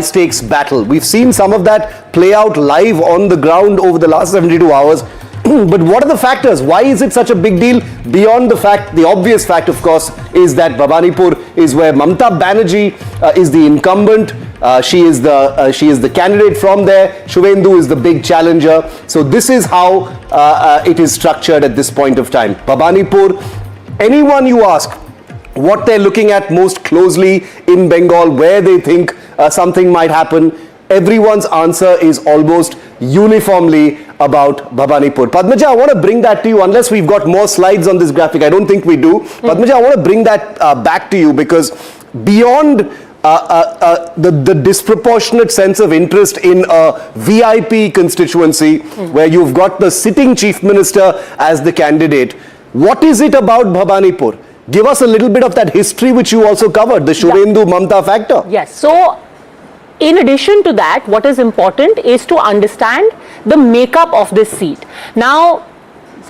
stakes battle. We've seen some of that play out live on the ground over the last 72 hours. But what are the factors? Why is it such a big deal? Beyond the obvious fact, of course, is that Bhabanipur is where Mamata Banerjee is the incumbent. She is the candidate from there. Shuvendu is the big challenger. So this is how it is structured at this point of time. Bhabanipur, anyone you ask what they're looking at most closely in Bengal, where they think something might happen, everyone's answer is almost uniformly about Bhabanipur. Padmaja, I want to bring that to you, unless we've got more slides on this graphic. I don't think we do. Padmaja, I want to bring that back to you, because beyond the disproportionate sense of interest in a VIP constituency where you've got the sitting chief minister as the candidate, what is it about Bhabanipur? Give us a little bit of that history which you also covered, the Shuvendu Mamata factor. Yes. So, in addition to that, what is important is to understand the makeup of this seat. Now,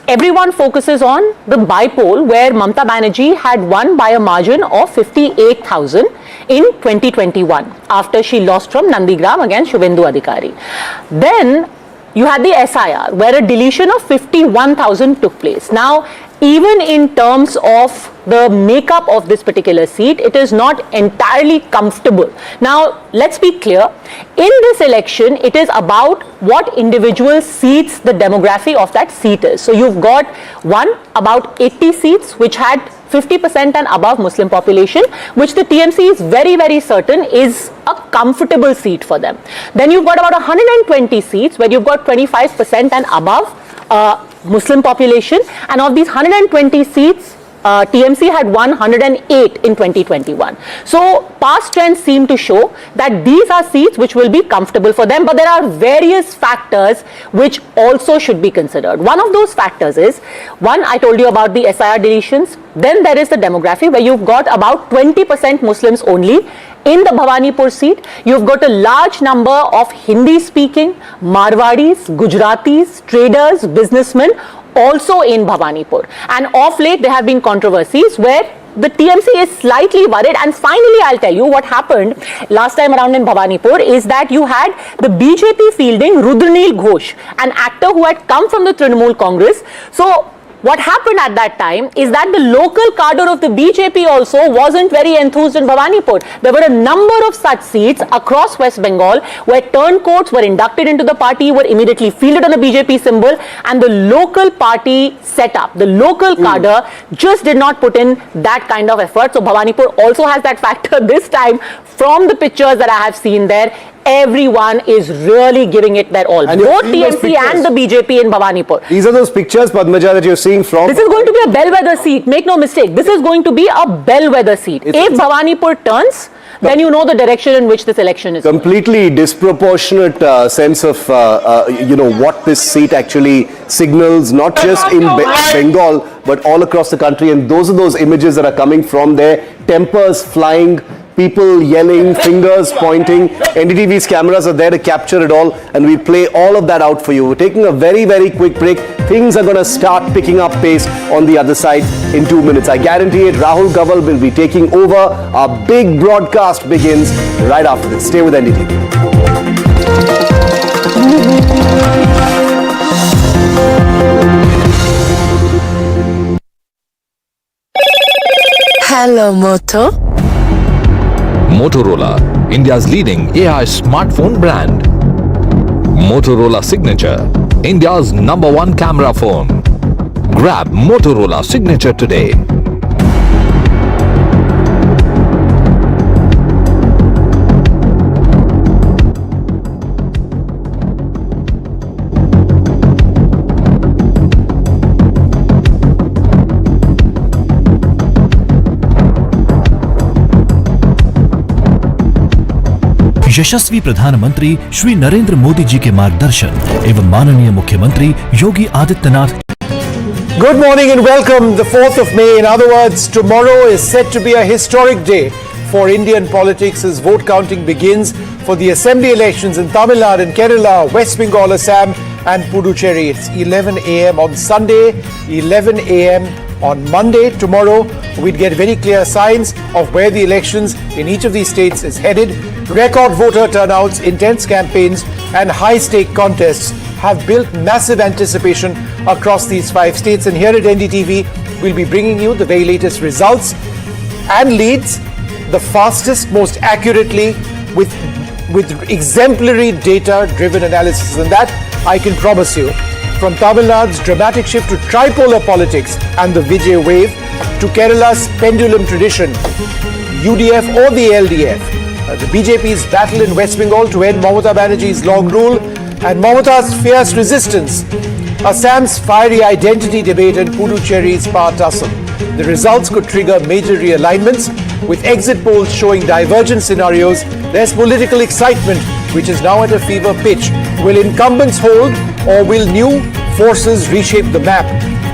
everyone focuses on the bipole where Mamata Banerjee had won by a margin of 58,000 in 2021 after she lost from Nandigram against Shuvendu Adhikari. Then you had the SIR where a deletion of 51,000 took place. Now, even in terms of the makeup of this particular seat, it is not entirely comfortable. Now, let's be clear. In this election, it is about what individual seats the demography of that seat is. So, you've got about 80 seats which had 50% and above Muslim population, which the TMC is very, very certain is a comfortable seat for them. Then you've got about 120 seats where you've got 25% and above Muslim population, and of these 120 seats, TMC had won 108 in 2021. So past trends seem to show that these are seats which will be comfortable for them, but there are various factors which also should be considered. One of those factors is, one, I told you about the SIR deletions. Then there is the demography where you've got about 20% Muslims only. In the Bhabanipur seat, you've got a large number of Hindi-speaking, Marwadis, Gujaratis, traders, businessmen also in Bhabanipur. And of late, there have been controversies where the TMC is slightly worried. And finally, I'll tell you what happened last time around in Bhabanipur is that you had the BJP fielding Rudranil Ghosh, an actor who had come from the Trinamool Congress. So what happened at that time is that the local cadre of the BJP also wasn't very enthused in Bhabanipur. There were a number of such seats across West Bengal where turncoats were inducted into the party, were immediately fielded on the BJP symbol, and the local party setup, the local cadre just did not put in that kind of effort. So Bhabanipur also has that factor this time. From the pictures that I have seen there, everyone is really giving it their all. And both TMC and the BJP in Bhabanipur. These are those pictures, Padmaja, that you're seeing from... This is going to be a bellwether seat. Make no mistake. This is going to be a bellwether seat. If Bhabanipur turns, then you know the direction in which this election is completely going. Disproportionate sense of, what this seat actually signals, not just in Bengal, but all across the country. And those are those images that are coming from there. Tempers flying, people yelling, fingers pointing. NDTV's cameras are there to capture it all, and we play all of that out for you. We're taking a very, very quick break. Things are going to start picking up pace on the other side in 2 minutes. I guarantee it. Rahul Gaval will be taking over. Our big broadcast begins right after this. Stay with NDTV. Hello, Moto. Motorola, India's leading AI smartphone brand. Motorola Signature, India's #1 camera phone. Grab Motorola Signature today. यशस्वी प्रधानमंत्री श्री नरेंद्र मोदी जी के मार्गदर्शन एवं माननीय मुख्यमंत्री Yogi Adityanath. Good morning and welcome. The 4th of May, in other words, tomorrow is set to be a historic day for Indian politics as vote counting begins for the assembly elections in Tamil Nadu and Kerala, West Bengal, Assam and Puducherry. It's 11 a.m. on Sunday, 11 a.m. on Monday, tomorrow, we'd get very clear signs of where the elections in each of these states is headed. Record voter turnouts, intense campaigns, and high-stake contests have built massive anticipation across these 5 states. And here at NDTV, we'll be bringing you the very latest results and leads, the fastest, most accurately, with exemplary data-driven analysis. And that, I can promise you, from Tamil Nadu's dramatic shift to tripolar politics and the Vijay wave, to Kerala's pendulum tradition, UDF or the LDF, the BJP's battle in West Bengal to end Mamata Banerjee's long rule, and Mamata's fierce resistance, Assam's fiery identity debate, and Puducherry's power tussle. The results could trigger major realignments, with exit polls showing divergent scenarios. There's political excitement, which is now at a fever pitch. Will incumbents hold, or will new forces reshape the map?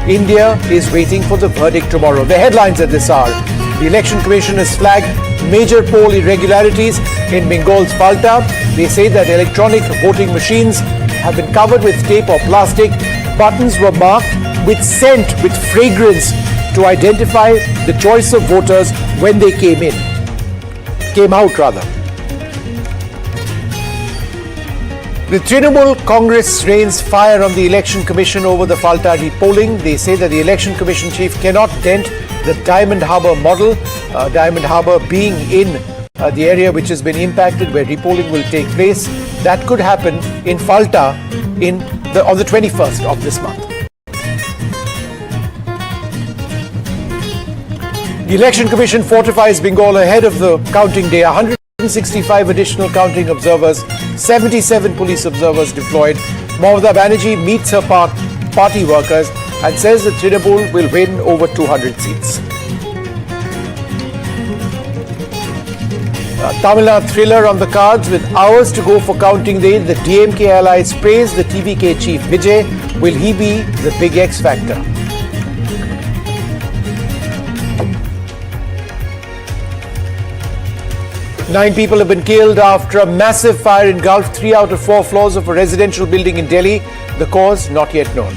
India is waiting for the verdict tomorrow. The headlines at this hour: the Election Commission has flagged major poll irregularities in Bengal's Falta. They say that electronic voting machines have been covered with tape or plastic. Buttons were marked with scent, with fragrance, to identify the choice of voters when they came out. The Trinamool Congress rains fire on the Election Commission over the Falta repolling. They say that the Election Commission chief cannot dent the Diamond Harbour model, Diamond Harbour being in the area which has been impacted where repolling will take place. That could happen in Falta on the 21st of this month. The Election Commission fortifies Bengal ahead of the counting day. 165 additional counting observers, 77 police observers deployed. Mamata Banerjee meets her party workers and says that Trinamool will win over 200 seats. Tamil Nadu thriller on the cards with hours to go for counting day. The DMK allies praise the TVK chief Vijay. Will he be the big X factor? Nine people have been killed after a massive fire engulfed 3 out of 4 floors of a residential building in Delhi. The cause not yet known.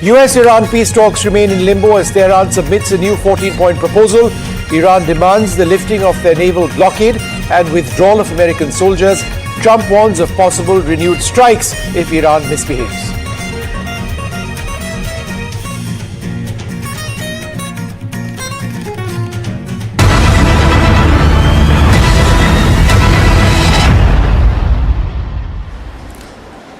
US-Iran peace talks remain in limbo as Tehran submits a new 14-point proposal. Iran demands the lifting of their naval blockade and withdrawal of American soldiers. Trump warns of possible renewed strikes if Iran misbehaves.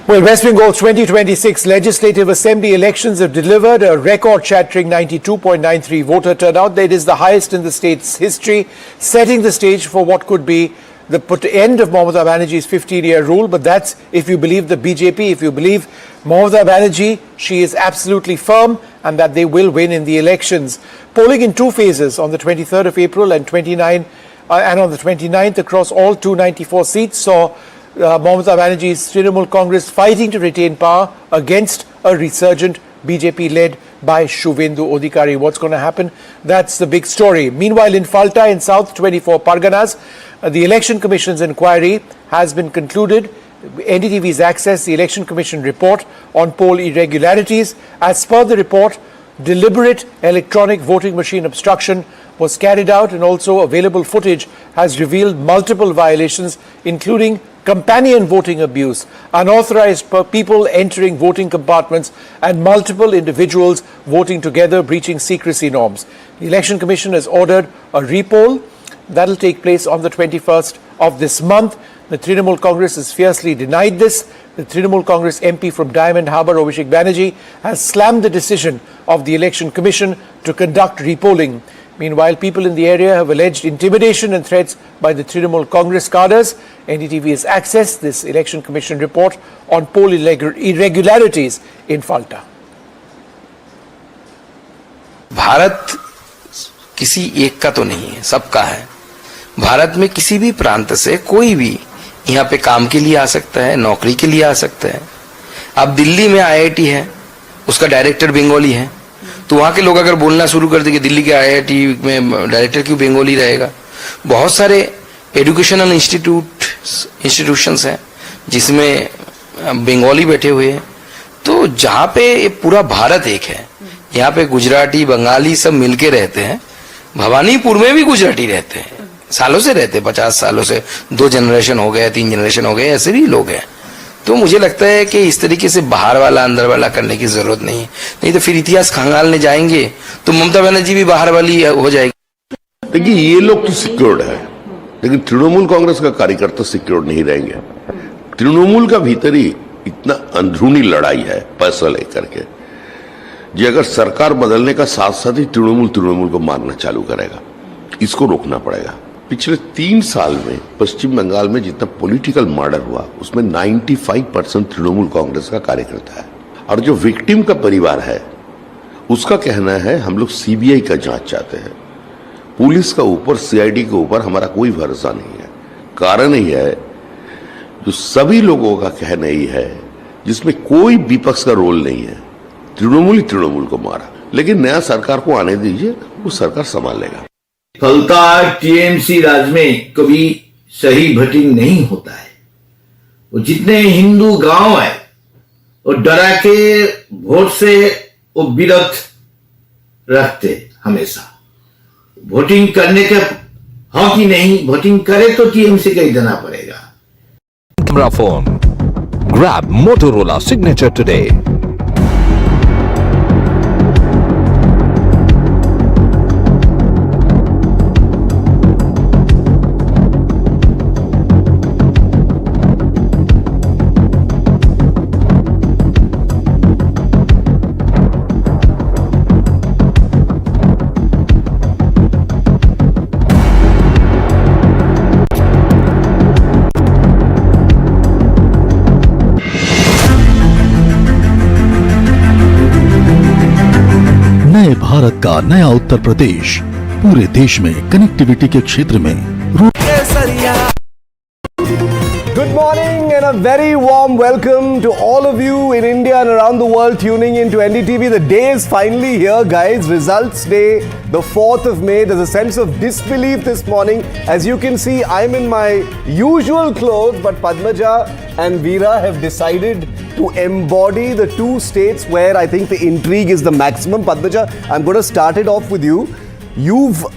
Well, West Bengal's 2026 Legislative Assembly elections have delivered a record-shattering 92.93 voter turnout. That is the highest in the state's history, setting the stage for what could be the end of Mamata Banerjee's 15-year rule. But that's if you believe the BJP, if you believe Mamata Banerjee, she is absolutely firm and that they will win in the elections. Polling in 2 phases on the 23rd of April and on the 29th across all 294 seats saw Mamata Banerjee's Trinamool Congress fighting to retain power against a resurgent BJP led by Shuvendu Adhikari. What's going to happen? That's the big story. Meanwhile, in Falta in South 24 Parganas, the Election Commission's inquiry has been concluded. NDTV's accessed the Election Commission report on poll irregularities. As per the report, deliberate electronic voting machine obstruction was carried out, and also available footage has revealed multiple violations, including companion voting abuse, unauthorized people entering voting compartments, and multiple individuals voting together breaching secrecy norms. The Election Commission has ordered a repoll that will take place on the 21st of this month. The Trinamool Congress has fiercely denied this. The Trinamool Congress MP from Diamond Harbour, Abhishek Banerjee, has slammed the decision of the Election Commission to conduct repolling. Meanwhile, people in the area have alleged intimidation and threats by the Trinamool Congress cadres. NDTV has accessed this Election Commission report on poll irregularities in Falta. Bharat किसी एक का तो नहीं है, सबका है। भारत में किसी भी प्रांत से कोई भी यहाँ पे काम के लिए आ सकता है, नौकरी के लिए आ सकता है। अब दिल्ली में IIT है, उसका डायरेक्टर बंगाली है, तो वहां के लोग अगर बोलना शुरू कर देंगे दिल्ली के IIT में डायरेक्टर क्यों बंगाली रहेगा। बहुत सारे एजुकेशनल इंस्टीट्यूशंस हैं जिसमें बंगाली बैठे हुए हैं, तो जहां पे ये पूरा भारत एक है, यहाँ पे गुजराती बंगाली सब मिलके रहते हैं, भवानीपुर में भी गुजराती रहते हैं, सालों से रहते हैं, 50 सालों से, 2 जनरेशन हो गए, 3 जनरेशन हो गए, ऐसे भी लोग हैं। तो मुझे लगता है कि इस तरीके से बाहर वाला अंदर वाला करने की जरूरत नहीं है, नहीं तो फिर इतिहास खंगालने जाएंगे तो ममता बनर्जी भी बाहर वाली हो जाएगी। देखिए, ये लोग तो सिक्योर्ड है, लेकिन तृणमूल कांग्रेस का कार्यकर्ता सिक्योर्ड नहीं रहेंगे। तृणमूल का भीतर ही इतना अंदरूनी लड़ाई है पैसा लेकर के, जी अगर सरकार बदलने का साथ साथ ही तृणमूल को मारना चालू करेगा, इसको रोकना पड़ेगा। पिछले 3 साल में पश्चिम बंगाल में जितना पॉलिटिकल मर्डर हुआ उसमें 95% तृणमूल कांग्रेस का कार्यकर्ता है, और जो विक्टिम का परिवार है उसका कहना है हम लोग सीबीआई का जांच चाहते हैं, पुलिस का ऊपर, सीआईडी के ऊपर हमारा कोई भरोसा नहीं है। कारण ही है जो सभी लोगों का कहना ही है, जिसमें कोई विपक्ष का रोल नहीं है, तृणमूल को मारा, लेकिन नया सरकार को आने दीजिए, वो सरकार संभाल लेगा। फलता टीएमसी राज में कभी सही भटिंग नहीं होता है। वो जितने हिंदू गांव है वो डरा के वोट से वो विरत रखते हमेशा। वोटिंग करने के हक ही नहीं, वोटिंग करे तो टीएमसी का ही देना पड़ेगा। Camera phone. Grab Motorola signature today. नए भारत का नया उत्तर प्रदेश पूरे देश में कनेक्टिविटी के क्षेत्र में Good morning and a very warm welcome to all of you in India and around the world tuning in to NDTV. The day is finally here, guys. Results day, the 4th of May. There's a sense of disbelief this morning. As you can see, I'm in my usual clothes, but Padmaja and Veera have decided to embody the 2 states where I think the intrigue is the maximum. Padmaja, I'm going to start it off with you.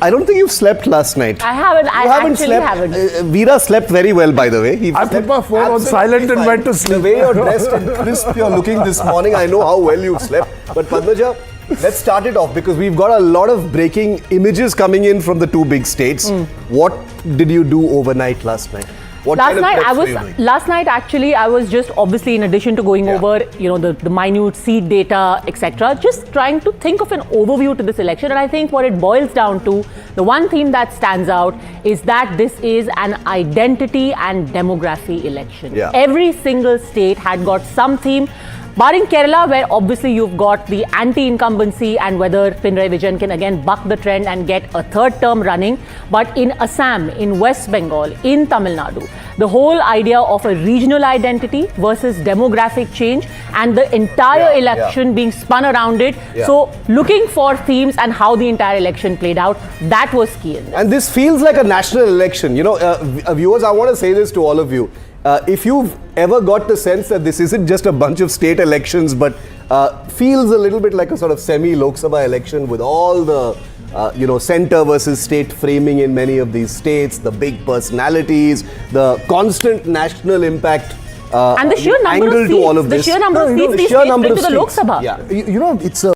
I don't think you've slept last night. I haven't. I haven't actually slept. haven't. Veera slept very well, by the way. I put my phone on silent and went to sleep. The way you're dressed and crisp you're looking this morning, I know how well you've slept. But Padmaja, let's start it off because we've got a lot of breaking images coming in from the 2 big states. What did you do overnight last night? What Last kind of night preps I were you was doing? last night actually I was just obviously in addition to going over the minute seat data etc. just trying to think of an overview to this election, and I think what it boils down to, the one theme that stands out is that this is an identity and demography election. Yeah. Every single state had got some theme. Barring Kerala, where obviously you've got the anti-incumbency and whether Pinarayi Vijayan can again buck the trend and get a 3rd term running. But in Assam, in West Bengal, in Tamil Nadu, the whole idea of a regional identity versus demographic change and the entire election being spun around it. Yeah. So looking for themes and how the entire election played out, that was key in this. And this feels like a national election. You know, viewers, I want to say this to all of you. If you've ever got the sense that this isn't just a bunch of state elections, but feels a little bit like a sort of semi-Lok Sabha election with all the, center versus state framing in many of these states, the big personalities, the constant national impact. And the sheer number angle of to all seats, of the this. sheer number of seats The these sheer states number bring of to the Lok seats. Sabha. Yeah, it's a.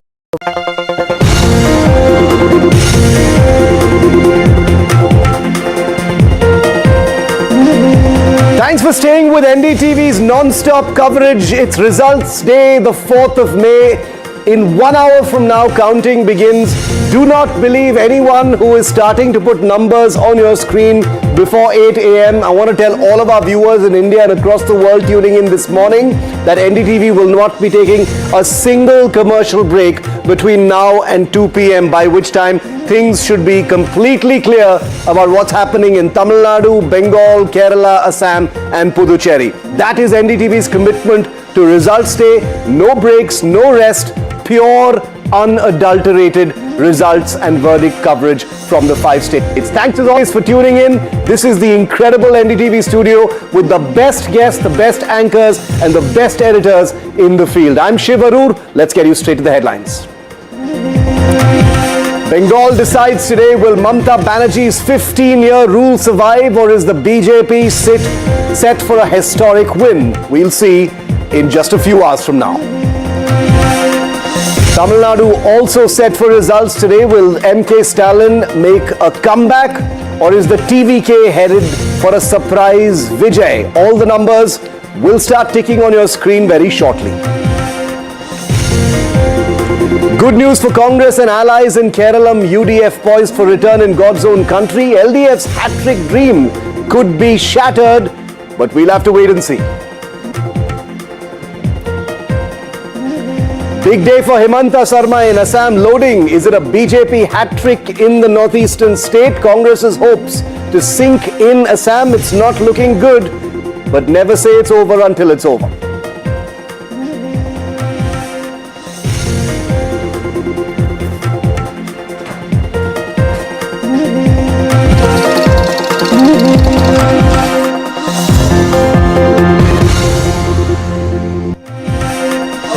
Thanks for staying with NDTV's non-stop coverage. It's results day, the 4th of May. In 1 hour from now, counting begins. Do not believe anyone who is starting to put numbers on your screen before 8 a.m. I want to tell all of our viewers in India and across the world tuning in this morning that NDTV will not be taking a single commercial break between now and 2 p.m., by which time things should be completely clear about what's happening in Tamil Nadu, Bengal, Kerala, Assam and Puducherry. That is NDTV's commitment to results day. No breaks, no rest, pure unadulterated results and verdict coverage from the 5 states. Thanks as always for tuning in. This is the incredible NDTV studio with the best guests, the best anchors and the best editors in the field. I'm Shiv Arur. Let's get you straight to the headlines. Bengal decides today, will Mamata Banerjee's 15-year rule survive, or is the BJP set for a historic win? We'll see in just a few hours from now. Tamil Nadu also set for results today. Will MK Stalin make a comeback, or is the TVK headed for a surprise Vijay? All the numbers will start ticking on your screen very shortly. Good news for Congress and allies in Keralam. UDF poised for return in God's own country. LDF's hat-trick dream could be shattered, but we'll have to wait and see. Big day for Himanta Sarma in Assam. Loading. Is it a BJP hat-trick in the northeastern state? Congress's hopes to sink in Assam. It's not looking good, but never say it's over until it's over.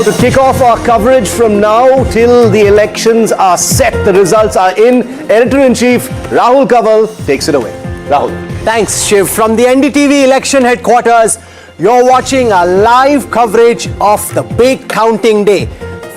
To kick off our coverage from now till the elections are set, the results are in, Editor-in-Chief Rahul Kanwal takes it away. Rahul. Thanks, Shiv. From the NDTV election headquarters, you're watching a live coverage of the big counting day.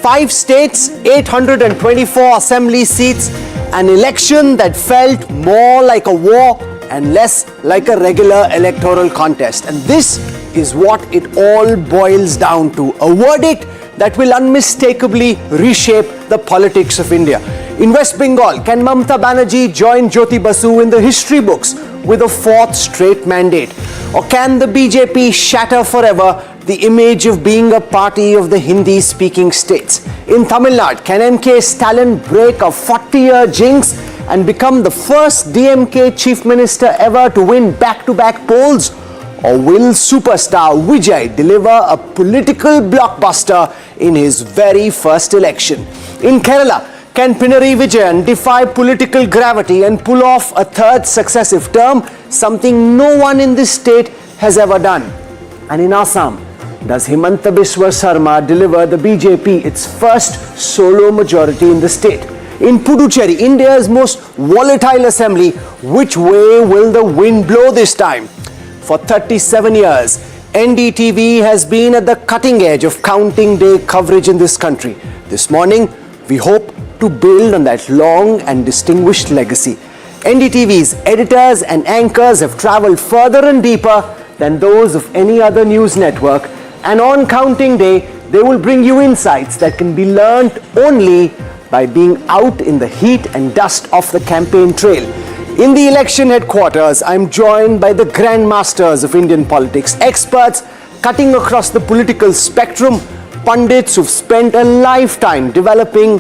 5 states, 824 assembly seats, an election that felt more like a war and less like a regular electoral contest. And this is what it all boils down to. A verdict that will unmistakably reshape the politics of India. In West Bengal, can Mamata Banerjee join Jyoti Basu in the history books with a 4th straight mandate? Or can the BJP shatter forever the image of being a party of the Hindi-speaking states? In Tamil Nadu, can MK Stalin break a 40-year jinx and become the first DMK chief minister ever to win back-to-back polls? Or will superstar Vijay deliver a political blockbuster in his very first election? In Kerala, can Pinarayi Vijayan defy political gravity and pull off a 3rd successive term, something no one in this state has ever done? And in Assam, does Himanta Biswa Sarma deliver the BJP its first solo majority in the state? In Puducherry, India's most volatile assembly, which way will the wind blow this time? For 37 years, NDTV has been at the cutting edge of counting day coverage in this country. This morning, we hope to build on that long and distinguished legacy. NDTV's editors and anchors have traveled further and deeper than those of any other news network, and on counting day, they will bring you insights that can be learnt only by being out in the heat and dust of the campaign trail. In the election headquarters, I'm joined by the grandmasters of Indian politics, experts cutting across the political spectrum, pundits who've spent a lifetime developing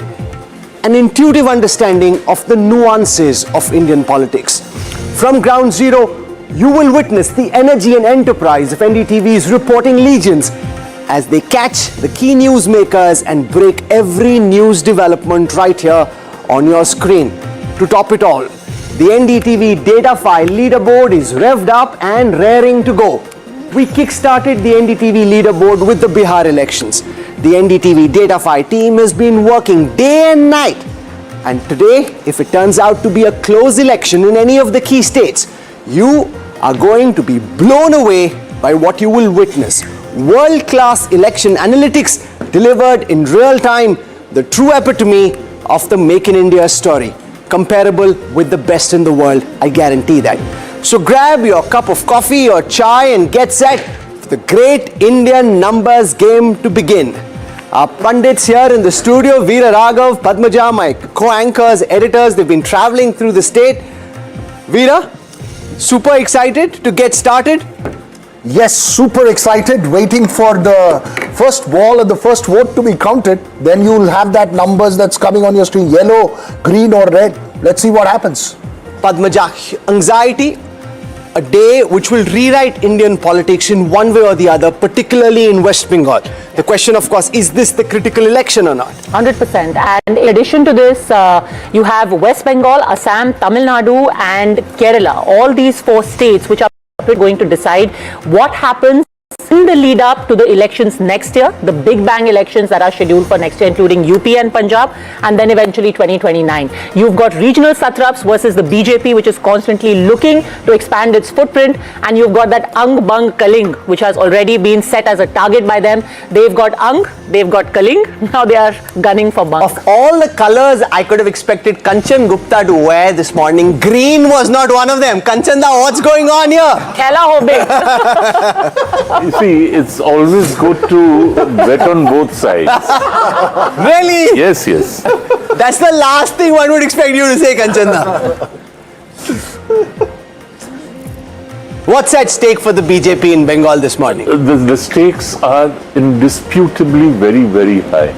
an intuitive understanding of the nuances of Indian politics. From ground zero, you will witness the energy and enterprise of NDTV's reporting legions as they catch the key newsmakers and break every news development right here on your screen. To top it all, the NDTV data file leaderboard is revved up and raring to go. We kick-started the NDTV leaderboard with the Bihar elections. The NDTV data file team has been working day and night. And today, if it turns out to be a close election in any of the key states, you are going to be blown away by what you will witness. World-class election analytics delivered in real time, the true epitome of the Make in India story. Comparable with the best in the world, I guarantee that. So grab your cup of coffee or chai and get set for the great Indian numbers game to begin. Our pundits here in the studio, Veera Raghav, Padmaja, my co-anchors, editors, they've been traveling through the state. Veera, super excited to get started? Yes, super excited, waiting for the first ball and the first vote to be counted. Then you'll have that numbers that's coming on your screen, yellow, green or red. Let's see what happens. Padmaja, anxiety? a day which will rewrite Indian politics in one way or the other, particularly in West Bengal. The question, of course, is this the critical election or not? 100%. And in addition to this, you have West Bengal, Assam, Tamil Nadu and Kerala. All these 4 states which are going to decide what happens in the lead up to the elections next year, the big bang elections that are scheduled for next year, including UP and Punjab, and then eventually 2029. You've got regional satraps versus the BJP, which is constantly looking to expand its footprint, and you've got that Ang Bang Kaling, which has already been set as a target by them. They've got Ang, they've got Kaling, now they are gunning for Bang. Of all the colors I could have expected Kanchan Gupta to wear this morning, green was not one of them. Kanchanda, what's going on here? Khela hobe. You see, it's always good to bet on both sides. Really? Yes, yes. That's the last thing one would expect you to say, Kanchanda. What's at stake for the BJP in Bengal this morning? The stakes are indisputably very, very high.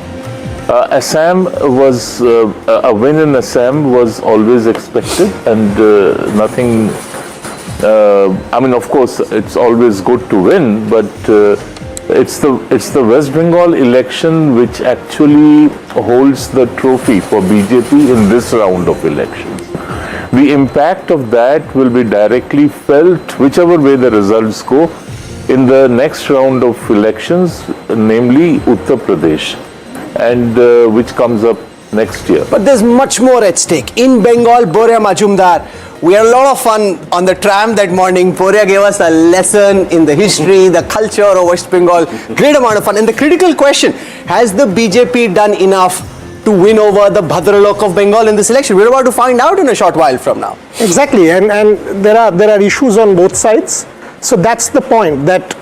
Assam was, a win in Assam was always expected, and nothing. I mean, of course, it's always good to win, but it's the West Bengal election which actually holds the trophy for BJP in this round of elections. The impact of that will be directly felt, whichever way the results go, in the next round of elections, namely Uttar Pradesh, and which comes up next year. But there's much more at stake. In Bengal, Boria Majumdar, we had a lot of fun on the tram that morning. Boria gave us a lesson in the history, the culture of West Bengal. Great amount of fun. And the critical question, has the BJP done enough to win over the Bhadralok of Bengal in this election? We're about to find out in a short while from now. Exactly, and there are issues on both sides. So that's the point. But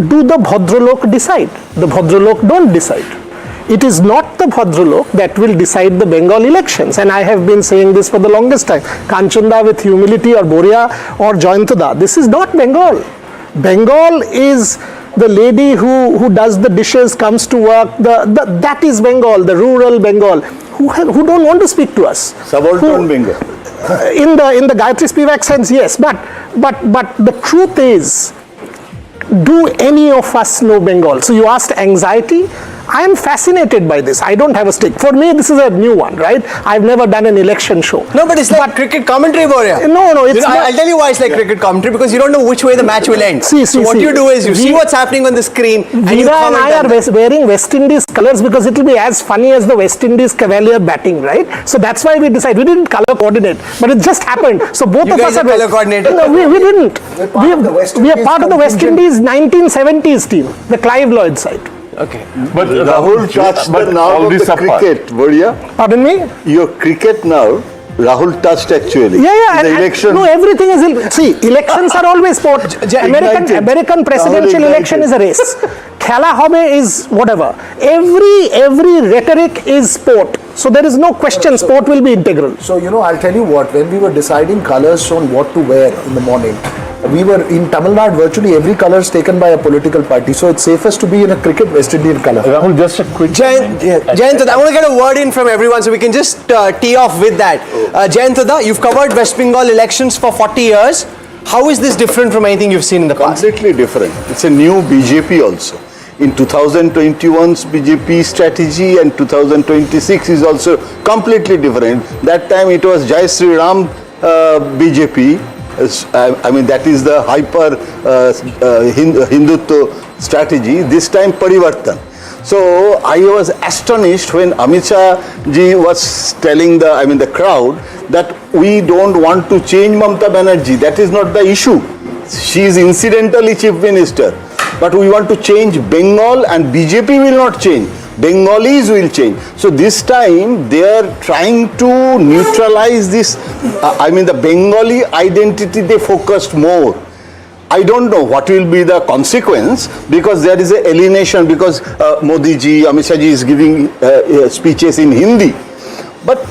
do the Bhadralok decide? The Bhadralok don't decide. It is not the Bhadralok that will decide the Bengal elections, and I have been saying this for the longest time. Kanchanda with humility, or Boria or Joyantada. This is not Bengal. Bengal is the lady who does the dishes, comes to work. That is Bengal, the rural Bengal, who don't want to speak to us. Subaltern Bengal. In the Gayatri Spivak sense, yes, but the truth is, do any of us know Bengal? So you asked anxiety. I am fascinated by this. I don't have a stake. For me, this is a new one, right? I've never done an election show. No, but it's like cricket commentary, Boria. No, it's not. I'll tell you why it's like cricket commentary, because you don't know which way the match will end. So what you do is you see what's happening on the screen and you comment. Veera and I are wearing West Indies colours because it will be as funny as the West Indies Cavalier batting, right? So that's why we decided. We didn't colour coordinate, but it just happened. So both of us are colour coordinated. No, we didn't. We are part of the West Indies 1970s team, the Clive Lloyd side. Okay. But Rahul touched the nerve of the cricket, Boria. Pardon me? Your cricket now, Rahul touched actually. Yeah. The election. No, everything is. See, elections are always sport. American presidential election is a race. Khela hobe is whatever. Every rhetoric is sport. So there is no question. Sport will be integral. So, I'll tell you what, when we were deciding colors on what to wear in the morning, we were in Tamil Nadu, virtually every color is taken by a political party. So it's safest to be in a cricket West Indian color. Rahul, just a quick Jayantada, I want to get a word in from everyone so we can just tee off with that. Jayantada, you've covered West Bengal elections for 40 years. How is this different from anything you've seen in the past? Completely different. It's a new BJP also. In 2021's BJP strategy and 2026 is also completely different. That time it was Jai Sri Ram BJP. I mean, that is the hyper Hindutva strategy. This time Parivartan. So I was astonished when Amit Shah ji was telling the crowd that we don't want to change Mamata Banerjee. That is not the issue. She is incidentally chief minister. But we want to change Bengal, and BJP will not change. Bengalis will change. So this time they are trying to neutralize this, the Bengali identity they focused more. I don't know what will be the consequence, because there is an alienation, because Modi ji, Amit Shah ji is giving speeches in Hindi. But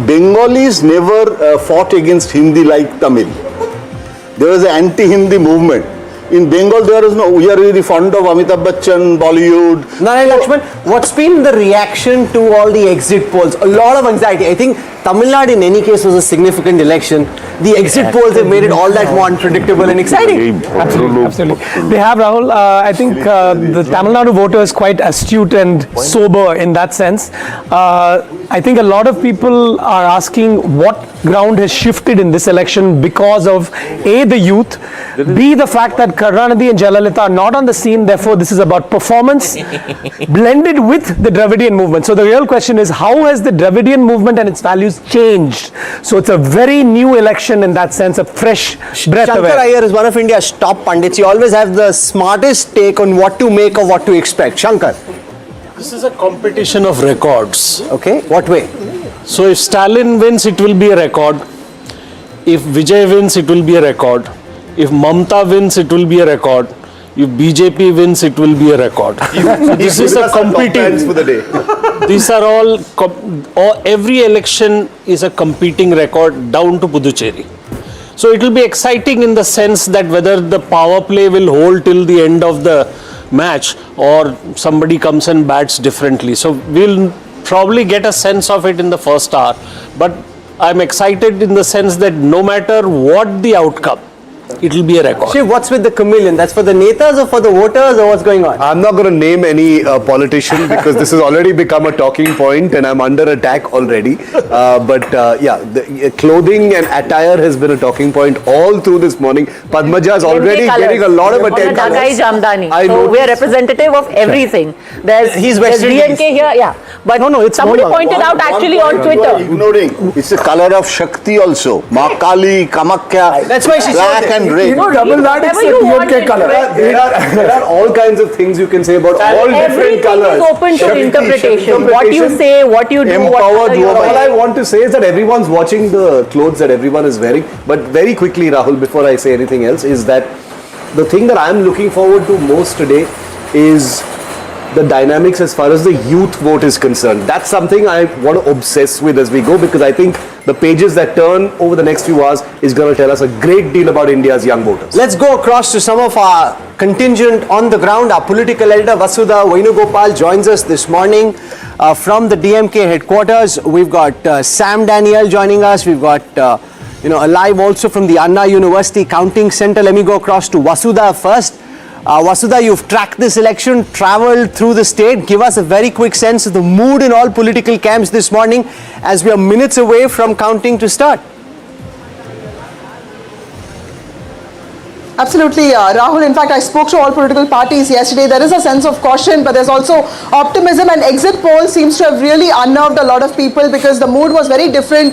Bengalis never fought against Hindi like Tamil. There was an anti-Hindi movement. In Bengal, there is we are really fond of Amitabh Bachchan, Bollywood. Narayan Lakshman, what's been the reaction to all the exit polls? A lot of anxiety. I think Tamil Nadu in any case was a significant election. The exit polls have made it all that more unpredictable and exciting. Absolutely. They have, Rahul. I think the Tamil Nadu voter is quite astute and sober in that sense. I think a lot of people are asking what ground has shifted in this election because of A, the youth, B, the fact that Karunanidhi and Jayalalitha are not on the scene, therefore this is about performance blended with the Dravidian movement. So the real question is, how has the Dravidian movement and its values changed? So it's a very new election in that sense, a fresh breath of Shankar air. Iyer is one of India's top pundits. You always have the smartest take on what to make or what to expect. Shankar. This is a competition of records. Okay, what way? So if Stalin wins, it will be a record. If Vijay wins, it will be a record. If Mamta wins, it will be a record. If BJP wins, it will be a record. So this is a competing. For the day. These are all, every election is a competing record down to Puducherry. So it will be exciting in the sense that whether the power play will hold till the end of the match or somebody comes and bats differently. So we'll probably get a sense of it in the first hour. But I'm excited in the sense that no matter what the outcome, it will be a record. Shiv, what's with the chameleon? That's for the netas or for the voters or what's going on? I'm not going to name any politician because this has already become a talking point and I'm under attack already. Clothing and attire has been a talking point all through this morning. Padmaja is already getting a lot of attention. Dhakai Jamdani. So we are representative of everything. He's there's Western DMK here, yeah. But it's somebody normal. pointed out actually on Twitter. Ignoring. It's a color of Shakti also. Ma Kali, Kamakya. That's why she's black and red. Tamil Nadu is the DMK color. There are all kinds of things you can say about all different Everything colors. is open to interpretation. What you say, what you do, Empowered woman. All I want to say is that everyone's watching the clothes that everyone is wearing. But very quickly, Rahul, before I say anything else, is that the thing that I'm looking forward to most today is the dynamics as far as the youth vote is concerned. That's something I want to obsess with as we go, because I think the pages that turn over the next few hours is going to tell us a great deal about India's young voters. Let's go across to some of our contingent on the ground. Our political elder Vasudha Venugopal joins us this morning from the DMK headquarters. We've got Sam Daniel joining us. We've got alive also from the Anna University Counting Center. Let me go across to Vasudha first. Vasudha, you've tracked this election, travelled through the state. Give us a very quick sense of the mood in all political camps this morning as we are minutes away from counting to start. Absolutely, Rahul. In fact, I spoke to all political parties yesterday. There is a sense of caution, but there's also optimism, and exit poll seems to have really unnerved a lot of people because the mood was very different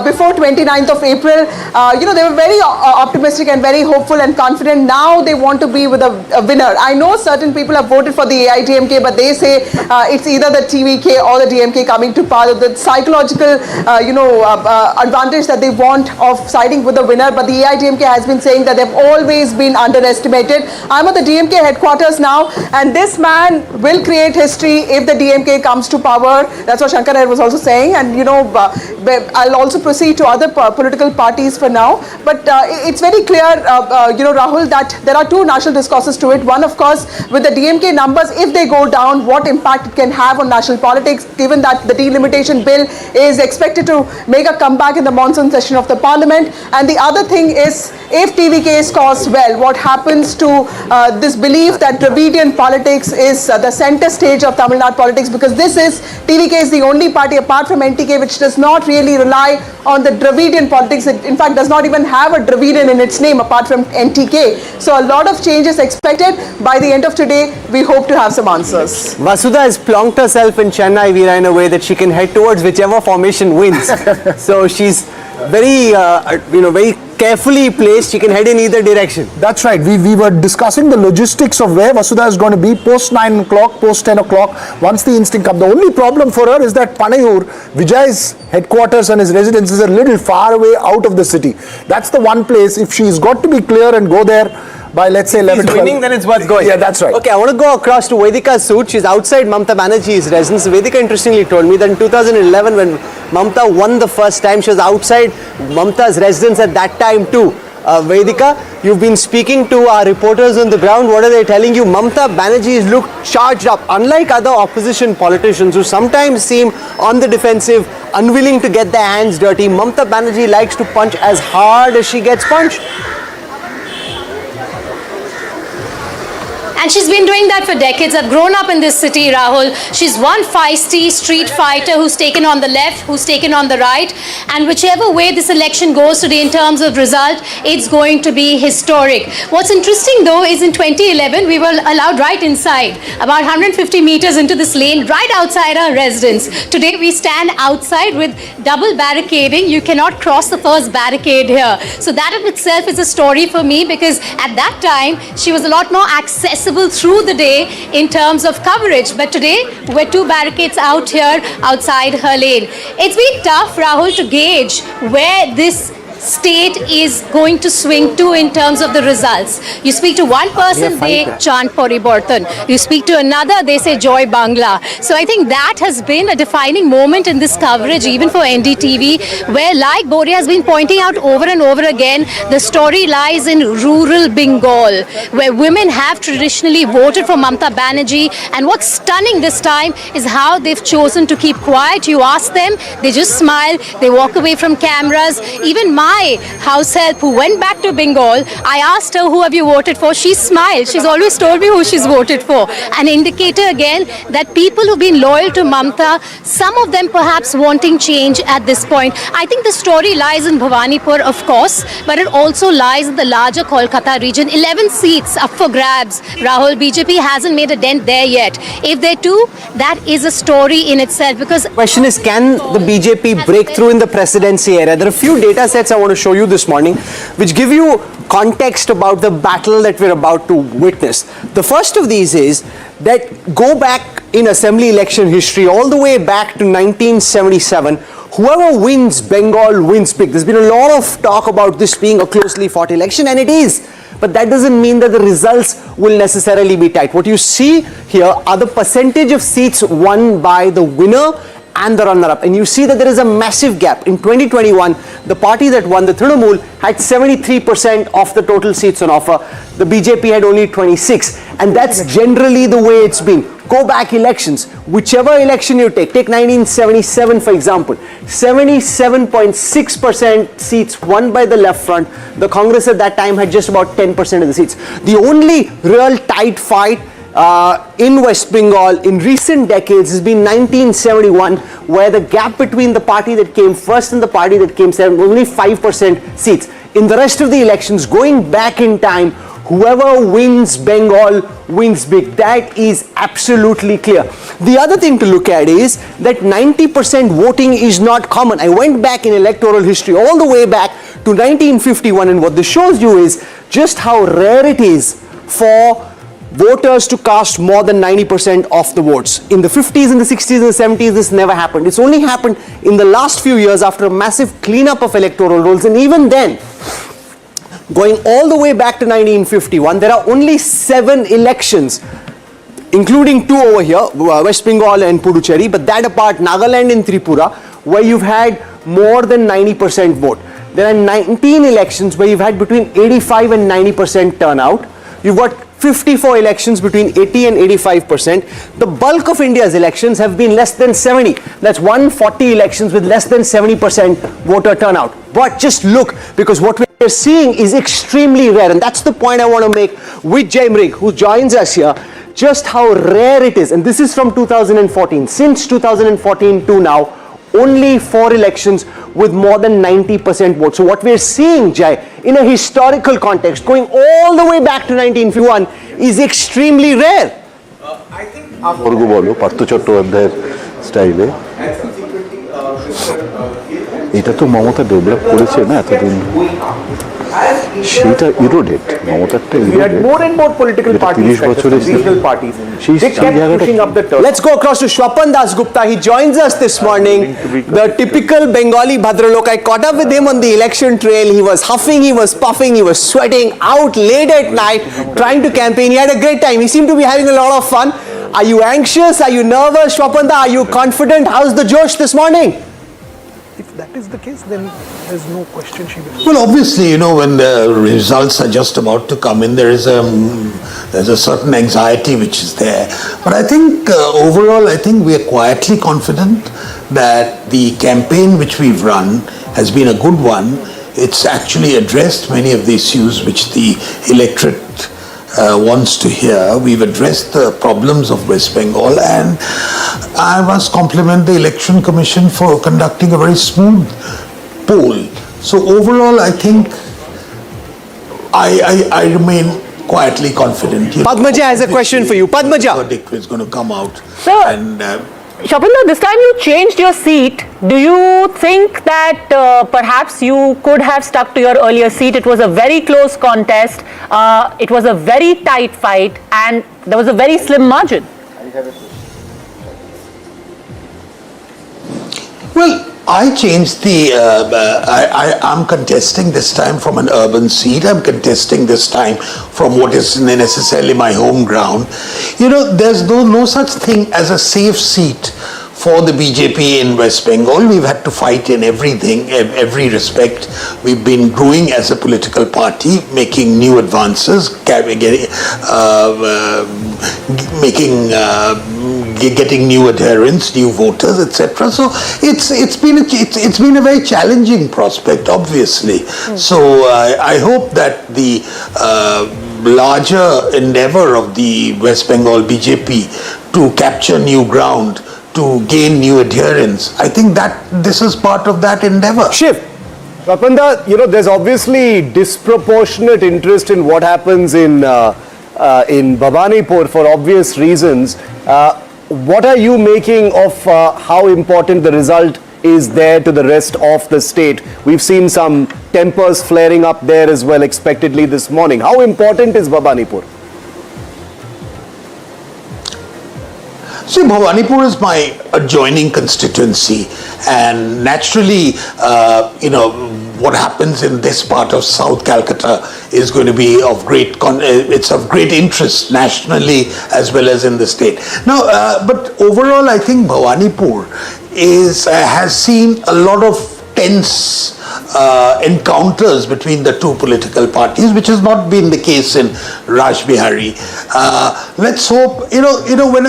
before 29th of April. They were very optimistic and very hopeful and confident. Now they want to be with a winner. I know certain people have voted for the AIDMK, but they say it's either the TVK or the DMK coming to power. The psychological, advantage that they want of siding with the winner, but the AIDMK has been saying that they've always been underestimated. I'm at the DMK headquarters now, and this man will create history if the DMK comes to power. That's what Shankar Iyer was also saying, and I'll also proceed to other political parties for now. But it's very clear, Rahul, that there are two national discourses to it. One, of course, with the DMK numbers, if they go down, what impact it can have on national politics, given that the delimitation bill is expected to make a comeback in the monsoon session of the parliament. And the other thing is, if TVK scores well, what happens to this belief that Dravidian politics is the center stage of Tamil Nadu politics, because TVK is the only party apart from NTK which does not really rely on the Dravidian politics. It in fact does not even have a Dravidian in its name apart from NTK. So a lot of changes expected. By the end of today, we hope to have some answers. Vasudha has plonked herself in Chennai, Veera, in a way that she can head towards whichever formation wins. So she's very, very carefully placed. She can head in either direction. That's right. We were discussing the logistics of where Vasudha is going to be post 9 o'clock, post 10 o'clock, once the instinct comes. The only problem for her is that Panayur, Vijay's headquarters and his residence, is a little far away out of the city. That's the one place. If she's got to be clear and go there by, let's say, 11, 12. Winning, then it's worth going. Yeah, that's right. Okay, I want to go across to Vedika Sood. She's outside Mamta Banerjee's residence. Vedika interestingly told me that in 2011, when Mamta won the first time, she was outside Mamta's residence at that time too. Vedika, you've been speaking to our reporters on the ground. What are they telling you? Mamta Banerjee looked charged up. Unlike other opposition politicians who sometimes seem on the defensive unwilling to get their hands dirty. Mamata Banerjee likes to punch as hard as she gets punched. And she's been doing that for decades. I've grown up in this city, Rahul. She's one feisty street fighter who's taken on the left, who's taken on the right. And whichever way this election goes today in terms of result, it's going to be historic. What's interesting though is in 2011, we were allowed right inside, about 150 meters into this lane, right outside our residence. Today we stand outside with double barricading. You cannot cross the first barricade here. So that in itself is a story for me, because at that time, she was a lot more accessible through the day in terms of coverage. But today, we're two barricades out here outside her lane. It's been tough, Rahul, to gauge where this state is going to swing to in terms of the results. You speak to one person, they chant Poriborton. You speak to another, they say Joy Bangla. So I think that has been a defining moment in this coverage, even for NDTV, where, like Bori has been pointing out over and over again, the story lies in rural Bengal, where women have traditionally voted for Mamata Banerjee. And what's stunning this time is how they've chosen to keep quiet. You ask them, they just smile, they walk away from cameras. Even my house help who went back to Bengal, I asked her, who have you voted for? She smiled. She's always told me who she's voted for. An indicator again that people who've been loyal to Mamata, some of them perhaps wanting change at this point. I think the story lies in Bhawanipur, of course, but it also lies in the larger Kolkata region. 11 seats up for grabs. Rahul, BJP hasn't made a dent there yet. If they do, that is a story in itself, because... Question is, can the BJP break through in the presidency area? There are a few data sets I want to show you this morning which give you context about the battle that we're about to witness. The first of these is that go back in assembly election history all the way back to 1977. Whoever wins Bengal wins big. There's been a lot of talk about this being a closely fought election, and it is. But that doesn't mean that the results will necessarily be tight. What you see here are the percentage of seats won by the winner and the runner-up, and you see that there is a massive gap. In 2021, the party that won, the Trinamool, had 73% of the total seats on offer. The BJP had only 26, and that's generally the way it's been. Go back elections, whichever election you take 1977 for example, 77.6% seats won by the left front. The Congress at that time had just about 10% of the seats. The only real tight fight in West Bengal in recent decades has been 1971, where the gap between the party that came first and the party that came second was only 5% seats. In the rest of the elections, going back in time, whoever wins Bengal wins big. That is absolutely clear. The other thing to look at is that 90% voting is not common. I went back in electoral history all the way back to 1951, and what this shows you is just how rare it is for voters to cast more than 90% of the votes. In the 50s and the 60s and the 70s, this never happened. It's only happened in the last few years after a massive cleanup of electoral rolls, and even then, going all the way back to 1951, there are only 7 elections, including 2 over here, West Bengal and Puducherry, but that apart, Nagaland and Tripura, where you've had more than 90% vote. There are 19 elections where you've had between 85 and 90% turnout. You've got 54 elections between 80 and 85%. The bulk of India's elections have been less than 70. That's 140 elections with less than 70% voter turnout. But just look, because what we're seeing is extremely rare, and that's the point I want to make with Jai Mrig, who joins us here, just how rare it is. And this is from 2014. Since 2014 to now, only 4 elections with more than 90% vote. So what we're seeing, Jai, in a historical context, going all the way back to 1951, is extremely rare. I think Partho Chattopadhyayর স্টাইলে এটা তো Mamata develop করেছে না এতদিন, সেটা eroded, মমতারটা eroded. More and more political parties, regional parties. They kept pushing up the turf. Let's go across to Shwapan Das Gupta. He joins us this morning. The typical Bengali Bhadralok. I caught up with him on the election trail. He was huffing, he was puffing, he was sweating out late at night trying to campaign. He had a great time. He seemed to be having a lot of fun. Are you anxious? Are you nervous, Shwapan? Are you confident? How's the Josh this morning? if that is the case, then there's no question she will. Well, obviously, you know, when the results are just about to come in, there's a certain anxiety which is there. But I think overall, I think we are quietly confident that the campaign which we've run has been a good one. It's actually addressed many of the issues which the electorate wants to hear. We've addressed the problems of West Bengal, and I must compliment the Election Commission for conducting a very smooth poll. So overall, I think I remain quietly confident. Padmaja has a question for you. Padmaja. The verdict is going to come out. Sir, and Shapanda, this time you changed your seat. Do you think that perhaps you could have stuck to your earlier seat? It was a very close contest. It was a very tight fight, and there was a very slim margin. Well, I changed the, I'm contesting this time from an urban seat. I'm contesting this time from what is necessarily my home ground. You know, there's no such thing as a safe seat for the BJP in West Bengal. We've had to fight in everything, every respect. We've been growing as a political party, making new advances, getting new adherents, new voters, etc. So it's been a very challenging prospect, obviously. So I hope that the larger endeavor of the West Bengal BJP to capture new ground, to gain new adherents, I think that this is part of that endeavor. Shiv, Rapanda, you know, there's obviously disproportionate interest in what happens in Bhabanipur for obvious reasons. What are you making of how important the result is there to the rest of the state? We've seen some tempers flaring up there as well, expectedly this morning. How important is Bhabanipur? See, Bhabanipur is my adjoining constituency, and naturally, you know, what happens in this part of South Calcutta is going to be of it's of great interest nationally as well as in the state. Now, but overall, I think Bhabanipur has seen a lot of tense encounters between the two political parties, which has not been the case in Rajbihari. Let's hope, you know, when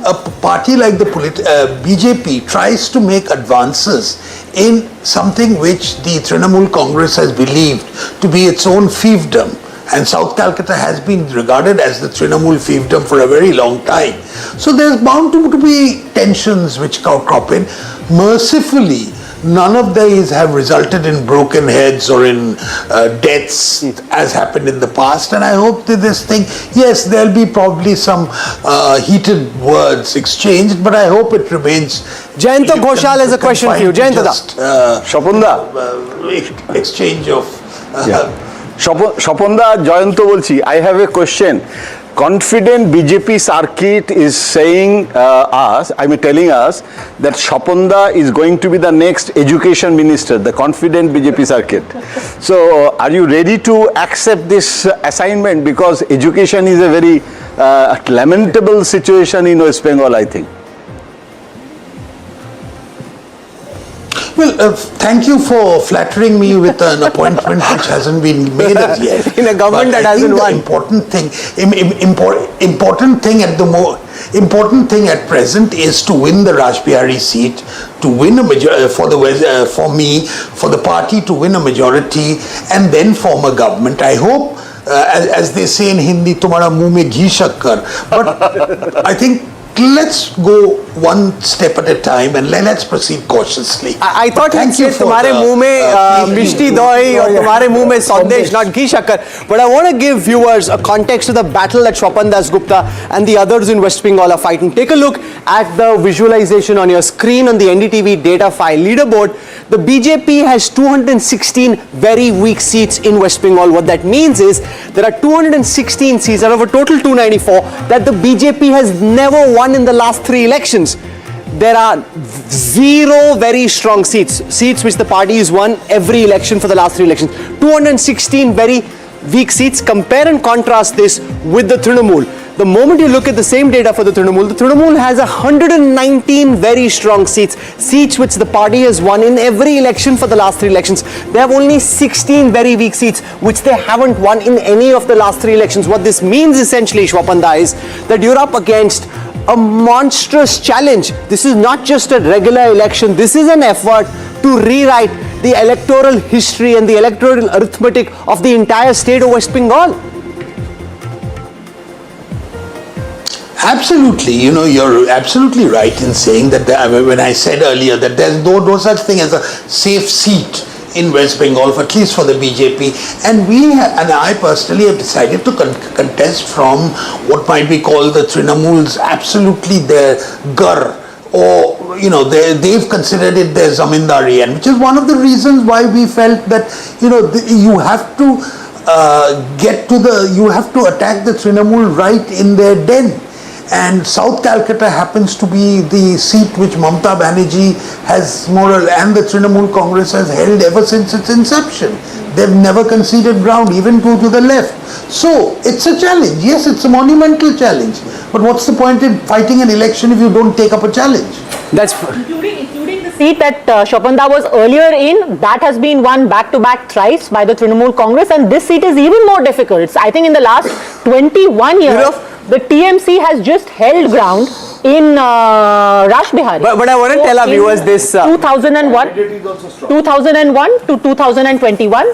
a party like the BJP tries to make advances in something which the Trinamool Congress has believed to be its own fiefdom, and South Calcutta has been regarded as the Trinamool fiefdom for a very long time. So there's bound to be tensions which crop in. Mercifully, none of these have resulted in broken heads or in deaths as happened in the past, and I hope that this thing, yes, there'll be probably some heated words exchanged, but I hope it remains. Jinto Joy has a question for you. Jinto Shapanda, exchange of Shapanda, Jayanto bolchi, I have a question. Confident BJP circuit is saying telling us that Shapanda is going to be the next education minister, the confident BJP circuit. So are you ready to accept this assignment, because education is a very lamentable situation in West Bengal, I think. Well, thank you for flattering me with an appointment which hasn't been made as yet. In a government that hasn't won. Important thing at present is to win the Rajbihari seat, to win a majority for the party to win a majority, and then form a government. I hope, as they say in Hindi, "Tumhara muh mein ghee shakkar." But I think let's go one step at a time and let's proceed cautiously. I thought he'd say तुम्हारे मुंह में मिष्टी दही और तुम्हारे मुंह में संदेश, not ghee shakkar. But I want to give viewers a context to the battle that Swapan Das Gupta and the others in West Bengal are fighting. Take a look at the visualization on your screen on the NDTV data file leaderboard. The BJP has 216 very weak seats in West Bengal. What that means is there are 216 seats out of a total 294 that the BJP has never won in the last 3 elections. There are 0 very strong seats which the party has won every election for the last 3 elections. 216 very weak seats. Compare and contrast this with the Trinamool. The moment you look at the same data for the Trinamool has 119 very strong seats which the party has won in every election for the last 3 elections. They have only 16 very weak seats which they haven't won in any of the last 3 elections. What this means essentially, Swapanda, is that you're up against a monstrous challenge. This is not just a regular election. This is an effort to rewrite the electoral history and the electoral arithmetic of the entire state of West Bengal. Absolutely, you're absolutely right in saying that when I said earlier that there's no such thing as a safe seat in West Bengal, at least for the BJP, and I personally have decided to contest from what might be called the Trinamool's absolutely their gur, or they've considered it their zamindari, and which is one of the reasons why we felt that you have to you have to attack the Trinamool right in their den. And South Calcutta happens to be the seat which Mamata Banerjee has and the Trinamool Congress has held ever since its inception. They've never conceded ground, even to the left. So it's a challenge. Yes, it's a monumental challenge. But what's the point in fighting an election if you don't take up a challenge? That's including the seat that Swapanda was earlier in, that has been won back-to-back thrice by the Trinamool Congress, and this seat is even more difficult. I think in the last 21 years, the TMC has just held ground in Rashbihari. But I want to tell our viewers this. 2001 to 2021.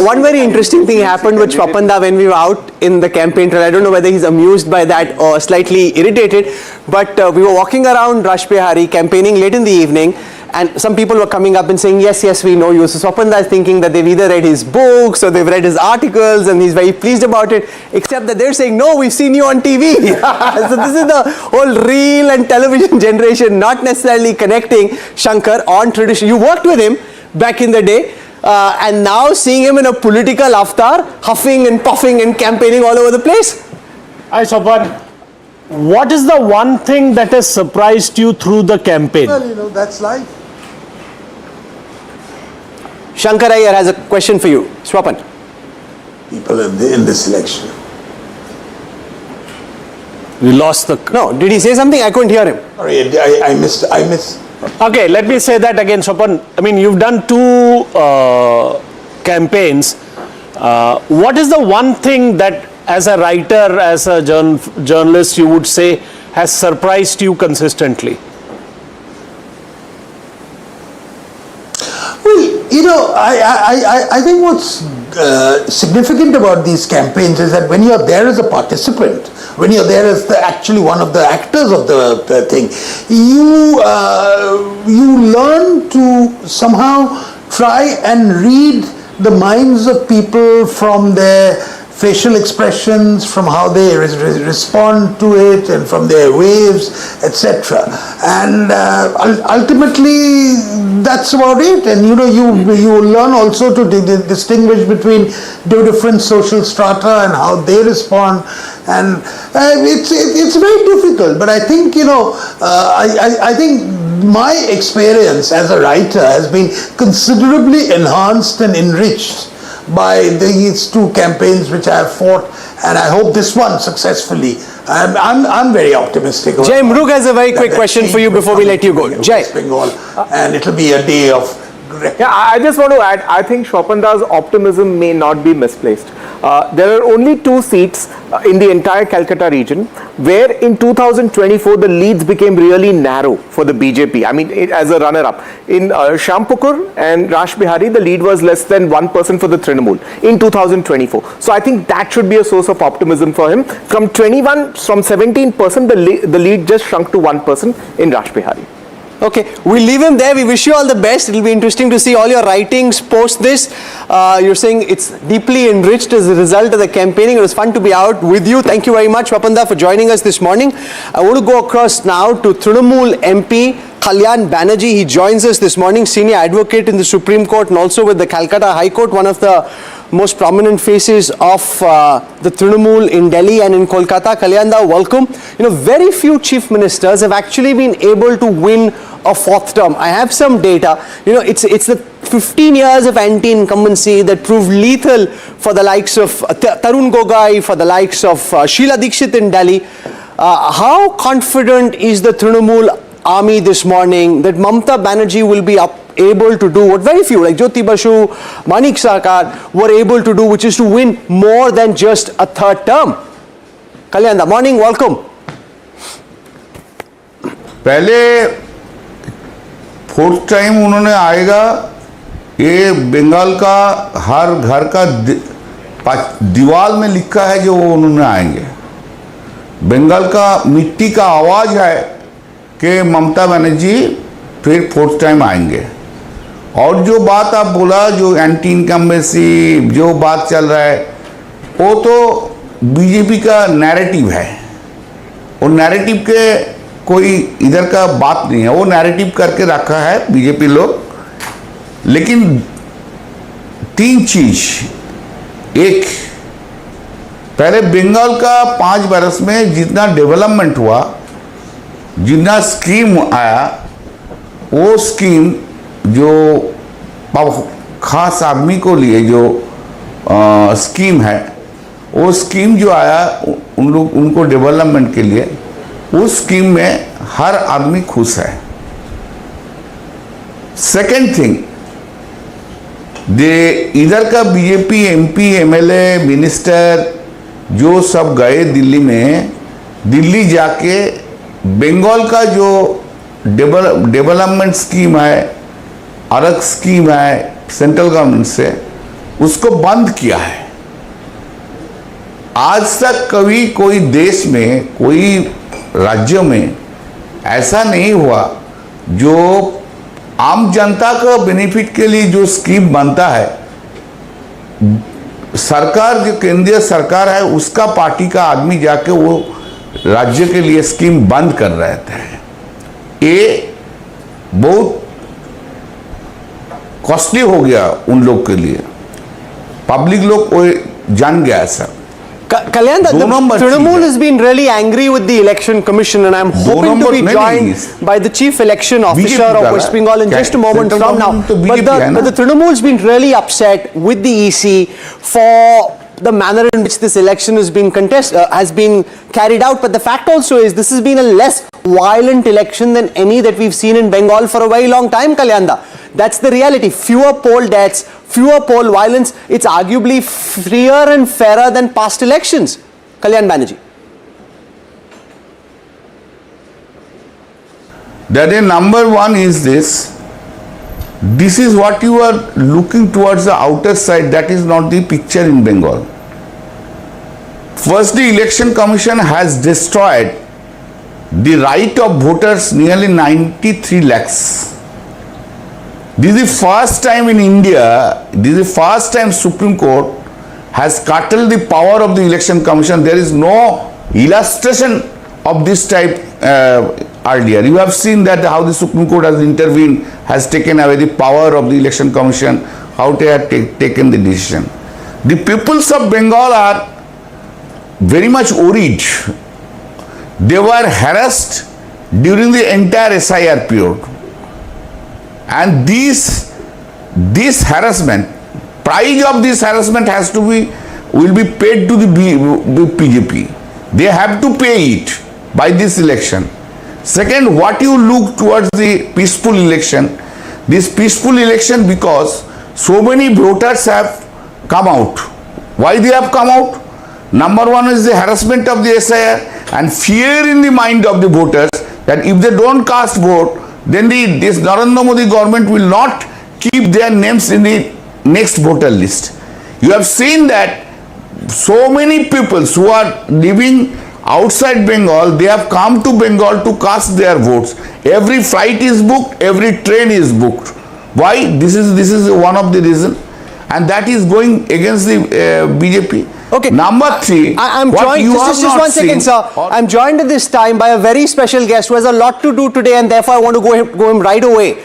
One very interesting thing happened with Swapanda when we were out in the campaign trail. I don't know whether he's amused by that or slightly irritated, but we were walking around Rashbihari campaigning late in the evening, and some people were coming up and saying, yes, we know you. So Swapanda is thinking that they've either read his books or they've read his articles and he's very pleased about it, except that they're saying, no, we've seen you on TV. So this is the whole reel and television generation not necessarily connecting Shankar on tradition. You worked with him back in the day, and now seeing him in a political avatar, huffing and puffing and campaigning all over the place. Hi, Sopan. What is the one thing that has surprised you through the campaign? Well, that's life. Shankar Iyer has a question for you. Swapan. People in this election. We lost the... No, did he say something? I couldn't hear him. Sorry, I missed. Okay, let me say that again, Swapan. I mean, you've done 2 campaigns. What is the one thing that as a writer, as a journalist, you would say has surprised you consistently? Well, I think what's significant about these campaigns is that when you're there as a participant, when you're there as actually one of the actors of the thing, you learn to somehow try and read the minds of people from their facial expressions, from how they respond to it, and from their waves, etc. And ultimately, that's about it. And you learn also to distinguish between different social strata and how they respond. And it's very difficult. But I think I think my experience as a writer has been considerably enhanced and enriched by these 2 campaigns which I have fought, and I hope this one successfully. I'm very optimistic. Jai Mrug has a very quick question for you before we let you go. Jai. Bengal, and it'll be a day of... Yeah, I just want to add, I think Swapanda's optimism may not be misplaced. There are only 2 seats in the entire Calcutta region where in 2024 the leads became really narrow for the BJP. I mean, as a runner-up. In Shampukur and Rashbihari, the lead was less than 1% for the Trinamool in 2024. So I think that should be a source of optimism for him. From 17%, the lead just shrunk to 1% in Rashbihari. Okay, we'll leave him there. We wish you all the best. It'll be interesting to see all your writings post this. You're saying it's deeply enriched as a result of the campaigning. It was fun to be out with you. Thank you very much, Swapanda, for joining us this morning. I want to go across now to Trinamool MP Kalyan Banerjee. He joins us this morning, senior advocate in the Supreme Court and also with the Calcutta High Court, one of the most prominent faces of the Trinamool in Delhi and in Kolkata. Kalyanda, welcome. Very few chief ministers have actually been able to win a 4th term. I have some data. It's the 15 years of anti-incumbency that proved lethal for the likes of Tarun Gogoi, for the likes of Sheila Dikshit in Delhi. How confident is the Trinamool army this morning that Mamata Banerjee will be able to do what very few like Jyoti Basu, Manik Sarkar were able to do, which is to win more than just a third term? Kalyanda, morning, welcome. पहले fourth time उन्होंने आएगा, ये बंगाल का हर घर का दीवार में लिखा है जो वो उन्होंने आएंगे। बंगाल का मिट्टी का आवाज है कि ममता बनर्जी फिर फोर्थ टाइम आएंगे। और जो बात आप बोला, जो एंटी इनकम्बेंसी जो बात चल रहा है, वो तो बीजेपी का नैरेटिव है। और नैरेटिव के कोई इधर का बात नहीं है, वो नैरेटिव करके रखा है बीजेपी लोग। लेकिन तीन चीज, एक, पहले बंगाल का 5 बरस में जितना डेवलपमेंट हुआ, जितना स्कीम आया, वो स्कीम जो खास आदमी को लिए जो स्कीम है, वो स्कीम जो आया उनको डेवलपमेंट के लिए, उस स्कीम में हर आदमी खुश है। सेकेंड थिंग, इधर का बीजेपी एमपी एमएलए मिनिस्टर जो सब गए दिल्ली में, दिल्ली जाके बंगाल का जो डेवलपमेंट स्कीम है, अलग स्कीम है सेंट्रल गवर्नमेंट से, उसको बंद किया है। आज तक कभी कोई देश में, कोई राज्यों में ऐसा नहीं हुआ जो आम जनता का बेनिफिट के लिए जो स्कीम बनता है, सरकार जो केंद्रीय सरकार है उसका पार्टी का आदमी जाके वो राज्य के लिए स्कीम बंद कर रहे थे। ये बहुत कॉस्टली हो गया उन लोग के लिए, पब्लिक लोग वो जान गया ऐसा। Kalyanda, the Trinamool has been really angry with the election commission, and I'm hoping to be joined by the chief election officer of West Bengal in just a moment from now. But the Trinamool's been really upset with the EC for the manner in which this election has been carried out. But the fact also is this has been a less violent election than any that we've seen in Bengal for a very long time, Kalyanda. That's the reality. Fewer poll deaths, fewer poll violence. It's arguably freer and fairer than past elections. Kalyan Banerjee. That is number one is this. This is what you are looking towards the outer side. That is not the picture in Bengal. First, the election commission has destroyed the right of voters nearly 93 lakhs. This is the first time in India, this is the first time Supreme Court has curtailed the power of the election commission. There is no illustration of this type earlier. You have seen that how the Supreme Court has intervened, has taken away the power of the election commission, how they have taken the decision. The peoples of Bengal are very much worried. They were harassed during the entire SIR period. And this harassment, price of this harassment will be paid to the BJP. They have to pay it by this election. Second, what you look towards the peaceful election, this peaceful election because so many voters have come out. Why they have come out? Number one is the harassment of the SIR and fear in the mind of the voters that if they don't cast vote, then this Narendra Modi government will not keep their names in the next voter list. You have seen that so many people who are living outside Bengal, they have come to Bengal to cast their votes. Every flight is booked, every train is booked. Why? This is one of the reasons, and that is going against the BJP. Okay. Number three, I'm joined. Just one second, sir. I'm joined at this time by a very special guest who has a lot to do today, and therefore I want to go him right away.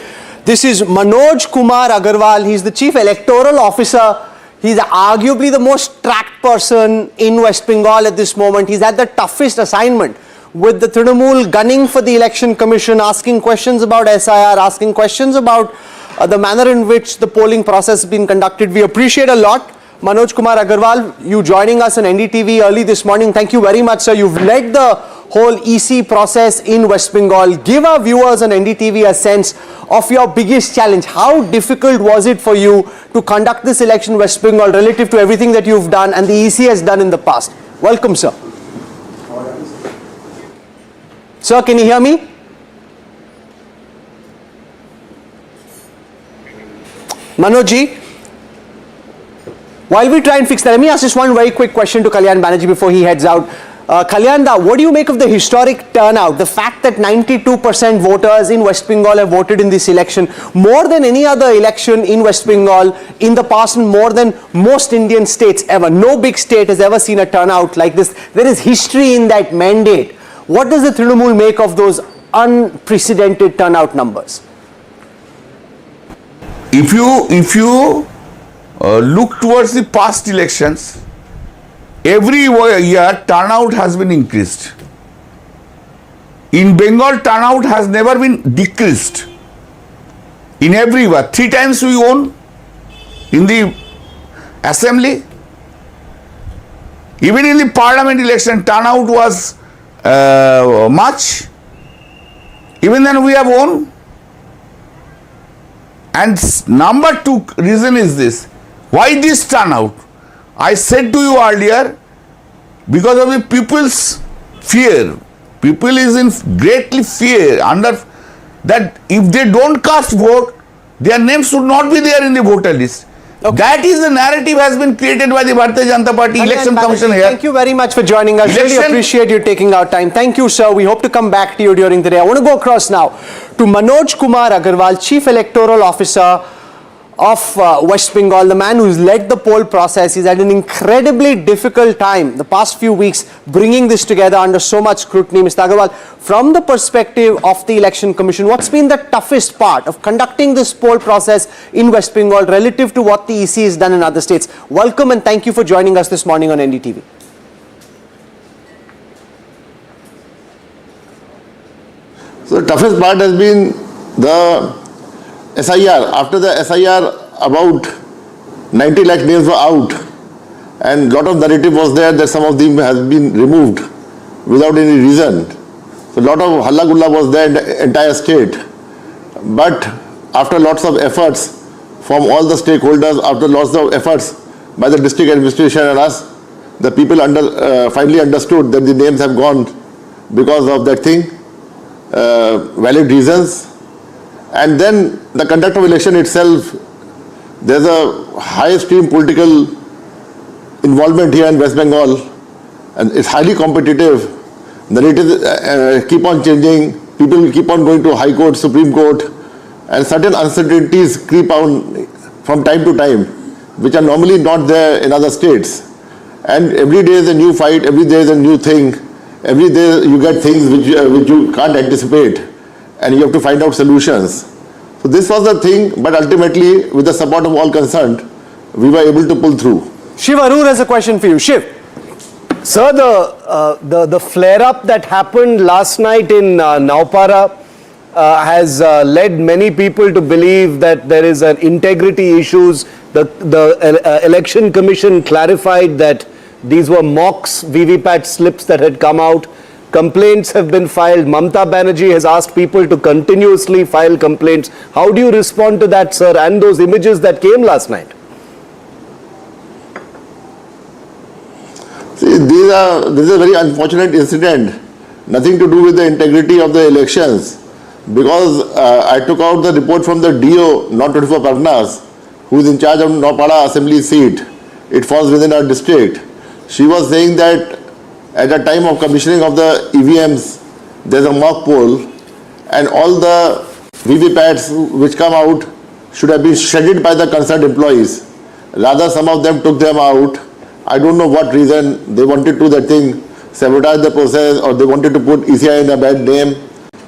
This is Manoj Kumar Agarwal. He's the Chief Electoral Officer. He's arguably the most tracked person in West Bengal at this moment. He's had the toughest assignment with the Trinamool gunning for the Election Commission, asking questions about SIR, asking questions about the manner in which the polling process has been conducted. We appreciate a lot. Manoj Kumar Agarwal, you joining us on NDTV early this morning. Thank you very much, sir. You've led the whole EC process in West Bengal. Give our viewers on NDTV a sense of your biggest challenge. How difficult was it for you to conduct this election in West Bengal relative to everything that you've done and the EC has done in the past? Welcome, sir. Sir, can you hear me? Manojji, while we try and fix that, let me ask just one very quick question to Kalyan Banerjee before he heads out. Kalyan, what do you make of the historic turnout? The fact that 92% voters in West Bengal have voted in this election, more than any other election in West Bengal in the past and more than most Indian states ever. No big state has ever seen a turnout like this. There is history in that mandate. What does the Trinamool make of those unprecedented turnout numbers? If you look towards the past elections, every year turnout has been increased. In Bengal, turnout has never been decreased. In every year, 3 times we won in the assembly. Even in the parliament election, turnout was much. Even then we have won. And number 2 reason is this. Why this turnout? I said to you earlier, because of the people's fear. People is in greatly fear under that if they don't cast vote, their names should not be there in the voter list. Okay. That is the narrative has been created by the Bharatiya Janata Party Election Commission here. Thank you very much for joining us. Really appreciate you taking our time. Thank you, sir. We hope to come back to you during the day. I want to go across now to Manoj Kumar Agarwal, Chief Electoral Officer of West Bengal, the man who's led the poll process. He's had an incredibly difficult time the past few weeks bringing this together under so much scrutiny. Mr. Agarwal, from the perspective of the Election Commission, what's been the toughest part of conducting this poll process in West Bengal relative to what the EC has done in other states? Welcome and thank you for joining us this morning on NDTV. So the toughest part has been the SIR. After the SIR, about 90 lakh names were out, and lot of narrative was there that some of them has been removed without any reason. So lot of halla gulla was there in the entire state. But after lots of efforts from all the stakeholders, after lots of efforts by the district administration and us, the people finally understood that the names have gone because of that thing, valid reasons. And then the conduct of election itself, there's a high stream political involvement here in West Bengal, and it's highly competitive. Narratives keep on changing, people will keep on going to High Court, Supreme Court, and certain uncertainties creep on from time to time, which are normally not there in other states. And every day is a new fight, every day is a new thing, every day you get things which you can't anticipate, and you have to find out solutions. So this was the thing, but ultimately, with the support of all concerned, we were able to pull through. Shiv Arur has a question for you. Shiv. Sir, the flare-up that happened last night in Naupara has led many people to believe that there is an integrity issues. The Election Commission clarified that these were mocks, VVPAT slips that had come out. Complaints have been filed. Mamta Banerjee has asked people to continuously file complaints. How do you respond to that, sir, and those images that came last night? See, this is a very unfortunate incident. Nothing to do with the integrity of the elections. Because I took out the report from the DO, not 24 Parganas, who is in charge of Naupara Assembly seat. It falls within our district. She was saying that at the time of commissioning of the EVMs, there's a mock poll, and all the VVPATs which come out should have been shredded by the concerned employees. Rather, some of them took them out. I don't know what reason they wanted to that thing, sabotage the process, or they wanted to put ECI in a bad name.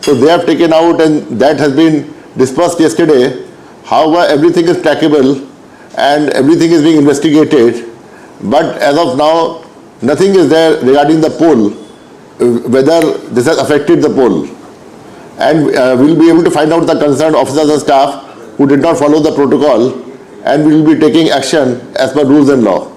So they have taken out, and that has been dispersed yesterday. However, everything is trackable and everything is being investigated. But as of now, nothing is there regarding the poll, whether this has affected the poll. And we'll be able to find out the concerned officers and staff who did not follow the protocol, and we will be taking action as per rules and law.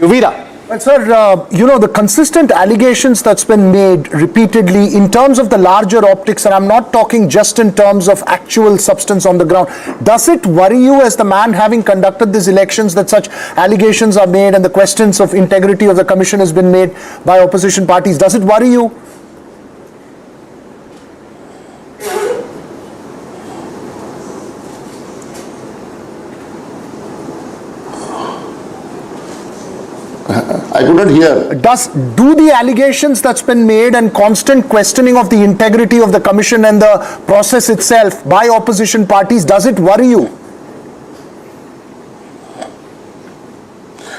Uvira. Well, sir, you know, the consistent allegations that's been made repeatedly in terms of the larger optics, and I'm not talking just in terms of actual substance on the ground, does it worry you as the man having conducted these elections that such allegations are made and the questions of integrity of the commission has been made by opposition parties? Does it worry you? I could not hear. Do the allegations that's been made and constant questioning of the integrity of the commission and the process itself by opposition parties, does it worry you?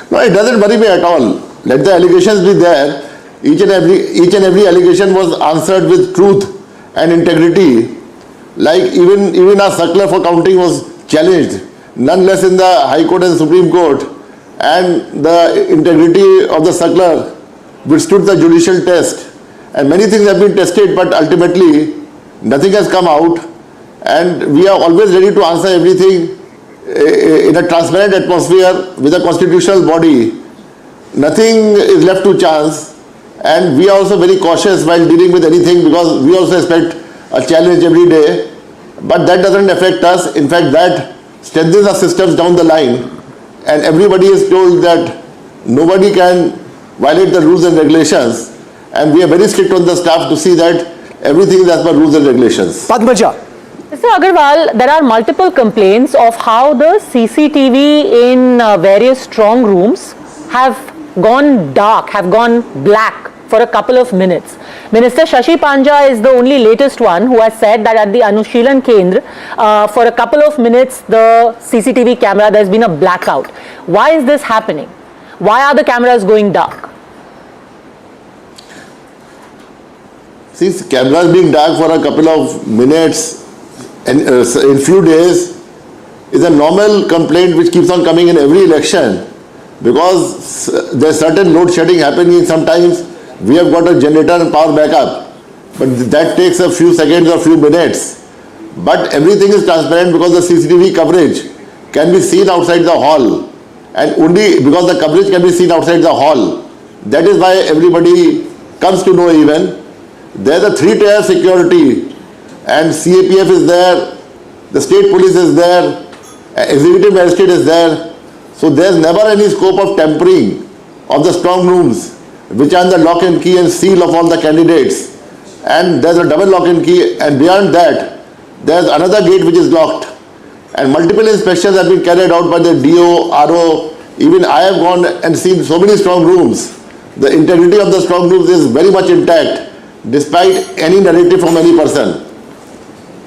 No, it doesn't worry me at all. Let the allegations be there. Each and every allegation was answered with truth and integrity. Like even our circular for counting was challenged, none less in the High Court and Supreme Court. And the integrity of the circular withstood the judicial test. And many things have been tested, but ultimately nothing has come out. And we are always ready to answer everything in a transparent atmosphere with a constitutional body. Nothing is left to chance. And we are also very cautious while dealing with anything, because we also expect a challenge every day. But that doesn't affect us. In fact, that strengthens our systems down the line. And everybody is told that nobody can violate the rules and regulations. And we are very strict on the staff to see that everything is as per rules and regulations. Padmaja. Mr. Agarwal, there are multiple complaints of how the CCTV in various strong rooms have gone dark, have gone black for a couple of minutes. Minister Shashi Panja is the only latest one who has said that at the Anushilan Kendra, for a couple of minutes, the CCTV camera, there's been a blackout. Why is this happening? Why are the cameras going dark? Since cameras being dark for a couple of minutes and in few days is a normal complaint which keeps on coming in every election, because there's certain load shedding happening sometimes. We have got a generator and power backup, but that takes a few seconds or few minutes. But everything is transparent because the CCTV coverage can be seen outside the hall, and only because the coverage can be seen outside the hall. That is why everybody comes to know even. There's a 3-tier security, and CAPF is there, the state police is there, executive magistrate is there. So there's never any scope of tampering of the strong rooms, which are the lock and key and seal of all the candidates. And there's a double lock and key, and beyond that, there's another gate which is locked. And multiple inspections have been carried out by the DO, RO. Even I have gone and seen so many strong rooms. The integrity of the strong rooms is very much intact, despite any narrative from any person.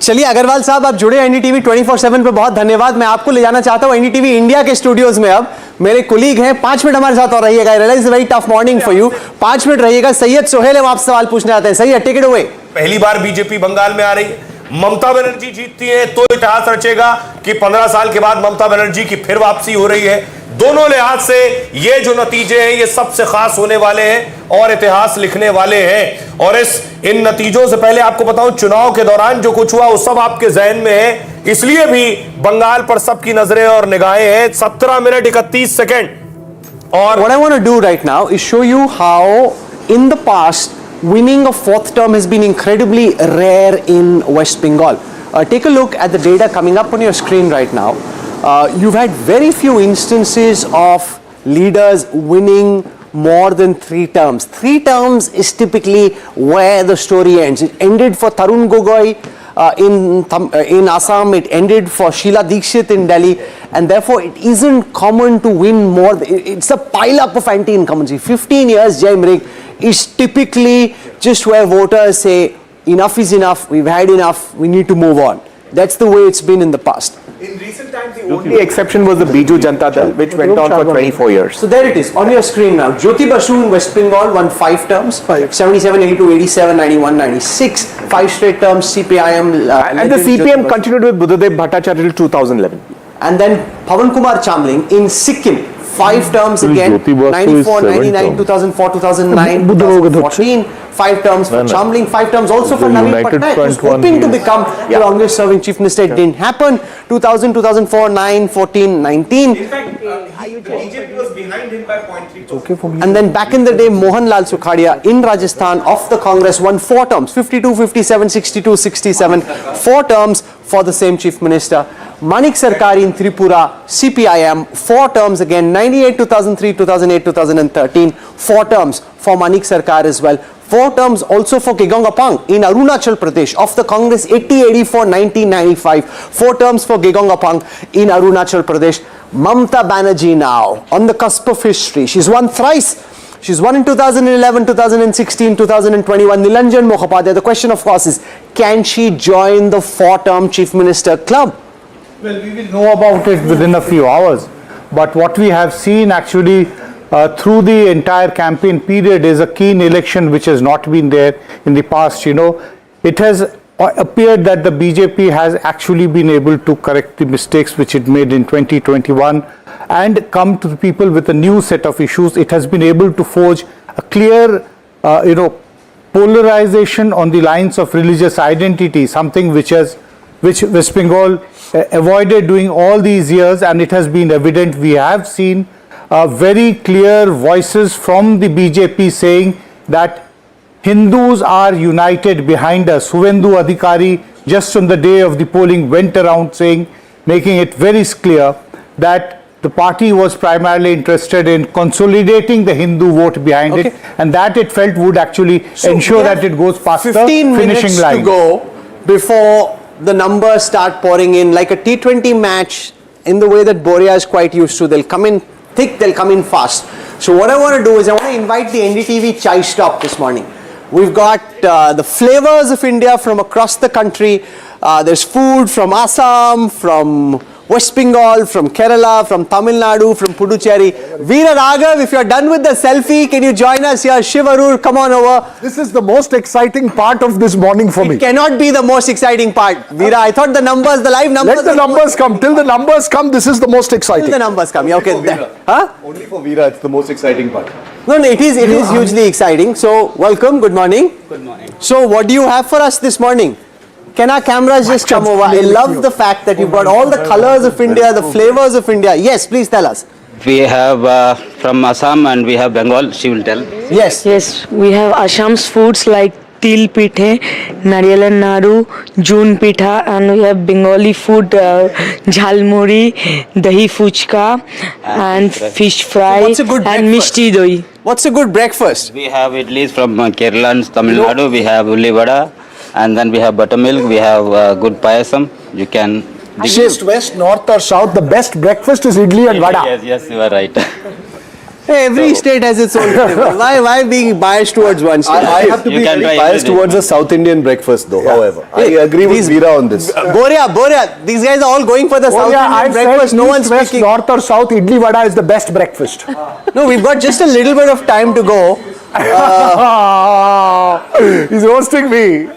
चलिए अग्रवाल साहब, आप जुड़े NDTV 24/7 पे, बहुत धन्यवाद। मैं आपको ले जाना चाहता हूँ एनडीटीवी इंडिया के स्टूडियोज में। अब मेरे कोलीग हैं, 5 मिनट हमारे साथ और रहिएगा। I realise very tough morning for you. 5 minute रहिएगा। सैयद सोहेल हम आपसे सवाल पूछने आते हैं। Syed, take it away. पहली बार बीजेपी बंगाल में आ रही है, ममता बनर्जी जीतती है तो इतिहास रचेगा कि 15 साल के बाद ममता बनर्जी की फिर वापसी हो रही है। दोनों लिहाज से ये जो नतीजे हैं ये सबसे खास होने वाले हैं और इतिहास लिखने वाले हैं। और इन नतीजों से पहले आपको बताऊं, चुनाव के दौरान जो कुछ हुआ वो सब आपके जहन में है, इसलिए भी बंगाल पर सबकी नजरें और निगाहें हैं। 17 मिनट 31 सेकेंड। और what I want to do right now is show you how in the past winning a 4th term has been incredibly rare in West Bengal. Take a look at the data coming up on your screen right now. You've had very few instances of leaders winning more than 3 terms. 3 terms is typically where the story ends. It ended for Tarun Gogoi in Assam, it ended for Sheila Dikshit in Delhi, and therefore it isn't common to win more. It's a pile up of anti-incumbency. 15 years, Jai Mrig, is typically just where voters say enough is enough, we've had enough, we need to move on. That's the way it's been in the past. In recent times, the only exception was the Biju Janata Dal, which went on for 24 years. So there it is, on your screen now. Jyoti Basu in West Bengal won 5 terms, 77, 82, 87, 91, 96, 5 straight terms, CPIM. And the CPM continued with Buddhadev Bhattacharya till 2011. And then Pawan Kumar Chamling in Sikkim, 5 terms again, Jyoti Basu is 94, 7 99, terms. 2004, 2009, 2014, 5 terms for Chamling, 5 terms also for The Naveen United Patnaik, who's Front one hoping to is- become the longest serving chief minister. It didn't happen. 2000, 2004, 9, 14, 19. In fact, the BJP was behind him by 0.3%. And then back in the day, Mohanlal Sukhadia in Rajasthan of the Congress won 4 terms, 52, 57, 62, 67, 4 terms for the same chief minister. Manik Sarkari in Tripura, CPIM, 4 terms again, 98, 2003, 2008, 2013, 4 terms for Manik Sarkar as well. 4 terms also for Gegong Apang in Arunachal Pradesh of the Congress, 80, 84, 90, 95. 4 terms for Gegong Apang in Arunachal Pradesh. Mamta Banerjee now on the cusp of history. She's won thrice. She's won in 2011, 2016, 2021. Nilanjan Mukhopadhyay. The question, of course, is can she join the 4-term chief minister club? Well, we will know about it within a few hours. But what we have seen actually through the entire campaign period is a keen election which has not been there in the past. You know, it has appeared that the BJP has actually been able to correct the mistakes which it made in 2021 and come to the people with a new set of issues. It has been able to forge a clear, polarization on the lines of religious identity, something which West Bengal avoided doing all these years, and it has been evident. We have seen very clear voices from the BJP saying that Hindus are united behind us. Suvendu Adhikari just on the day of the polling went around saying, making it very clear that the party was primarily interested in consolidating the Hindu vote behind it, and that it felt would actually ensure that it goes past the 15 finishing minutes line. to go before the numbers start pouring in like a T20 match in the way that Boria is quite used to. They'll come in thick, they'll come in fast. So what I want to do is I want to invite the NDTV chai stop this morning. We've got the flavors of India from across the country. There's food from Assam, from West Bengal, from Kerala, from Tamil Nadu, from Puducherry. Veera Raghav, if you're done with the selfie, can you join us here? Shivarur, come on over. This is the most exciting part of this morning for me. It cannot be the most exciting part. Veera, I thought the numbers, the live numbers. Let the numbers come. Till the numbers come, this is the most exciting. Till the numbers come. Yeah, okay. Only for Veera, it's the most exciting part. No, it is hugely exciting. So, welcome. Good morning. Good morning. So, what do you have for us this morning? Can our cameras just come over? I love the fact that you've got all the colors of India, the flavors of India. Yes, please tell us. We have from Assam and we have Bengal. She will tell. Yes. Yes, we have Assam's foods like til pithe, nariyal and naru, jun pitha, and we have Bengali food jhalmuri, dahi fuchka, and fish fry, What's a good and breakfast? mishti doi. What's a good breakfast? We have idlis from Kerala and Tamil Nadu. We have ulli vada, and then we have buttermilk. We have good payasam. You can. East, west, north or south, the best breakfast is idli and vada. Yes, you are right. Hey, every state has its own flavor. Why being biased towards one state? I have to be very biased towards a South Indian breakfast though, however. I agree with Veera on this. Boria, these guys are all going for the South Indian breakfast. No one's west, speaking. north or south, idli vada is the best breakfast. No, we've got just a little bit of time to go. He's roasting me.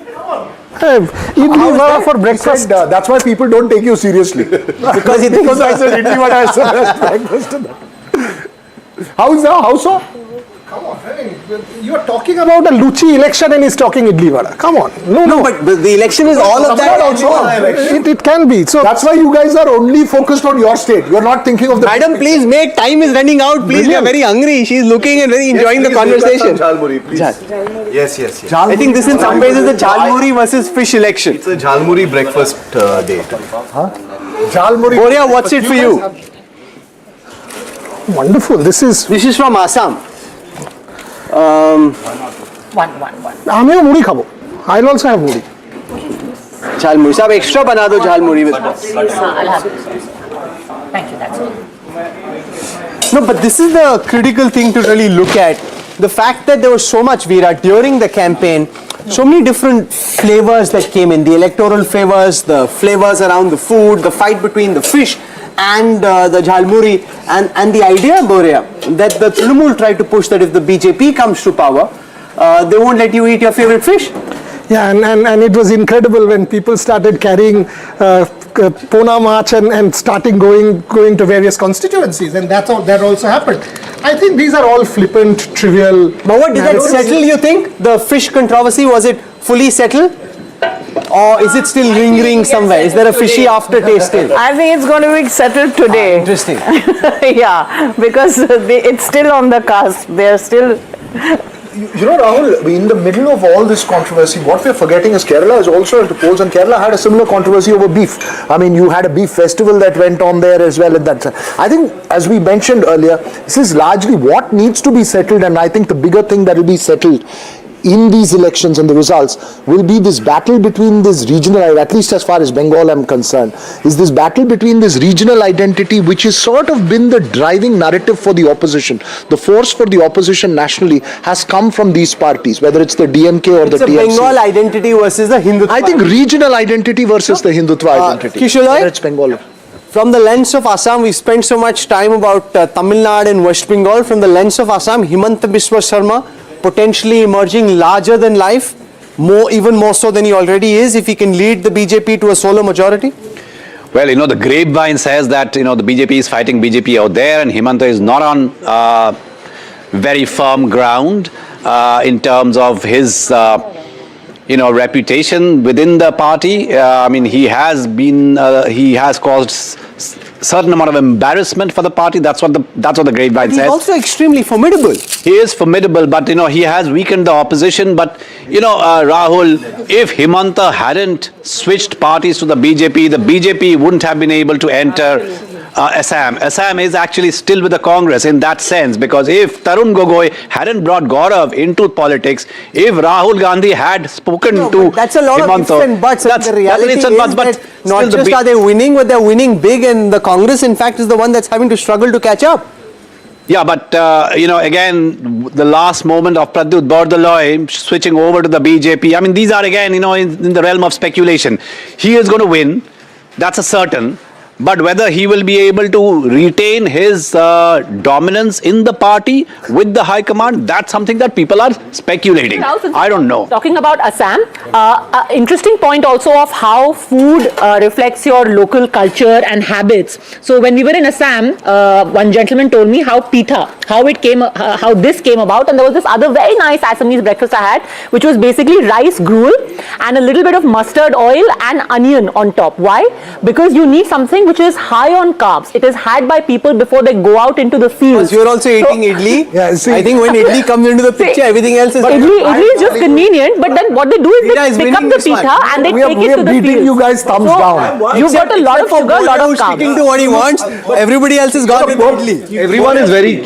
Hey, idli vada for breakfast. That's why people don't take you seriously. Because I said idli vada is the best breakfast. How so? Come on, you are talking about a Luchi election and he's talking idli vada. Come on. No, but the election is all of that. It can be. So that's why you guys are only focused on your state. You are not thinking of the. Madam, please make time is running out. Please, we are very hungry. She's looking and very enjoying the conversation. Jhalmuri, please. Yes. I think this in some ways is the Jhalmuri versus fish election. It's a Jhalmuri breakfast day. Jhalmuri. Boria, what's it for you? Wonderful. This is from Assam. One. आमियो मुड़ी खाबो. I'll also have मुड़ी. Jhalmuri. Sab extra bana do jhalmuri with. I'll have it. Thank you. That's all. No, but this is the critical thing to really look at. The fact that there was so much, Veera, during the campaign, so many different flavors that came in. The electoral flavors, the flavors around the food, the fight between the fish and the jhalmuri, and the idea, Boria, that the Trinamool tried to push that if the BJP comes to power, they won't let you eat your favorite fish. Yeah, and it was incredible when people started carrying Pona March and starting going to various constituencies, and that also happened. I think these are all flippant, trivial. But what did that settle? You think the fish controversy, was it fully settled, or is it still lingering somewhere? Is there a fishy aftertaste still? I think it's going to be settled today. Interesting. Yeah, because it's still on the cusp. They're still. You know, Rahul, in the middle of all this controversy, what we're forgetting is Kerala is also into polls, and Kerala had a similar controversy over beef. I mean, you had a beef festival that went on there as well. I think, as we mentioned earlier, this is largely what needs to be settled, and I think the bigger thing that will be settled in these elections and the results will be this battle between this regional, at least as far as Bengal I'm concerned, is this battle between this regional identity, which has sort of been the driving narrative for the opposition. The force for the opposition nationally has come from these parties, whether it's the DMK or the TMC. It's a Bengal identity versus the Hindutva. I think regional identity versus the Hindutva identity. Kishalai? It's Bengal. From the lens of Assam, we spent so much time about Tamil Nadu and West Bengal. From the lens of Assam, Himanta Biswa Sharma potentially emerging larger than life, even more so than he already is, if he can lead the BJP to a solo majority? Well, you know, the grapevine says that, you know, the BJP is fighting BJP out there, and Himanta is not on very firm ground in terms of his, you know, reputation within the party. I mean, he has caused certain amount of embarrassment for the party. That's what the grapevine says. He's also extremely formidable. He is formidable, but you know, he has weakened the opposition. But you know, Rahul, if Himanta hadn't switched parties to the BJP wouldn't have been able to enter Assam. Assam is actually still with the Congress in that sense, because if Tarun Gogoi hadn't brought Gaurav into politics, if Rahul Gandhi had spoken to that's a lot Himanta, of ifs and buts. The reality is but not just are they winning, but they're winning big, and the Congress, in fact, is the one that's having to struggle to catch up. Yeah, but you know, again, the last moment of Pradyut Bordoloi switching over to the BJP, I mean, these are again, you know, in the realm of speculation. He is going to win, that's a certain. But whether he will be able to retain his dominance in the party with the high command, that's something that people are speculating. I don't know. Talking about Assam, interesting point also of how food reflects your local culture and habits. So when we were in Assam, one gentleman told me how pitha, how this came about, and there was this other very nice Assamese breakfast I had, which was basically rice gruel and a little bit of mustard oil and onion on top. Why? Because you need something which is high on carbs. It is had by people before they go out into the fields. You're also eating idli. Yeah, see, I think when idli comes into the picture, everything else is... Idli is just convenient, but then what they do is they pick up the pitha and they take it to the fields. beating you guys thumbs down. You've got a lot of sugar, a lot of carbs. Sticking to what he wants. Everybody else has gone with idli. Everyone is very...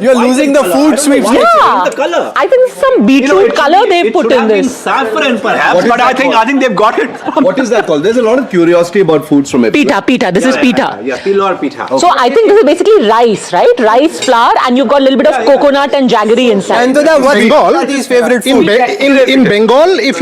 You're losing the food sweepstakes. Yeah. I think some beetroot color they've put in this. Saffron perhaps, but I think they've got it. What is that called? There's a lot of curiosity about foods from it. Pitha. This is pitha. Yeah, pilo or pitha. So I think this is basically rice, right? Rice flour, and you've got a little bit of coconut and jaggery inside. And what's Bengal's favorite food? In Bengal, if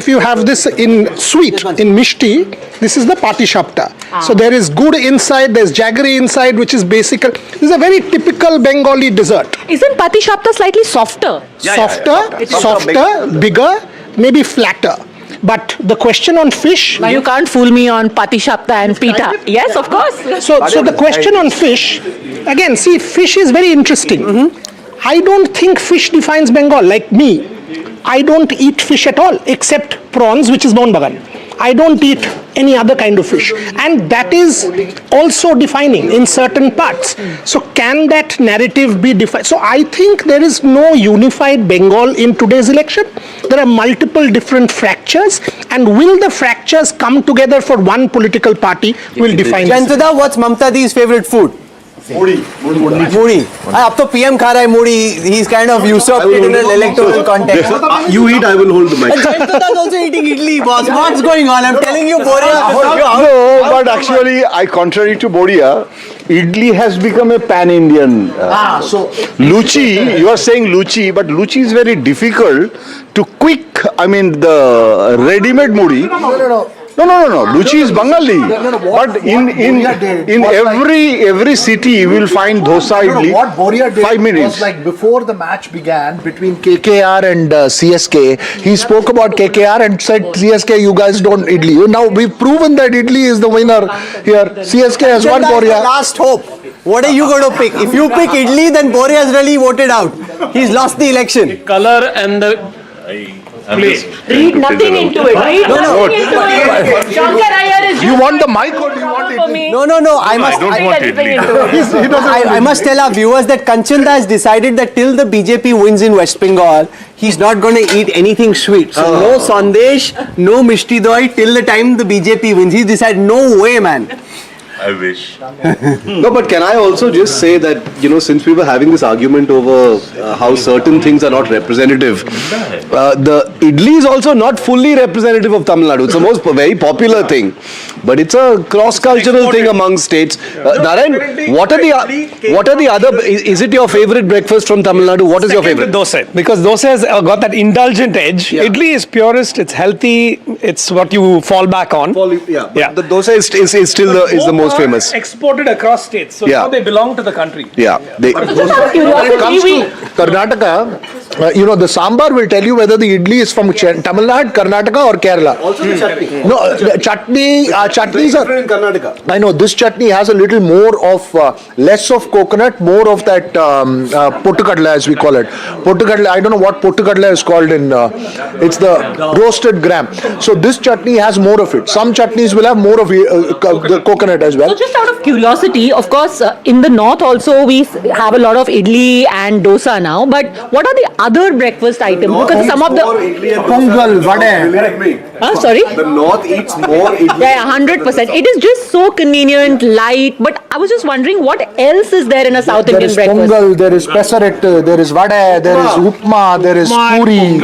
you have this in sweet, in mishti, this is the patishapta. So there is gur inside, there's jaggery inside, which is basic. This is a very typical Bengali dessert. Isn't patishapta slightly softer? Softer, bigger, maybe flatter. But the question on fish... Now you can't fool me on patishapta and pitha. Yes, of course. So the question on fish, again, see, fish is very interesting. I don't think fish defines Bengal. Like me, I don't eat fish at all, except prawns, which is Mon Bagan. I don't eat any other kind of fish, and that is also defining in certain parts. So can that narrative be defined? So I think there is no unified Bengal in today's election. There are multiple different fractures, and will the fractures come together for one political party will define. Jantada, what's Mamtadi's favorite food? Mudi. Ab to PM kha raha hai mudi. He's kind of usurped it in an electoral context. You eat, I will hold the mic. Jantada's also eating idli, boss. What's going on? I'm telling you, Boria. No, but actually, contrary to Boria, idli has become a pan-Indian. So Luchi, you are saying luchi, but luchi is very difficult to quick. I mean, the ready-made mudi. No. No. Luchi is Bengali. But in every city you will find dosa idli. What Boria did 5 minutes. was like before the match began between KKR and CSK, he spoke about KKR and said, CSK, you guys don't idli. Now we've proven that idli is the winner here. CSK has won Boria. Last hope. What are you going to pick? If you pick Idli, then Boria has really voted out. He's lost the election. Color and the place. Read nothing into it. Read nothing into it. Shankar Iyer is You want the mic or do you want for me. No. I must. don't want I must tell our viewers that Kanchanda has decided that till the BJP wins in West Bengal, he's not going to eat anything sweet. So no sandesh, no mishti doi till the time the BJP wins. He's decided, no way, man. I wish. No, but can I also just say that, since we were having this argument over how certain things are not representative, the idli is also not fully representative of Tamil Nadu. It's the most very popular thing, but it's a cross-cultural thing among states. Narayan, what are the other? Is it your favorite breakfast from Tamil Nadu? What is your favorite? Dosa, because dosa has got that indulgent edge. Yeah. Idli is purest. It's healthy. It's what you fall back on. The dosa is still the most famous. Exported across states, so now they belong to the country. Yeah. When it comes to Karnataka, the sambar will tell you whether the idli is from Tamil Nadu, Karnataka or Kerala. Also the chutney. No, chutneys are different in Karnataka. I know this chutney has a little more of less of coconut, more of that pottukadla as we call it. Pottukadla, I don't know what pottukadla is called in. It's the roasted gram. So this chutney has more of it. Some chutneys will have more of the coconut as well. So just out of curiosity, of course, in the north also we have a lot of idli and dosa now. But what are the other breakfast items? Because some of the Pongal, vade. Sorry. The north eats more idli. Yeah, 100%. It is just so convenient, light. But I was just wondering, what else is there in a South Indian breakfast? There is pongal, there is pesaret, there is vade, there is upma, there is puri.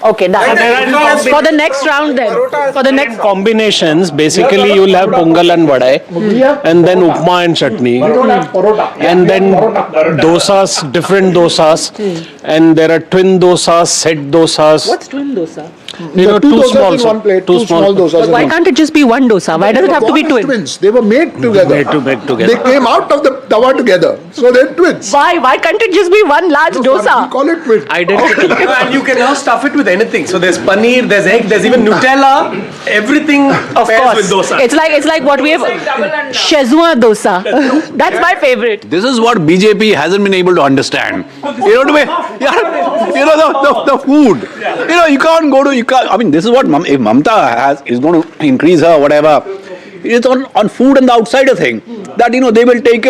Okay, done. For the next round then. For the next combinations, basically you will have pongal and vada, and then upma and chutney, and then dosas, different dosas, and there are twin dosas, set dosas. What's twin dosa? Two small in one plate, two small dosas. But why can't it just be one dosa? Why does it have to be twins? They were made together. They came out of the tawa together, so they're twins. Why? Why can't it just be one large dosa? We call it twins. Identical. And you can now stuff it with anything. So there's paneer, there's egg, there's even Nutella. Everything Of pairs course. with dosa. It's like what we have. Szechuan dosa. That's my favorite. This is what BJP hasn't been able to understand. The food. You can't go to. I mean, this is what if Mamta is going to increase her whatever. It's on food and the outsider thing. That they will take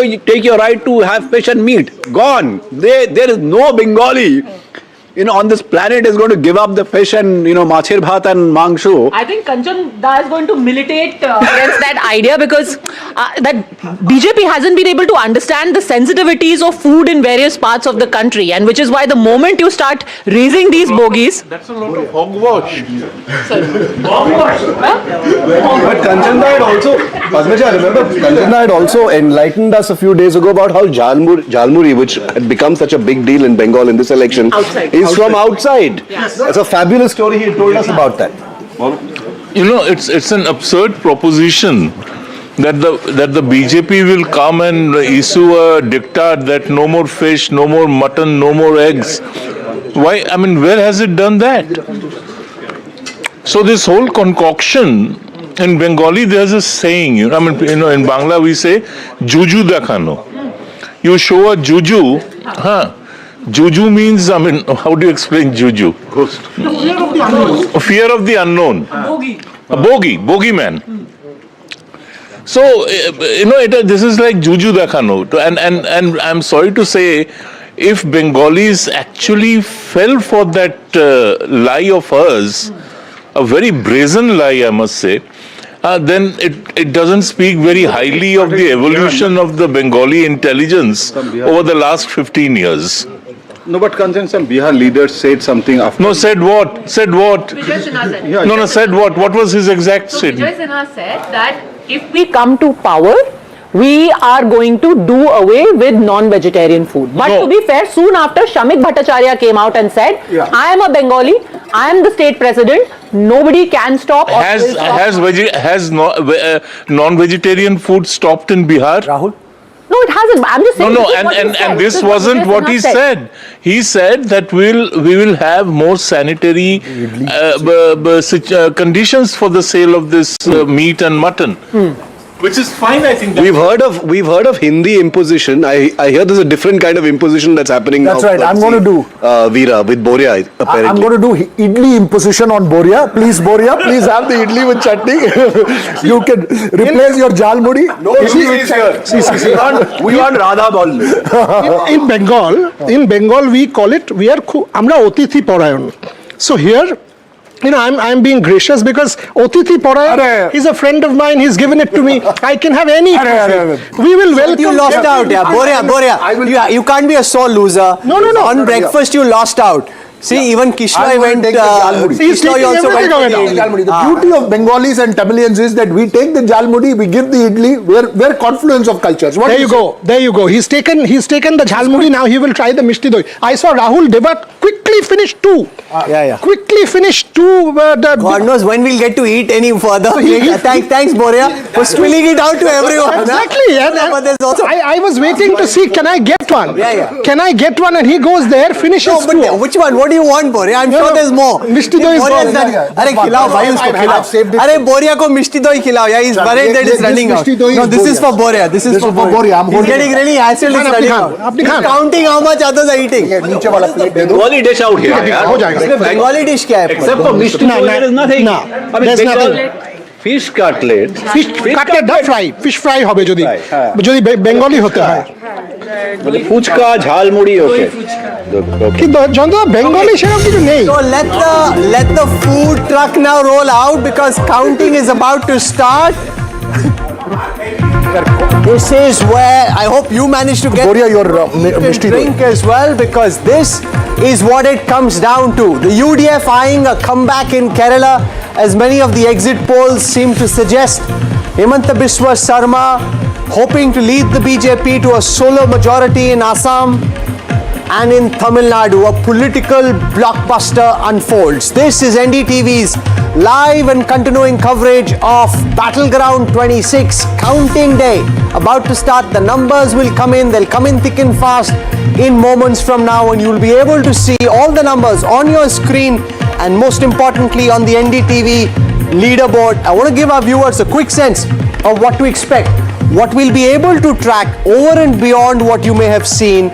your right to have fish and meat. Gone. There is no Bengali on this planet is going to give up the fish and machir bhat and mangshu. I think Kanchan Da is going to militate against that idea because that BJP hasn't been able to understand the sensitivities of food in various parts of the country, and which is why the moment you start raising these bogies. That's a lot of hogwash. But Kanchan had also, Padmaja, remember Kanchan had also enlightened us a few days ago about how Jhalmuri, which had become such a big deal in Bengal in this election, is from outside. Yes. That's a fabulous story. He told us about that. It's an absurd proposition that the BJP will come and issue a diktat that no more fish, no more mutton, no more eggs. Why? I mean, where has it done that? So this whole concoction in Bengali, there's a saying. In Bangla we say, "Juju dekhano." You show a juju, Juju means, how do you explain juju? Ghost. Fear of the unknown. A bogey man. So, this is like juju dekhano. And I'm sorry to say, if Bengalis actually fell for that lie of hers, a very brazen lie, I must say, then it doesn't speak very highly of the evolution of the Bengali intelligence over the last 15 years. No, but Kanchan, some Bihar leaders said something after. No, said what? Said what? Vijay Sinha said. No, said what? What was his exact So statement? Vijay Sinha said that if we come to power, we are going to do away with non-vegetarian food. But to be fair, soon after, Shamik Bhattacharya came out and said, I am a Bengali, I am the state president, nobody can stop or will stop. Has non-vegetarian food stopped in Bihar? No, it hasn't. I'm just saying. And this wasn't what he said. He said that we will have more sanitary conditions for the sale of this meat and mutton. Which is fine, I think. We've heard of Hindi imposition. I hear there's a different kind of imposition that's happening now. That's right. I'm going to do Veera with Boria apparently. I'm going to do idli imposition on Boria. Please, Boria, please have the idli with chutney. You can replace your jalmudi. No, we want Radha Ball. In Bengal, we call it, amra otithi parayon. So here, I'm being gracious because Otithi Parayan is a friend of mine. He's given it to me. I can have any. We will welcome. You lost out, Boria. You can't be a sore loser. No. On breakfast, you lost out. See, even Kishla went. Kishla also went the jalmudi. The beauty of Bengalis and Tamilians is that we take the jalmudi, we give the idli. We're confluence of cultures. There you go. He's taken the jalmudi. Now he will try the mishti doi. I saw Rahul Devat quickly finish two. Quickly finish two. God knows when we'll get to eat any further. Thanks, Boria, for spilling it out to everyone. Exactly. But there's also. I was waiting to see, can I get one? Can I get one? And he goes there, finishes two. Which one? What do you want, Boria? I'm sure there's more. Mishti doi is gone. अरे खिलाओ भाई उसको खिलाओ. अरे बोरिया को मिष्टी दो ही खिलाओ. Yeah, he's worried that it's running out. No, this is for Boria. This is for Boria. He's getting really hassled. It's running out. He's counting how much others are eating. नीचे वाला plate दे दो. Bengali dish out here. हो जाएगा. Bengali dish क्या है? Except for mishti doi, there is nothing. There's nothing. Fish cutlet. Fish cutlet না fry. Fish fry হবে যদি বেঙ্গলি হতে হয়. ফুচকা ঝালমুড়ি ওকে. কিন্তু যন্ত্র বেঙ্গলি সেরকম কিছু নেই. So let the food truck now roll out because counting is about to start. This is where I hope you manage to get Boria, your drink as well because this is what it comes down to. The UDF eyeing a comeback in Kerala as many of the exit polls seem to suggest. Himanta Biswa Sarma hoping to lead the BJP to a solo majority in Assam and in Tamil Nadu. A political blockbuster unfolds. This is NDTV's live and continuing coverage of Battleground 26 counting day. About to start. The numbers will come in. They'll come in thick and fast in moments from now and you'll be able to see all the numbers on your screen and most importantly on the NDTV leaderboard. I want to give our viewers a quick sense of what to expect. What we'll be able to track over and beyond what you may have seen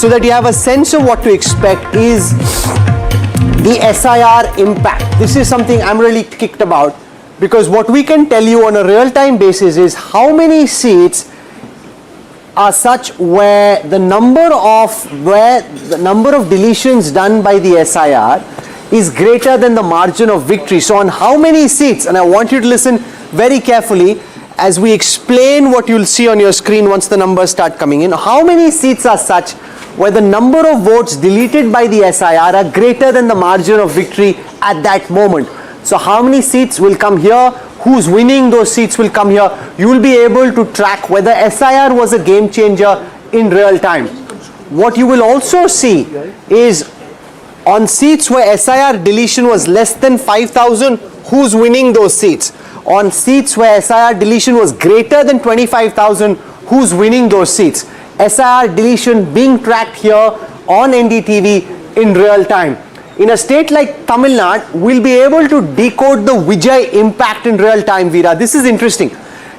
so that you have a sense of what to expect is the SIR impact. This is something I'm really kicked about because what we can tell you on a real-time basis is how many seats are such where the number of deletions done by the SIR is greater than the margin of victory. So on how many seats, and I want you to listen very carefully as we explain what you'll see on your screen once the numbers start coming in. How many seats are such where the number of votes deleted by the SIR are greater than the margin of victory at that moment. So how many seats will come here? Who's winning those seats will come here. You will be able to track whether SIR was a game changer in real time. What you will also see is on seats where SIR deletion was less than 5,000, who's winning those seats? On seats where SIR deletion was greater than 25,000, who's winning those seats? SIR deletion being tracked here on NDTV in real time. In a state like Tamil Nadu, we'll be able to decode the Vijay impact in real time, Veera. This is interesting.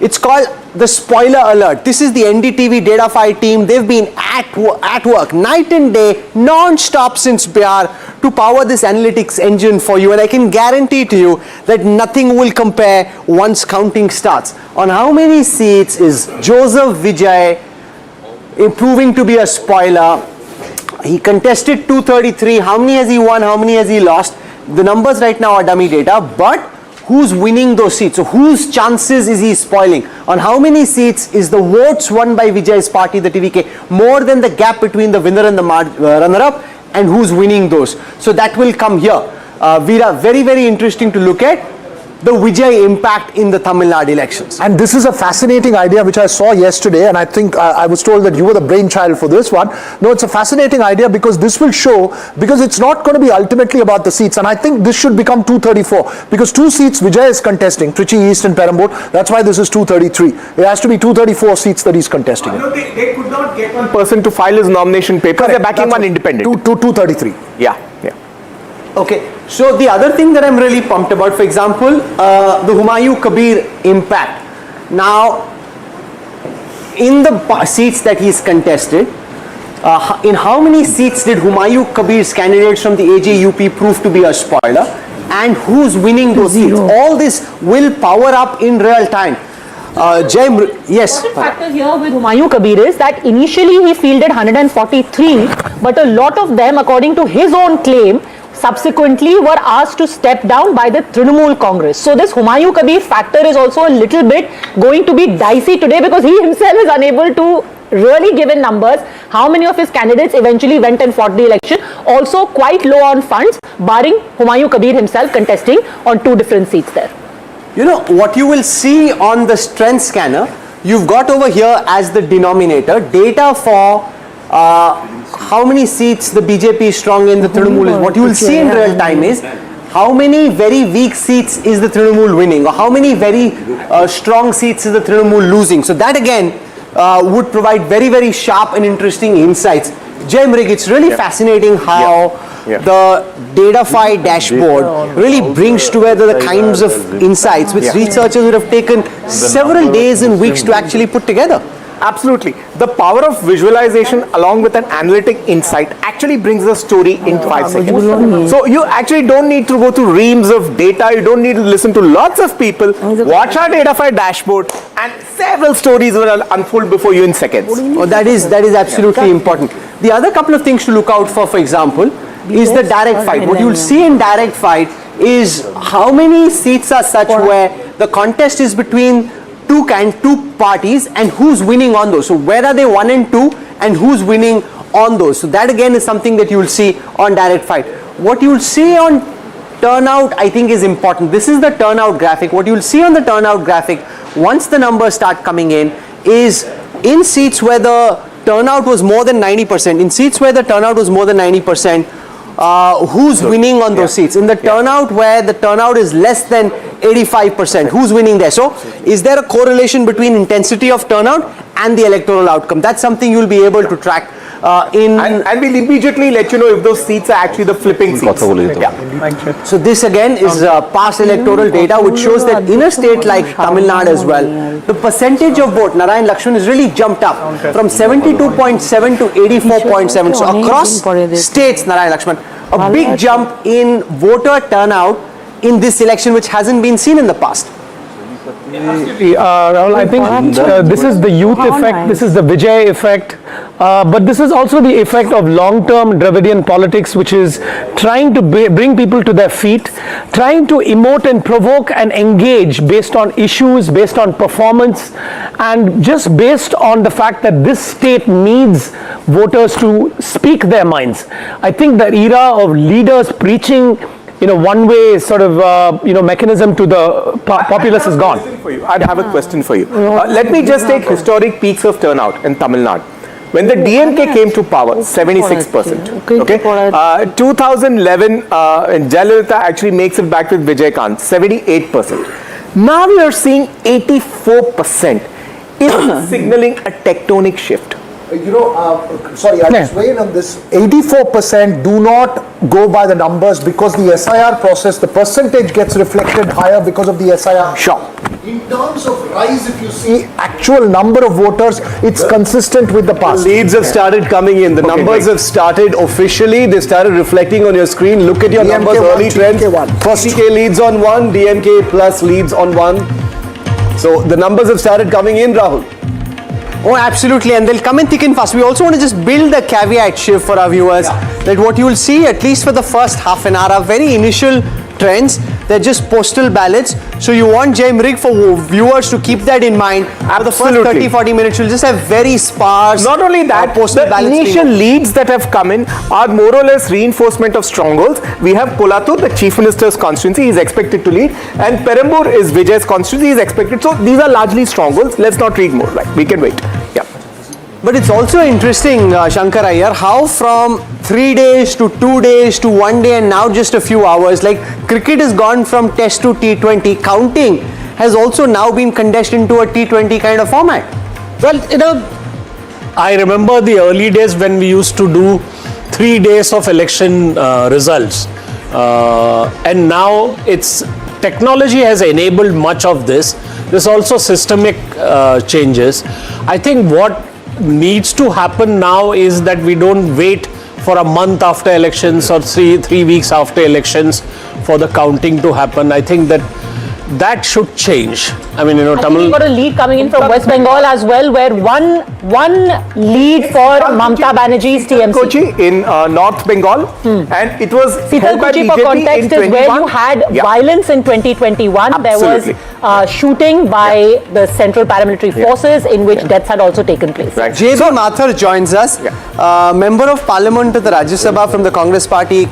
It's called the spoiler alert. This is the NDTV Datafy team. They've been at work night and day, non-stop since Bihar to power this analytics engine for you. And I can guarantee to you that nothing will compare once counting starts. On how many seats is Joseph Vijay proving to be a spoiler? He contested 233. How many has he won? How many has he lost? The numbers right now are dummy data, but who's winning those seats? So whose chances is he spoiling? On how many seats is the votes won by Vijay's party, the TVK, more than the gap between the winner and the runner-up, and who's winning those? So that will come here. Veera, very, very interesting to look at. the Vijay impact in the Tamil Nadu elections. And this is a fascinating idea which I saw yesterday, and I think I was told that you were the brainchild for this one. No, it's a fascinating idea because this will show, because it's not going to be ultimately about the seats, and I think this should become 234 because 2 seats Vijay is contesting, Trichy East and Perambur. That's why this is 233. It has to be 234 seats that he's contesting. No, they could not get one person to file his nomination papers. They're backing one independent. 233. Yeah. Okay, so the other thing that I'm really pumped about, for example, the Humayun Kabir impact. Now, in the seats that he's contested, in how many seats did Humayun Kabir's candidates from the AJUP prove to be a spoiler? And who's winning those seats? All this will power up in real time. Yes. The factor here with Humayun Kabir is that initially he fielded 143, but a lot of them, according to his own claim, subsequently were asked to step down by the Trinamool Congress. So this Humayun Kabir factor is also a little bit going to be dicey today because he himself is unable to really give in numbers how many of his candidates eventually went and fought the election. Also quite low on funds, barring Humayun Kabir himself contesting on 2 different seats there. You know, what you will see on the strength scanner, you've got over here as the denominator, data for how many seats the BJP is strong in, the Trinamool is. What you will see in real time is how many very weak seats is the Trinamool winning, or how many very strong seats is the Trinamool losing. So that again would provide very, very sharp and interesting insights. Jai Mrig, it's really fascinating how the DataFi dashboard really brings together the kinds of insights which researchers would have taken several days and weeks to actually put together. Absolutely. The power of visualization along with an analytic insight actually brings the story in 5 seconds. So you actually don't need to go through reams of data. You don't need to listen to lots of people. Watch our DataFi dashboard and several stories will unfold before you in seconds. Oh, that is absolutely important. The other couple of things to look out for example, is the direct fight. What you'll see in direct fight is how many seats are such where the contest is between two parties and who's winning on those. So where are they 1 and 2 and who's winning on those. So that again is something that you will see on direct fight. What you will see on turnout I think is important. This is the turnout graphic. What you will see on the turnout graphic once the numbers start coming in is in seats where the turnout was more than 90%. In seats where the turnout was more than 90%, who's winning on those seats? In the turnout where the turnout is less than 85%, who's winning there? So is there a correlation between intensity of turnout and the electoral outcome? That's something you'll be able to track and we'll immediately let you know if those seats are actually the flipping seats. So this again is past electoral data which shows that in a state like Tamil Nadu as well, the percentage of vote, Narayan Lakshman, has really jumped up from 72.7 to 84.7. So across states, Narayan Lakshman, a big jump in voter turnout in this election which hasn't been seen in the past. Absolutely, Rahul, I think this is the youth effect, this is the Vijay effect, but this is also the effect of long-term Dravidian politics which is trying to bring people to their feet, trying to emote and provoke and engage based on issues, based on performance, and just based on the fact that this state needs voters to speak their minds. I think the era of leaders preaching one way sort of, mechanism to the populace is gone. I'd have a question for you. Let me just take historic peaks of turnout in Tamil Nadu. When the DMK came to power, 76%. Okay. 2011, Jayalalitha actually makes it back with Vijay Kant, 78%. Now we are seeing 84%. Is signaling a tectonic shift. Sorry, I'll just weigh in on this. 84% do not go by the numbers because the SIR process, the percentage gets reflected higher because of the SIR. Sure. In terms of rise, if you see actual number of voters, it's consistent with the past. The leads have started coming in. The numbers have started officially. They started reflecting on your screen. Look at your numbers, early trends. First DK leads on 1, DMK plus leads on 1. So the numbers have started coming in, Rahul. Oh, absolutely, and they'll come in thick and fast. We also want to just build a caveat, Shiv, for our viewers, that what you will see, at least for the first half an hour, are very initial trends. They're just postal ballots. So you want Jai Mrig for viewers to keep that in mind. For the first 30-40 minutes, you'll just have very sparse. Not only that, postal the ballots initial leads that have come in are more or less reinforcement of strongholds. We have Polatur, the Chief Minister's constituency, is expected to lead, and Perambur is Vijay's constituency, is expected. So these are largely strongholds. Let's not read more. Right? We can wait. Yeah. But it's also interesting, Shankar Iyer, how from 3 days to 2 days to 1 day and now just a few hours, like cricket has gone from test to T20, counting has also now been condensed into a T20 kind of format. Well, I remember the early days when we used to do 3 days of election results. And now technology has enabled much of this. There's also systemic changes. I think what needs to happen now is that we don't wait for a month after elections or three weeks after elections for the counting to happen. I think that should change. I mean, Tamil. We've got a lead coming in from West Bengal as well, where one lead for Mamata Banerjee's TMC. Kochi in North Bengal, and it was held by Kochi, BJP for context, in is where you had violence in 2021. Absolutely. There was shooting by the Central Paramilitary Forces, in which deaths had also taken place. Right. J.B. Mathur joins us, Member of Parliament to the Rajya Sabha from the Congress Party,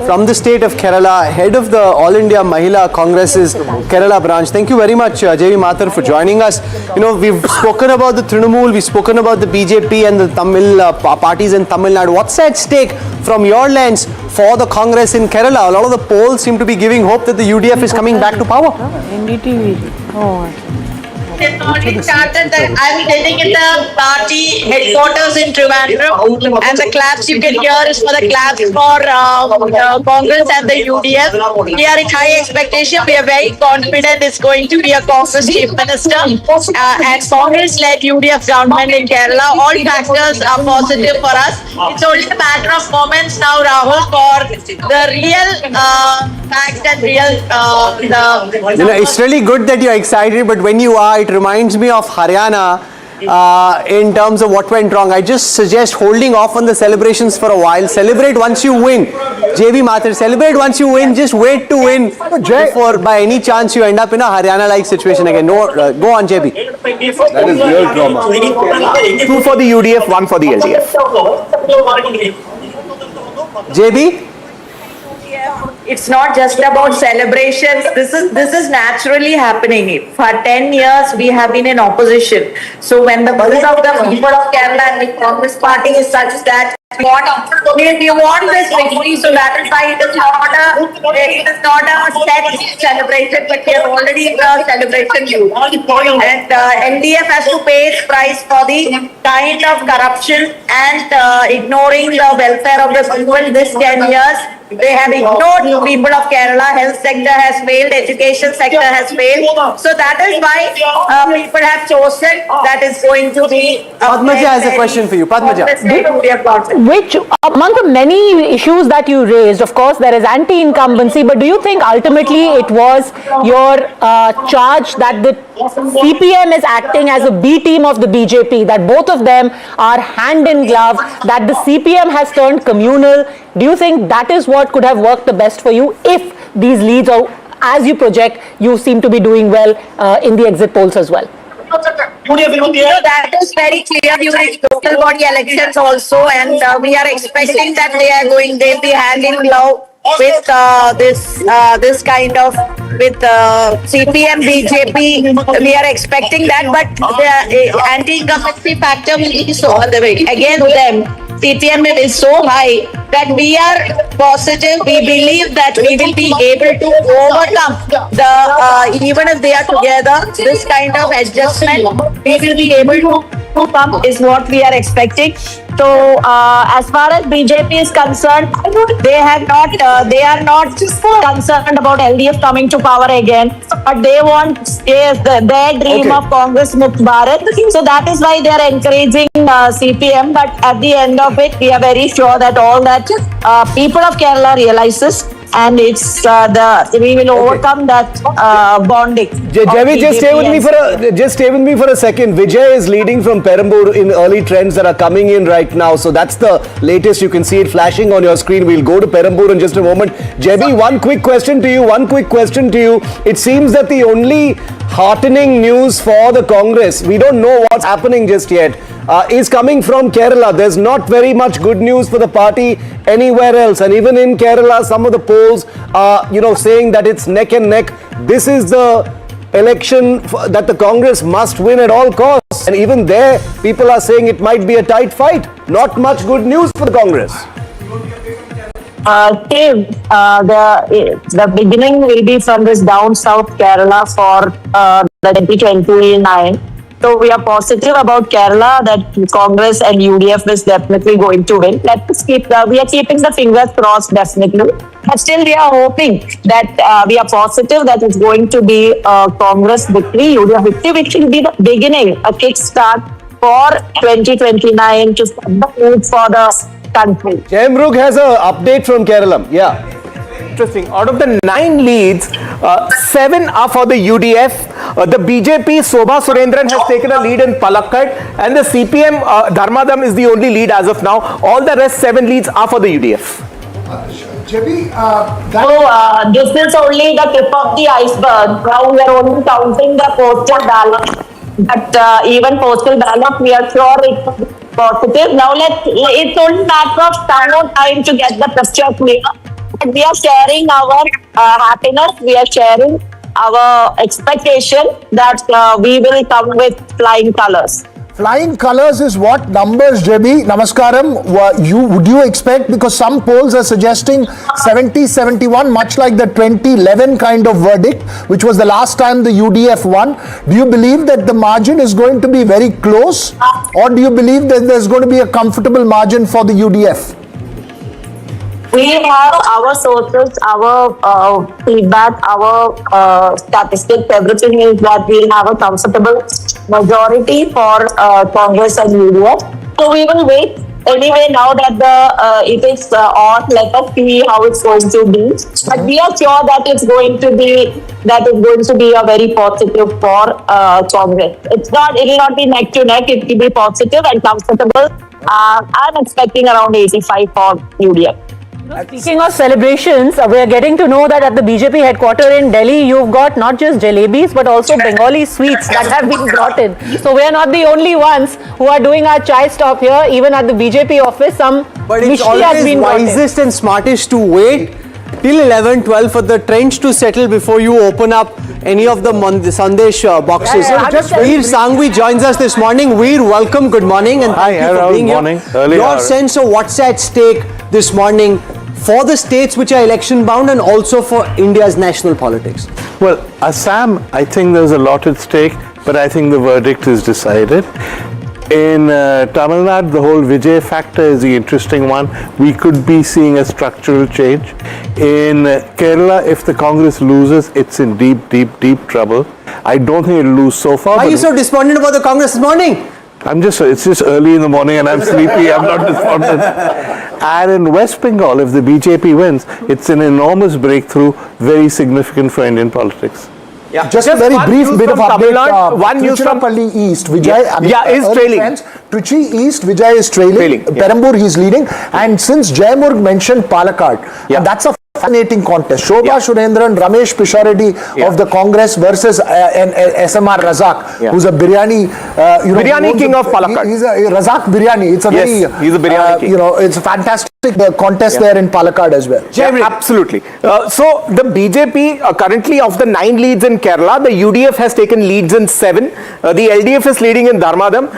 from the state of Kerala, head of the All India Mahila Congress's Kerala branch. Thank you very much, J.B. Mathur, for joining us. We've spoken about the Trinamool, we've spoken about the BJP and the Tamil parties in Tamil Nadu. What's at stake from your lens for the Congress in Kerala? A lot of the polls seem to be giving hope that the UDF is coming back to power. NDTV. It's already started that I'm getting in the party headquarters in Trivandrum, and the claps you can hear is for the claps for Congress and the UDF. We are in high expectation. We are very confident it's going to be a Congress Chief Minister and Congress-led UDF government in Kerala. All factors are positive for us. It's only a matter of moments now, Rahul, for the real facts and real. It's really good that you're excited, but when you are, it reminds me of Haryana in terms of what went wrong. I just suggest holding off on the celebrations for a while. Celebrate once you win. J.B. Mathur, celebrate once you win. Just wait to win before by any chance you end up in a Haryana-like situation again. No, go on, J.B. That is real drama. 2 for the UDF, 1 for the LDF. J.B.? It's not just about celebrations. This is naturally happening. For 10 years, we have been in opposition. So when the will of the people of Kerala and the Congress party is such that we want this victory, so that is why it is not a set celebration, but we are already in a celebration mood. And NDF has to pay its price for the kind of corruption and ignoring the welfare of the people this 10 years. They have ignored people of Kerala. Health sector has failed, education sector has failed. So that is why people have chosen that is going to be. Padmaja has a question for you. Padmaja. Which, among the many issues that you raised, of course, there is anti-incumbency, but do you think ultimately it was your charge that the CPM is acting as a B team of the BJP, that both of them are hand in glove, that the CPM has turned communal? Do you think that is what could have worked the best for you if these leads, or as you project, you seem to be doing well in the exit polls as well? That is very clear during local body elections also, and we are expecting that they'll be hand in glove with this kind of with CPM, BJP. We are expecting that, but the anti-incumbency factor will be so against them. CPM is so high that we are positive. We believe that we will be able to overcome the even if they are together, this kind of adjustment we will be able to come is what we are expecting. So as far as BJP is concerned, they are not concerned about LDF coming to power again, but they want their dream of Congress Mukt Bharat. So that is why they are encouraging CPM. But at the end of it, we are very sure that all that people of Kerala realizes and it's we will overcome that bonding. Javi, just stay with me for a second. Vijay is leading from Perambur in early trends that are coming in right now. So that's the latest. You can see it flashing on your screen. We'll go to Perambur in just a moment. Javi, one quick question to you. It seems that the only heartening news for the Congress, we don't know what's happening just yet, is coming from Kerala. There's not very much good news for the party anywhere else, and even in Kerala some of the polls are saying that it's neck and neck. This is the election that the Congress must win at all costs, and even there people are saying it might be a tight fight. Not much good news for the Congress. Steve, the beginning will be from this down south Kerala for the 2029. So we are positive about Kerala that Congress and UDF is definitely going to win. We are keeping the fingers crossed definitely. But still we are hoping that we are positive that it's going to be Congress victory, UDF victory, which will be the beginning, a kickstart for 2029 to set the mood for the country. Jayamrug has an update from Keralam. Yeah. Interesting. Out of the 9 leads, 7 are for the UDF. The BJP, Sobha Surendran has taken a lead in Palakkad, and the CPM, Dharmadam is the only lead as of now. All the rest 7 leads are for the UDF. So this is only the tip of the iceberg. Now we are only counting the postal ballot. But even postal ballot, we are sure it's positive. Now it's only a matter of time to get the picture clear. And we are sharing our happiness. We are sharing our expectation that we will come with flying colors. Flying colors is what numbers, JB? Namaskaram. Would you expect, because some polls are suggesting 70-71, much like the 2011 kind of verdict, which was the last time the UDF won. Do you believe that the margin is going to be very close, or do you believe that there's going to be a comfortable margin for the UDF? We have our sources, our feedback, our statistics, everything is that we'll have a comfortable majority for Congress and UDF. So we will wait. Anyway, now that it is on, let us see how it's going to be. But we are sure that it's going to be a very positive for Congress. It will not be neck to neck. It will be positive and comfortable. I'm expecting around 85 for UDF. Speaking of celebrations, we are getting to know that at the BJP headquarters in Delhi, you've got not just jalebis but also Bengali sweets that have been brought in. So we are not the only ones who are doing our chai stop here. Even at the BJP office, some mishti has been brought in. But it's always wisest and smartest to wait till 11-12 for the trends to settle before you open up any of the Sandesh boxes. Veer Sangvi joins us this morning. Veer, welcome, good morning, and thank you for being here. Your sense of what's at stake this morning for the states which are election bound and also for India's national politics? Well, Assam, I think there's a lot at stake, but I think the verdict is decided. In Tamil Nadu, the whole Vijay factor is the interesting one. We could be seeing a structural change. In Kerala, if the Congress loses, it's in deep trouble. I don't think it'll lose so far. Why are you so despondent about the Congress this morning? It's just early in the morning and I'm sleepy. I'm not despondent. And in West Bengal, if the BJP wins, it's an enormous breakthrough, very significant for Indian politics. Yeah. Just a very brief bit of update. One news from Tiruchirappalli East, Vijay. Is trailing. Trichy East, Vijay is trailing. Perambur, he's leading. And since Jayamurg mentioned Palakkad, and that's a fascinating contest. Shobha Surendran, Ramesh Pishareddy of the Congress versus SMR Razak, who's a biryani, biryani king of Palakkad. He's a Razak biryani. It's a very, he's a biryani king. It's a fantastic contest there in Palakkad as well. Absolutely. So the BJP currently of the 9 leads in Kerala, the UDF has taken leads in 7. The LDF is leading in Dharmadam.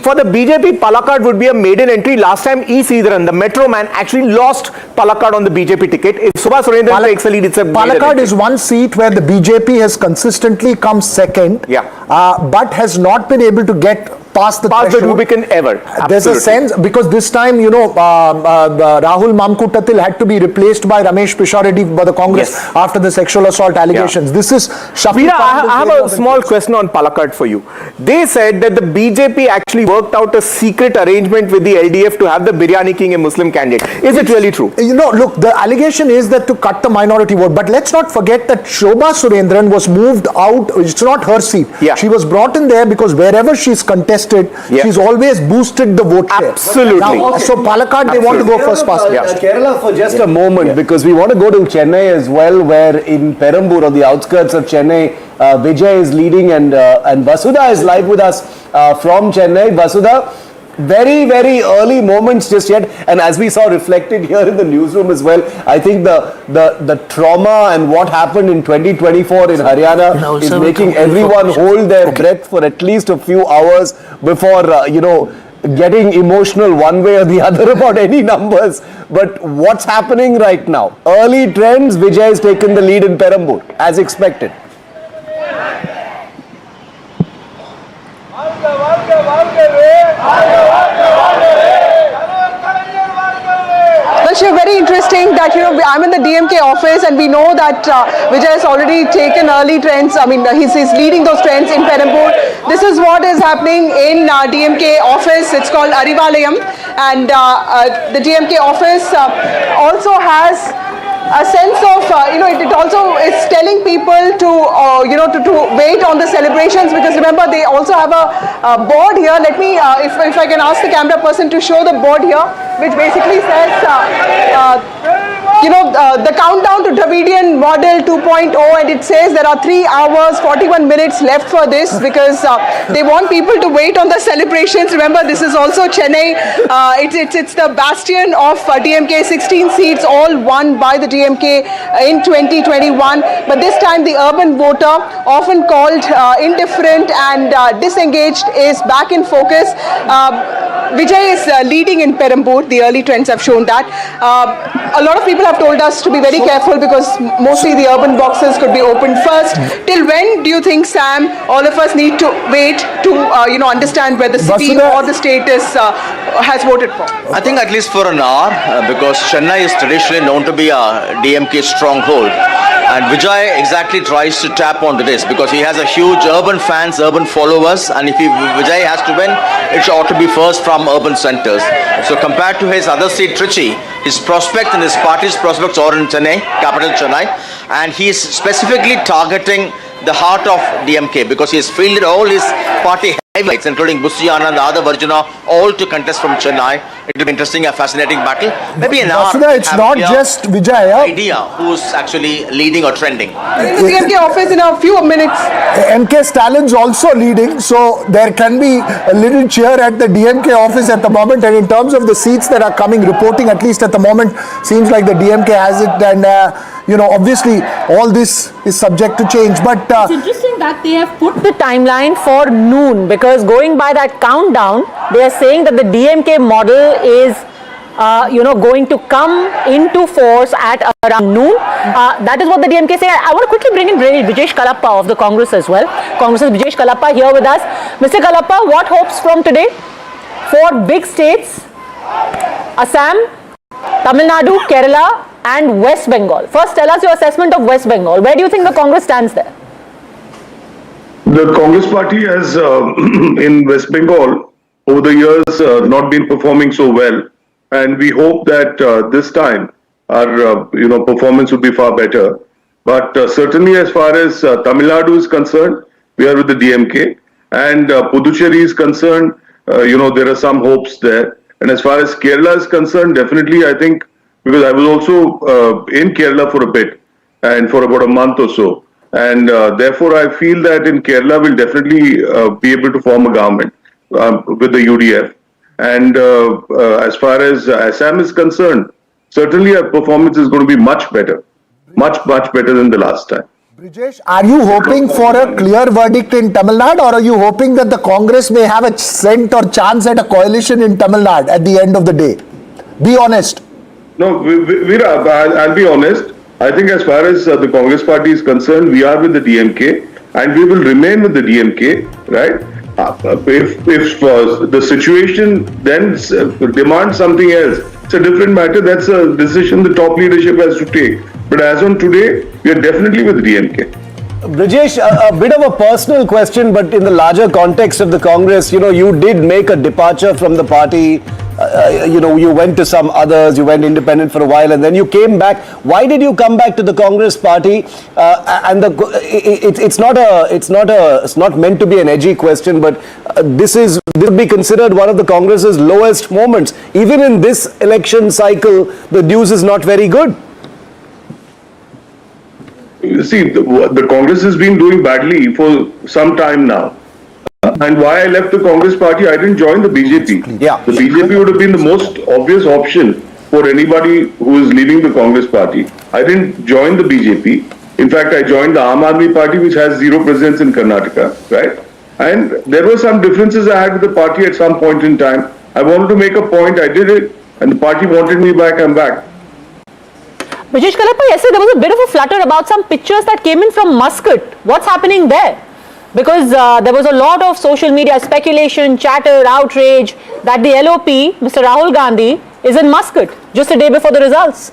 For the BJP, Palakkad would be a maiden entry. Last time E. Sridharan, the Metro man, actually lost Palakkad on the BJP ticket. If Sobha Surendran takes a lead, it's a Palakkad is one seat where the BJP has consistently come second, but has not been able to get past the Past the threshold. Rubicon ever. There's a Absolutely. sense, because this time, Rahul Mamkutatil had to be replaced by Ramesh Pishareddy by the Congress after the sexual assault allegations. This is shuffling. Veera, I have a small question on Palakkad for you. They said that the BJP actually worked out a secret arrangement with the LDF to have the Biryani King a Muslim candidate. Is it really true? Look, the allegation is that to cut the minority vote, but let's not forget that Shobha Surendran was moved out. It's not her seat. She was brought in there because wherever she's contested, she's always boosted the vote share. Absolutely. Now, so Palakkad, they want to go first past. Kerala for just a moment, because we want to go to Chennai as well, where in Perambur, on the outskirts of Chennai, Vijay is leading and Vasudha is live with us from Chennai. Vasudha, very, very early moments just yet, and as we saw reflected here in the newsroom as well, I think the trauma and what happened in 2024 in Haryana is making everyone hold their breath for at least a few hours before, getting emotional one way or the other about any numbers. But what's happening right now? Early trends, Vijay has taken the lead in Perambur, as expected. Well, very interesting that, I'm in the DMK office and we know that Vijay has already taken early trends. I mean, he's leading those trends in Perambur. This is what is happening in DMK office. It's called Arivalayam, and the DMK office also has a sense of, it also is telling people to, to wait on the celebrations, because remember they also have a board here. Let me, if I can ask the camera person to show the board here, which basically says, the countdown to Dravidian Model 2.0, and it says there are 3 hours, 41 minutes left for this, because they want people to wait on the celebrations. Remember, this is also Chennai. It's the bastion of DMK, 16 seats, all won by the DMK in 2021. But this time the urban voter, often called indifferent and disengaged, is back in focus. Vijay is leading in Perambur. The early trends have shown that. A lot of people have told us to be very careful because mostly the urban boxes could be opened first. Till when do you think, Sam, all of us need to wait to understand whether the city or the state has voted for? I think at least for an hour, because Chennai is traditionally known to be a DMK stronghold. And Vijay exactly tries to tap onto this because he has a huge urban fans, urban followers, and if Vijay has to win, it ought to be first from urban centers. So compared to his other seat, Trichy, his prospect and his party's prospects are in Chennai, capital Chennai, and he is specifically targeting the heart of DMK because he has fielded all his party heavyweights, including Bussiana and the other Varjuna, all to contest from Chennai. It will be interesting, a fascinating battle. Maybe an hour. It's not just Vijay. Idea who's actually leading or trending. The DMK office in a few minutes. MK Stalin's also leading, so there can be a little cheer at the DMK office at the moment. And in terms of the seats that are coming, reporting at least at the moment, seems like the DMK has it. And obviously all this is subject to change. But it's interesting that they have put the timeline for noon, because going by that countdown, they are saying that the DMK model is going to come into force at around noon. That is what the DMK say. I want to quickly bring in Brijesh Kalappa of the Congress as well. Congress's Brijesh Kalappa here with us. Mr. Kalappa, what hopes from today for big states, Assam, Tamil Nadu, Kerala and West Bengal? First, tell us your assessment of West Bengal. Where do you think the Congress stands there? The Congress party has, in West Bengal, over the years, not been performing so well. And we hope that this time our performance will be far better. But certainly as far as Tamil Nadu is concerned, we are with the DMK. And Puducherry is concerned, there are some hopes there. And as far as Kerala is concerned, definitely I think, because I was also in Kerala for a bit and for about a month or so. And therefore I feel that in Kerala we'll definitely be able to form a government with the UDF. And as far as Assam is concerned, certainly our performance is going to be much better. Much better than the last time. Brijesh, are you hoping for a clear verdict in Tamil Nadu, or are you hoping that the Congress may have a scent or chance at a coalition in Tamil Nadu at the end of the day? Be honest. No, Veera, I'll be honest. I think as far as the Congress party is concerned, we are with the DMK and we will remain with the DMK, right? If the situation then demands something else, it's a different matter. That's a decision the top leadership has to take. But as on today, we are definitely with DMK. Brajesh, a bit of a personal question, but in the larger context of the Congress, you did make a departure from the party. You went to some others, you went independent for a while, and then you came back. Why did you come back to the Congress party? It's not meant to be an edgy question, but this would be considered one of the Congress's lowest moments. Even in this election cycle, the news is not very good. You see, the Congress has been doing badly for some time now. And why I left the Congress party, I didn't join the BJP. Yeah. The BJP would have been the most obvious option for anybody who is leaving the Congress party. I didn't join the BJP. In fact, I joined the Aam Aadmi party, which has zero presence in Karnataka, right? And there were some differences I had with the party at some point in time. I wanted to make a point, I did it, and the party wanted me back, I'm back. Brajesh Kalappa, yesterday there was a bit of a flutter about some pictures that came in from Muscat. What's happening there? Because there was a lot of social media speculation, chatter, outrage that the LOP, Mr. Rahul Gandhi, is in Muscat just a day before the results.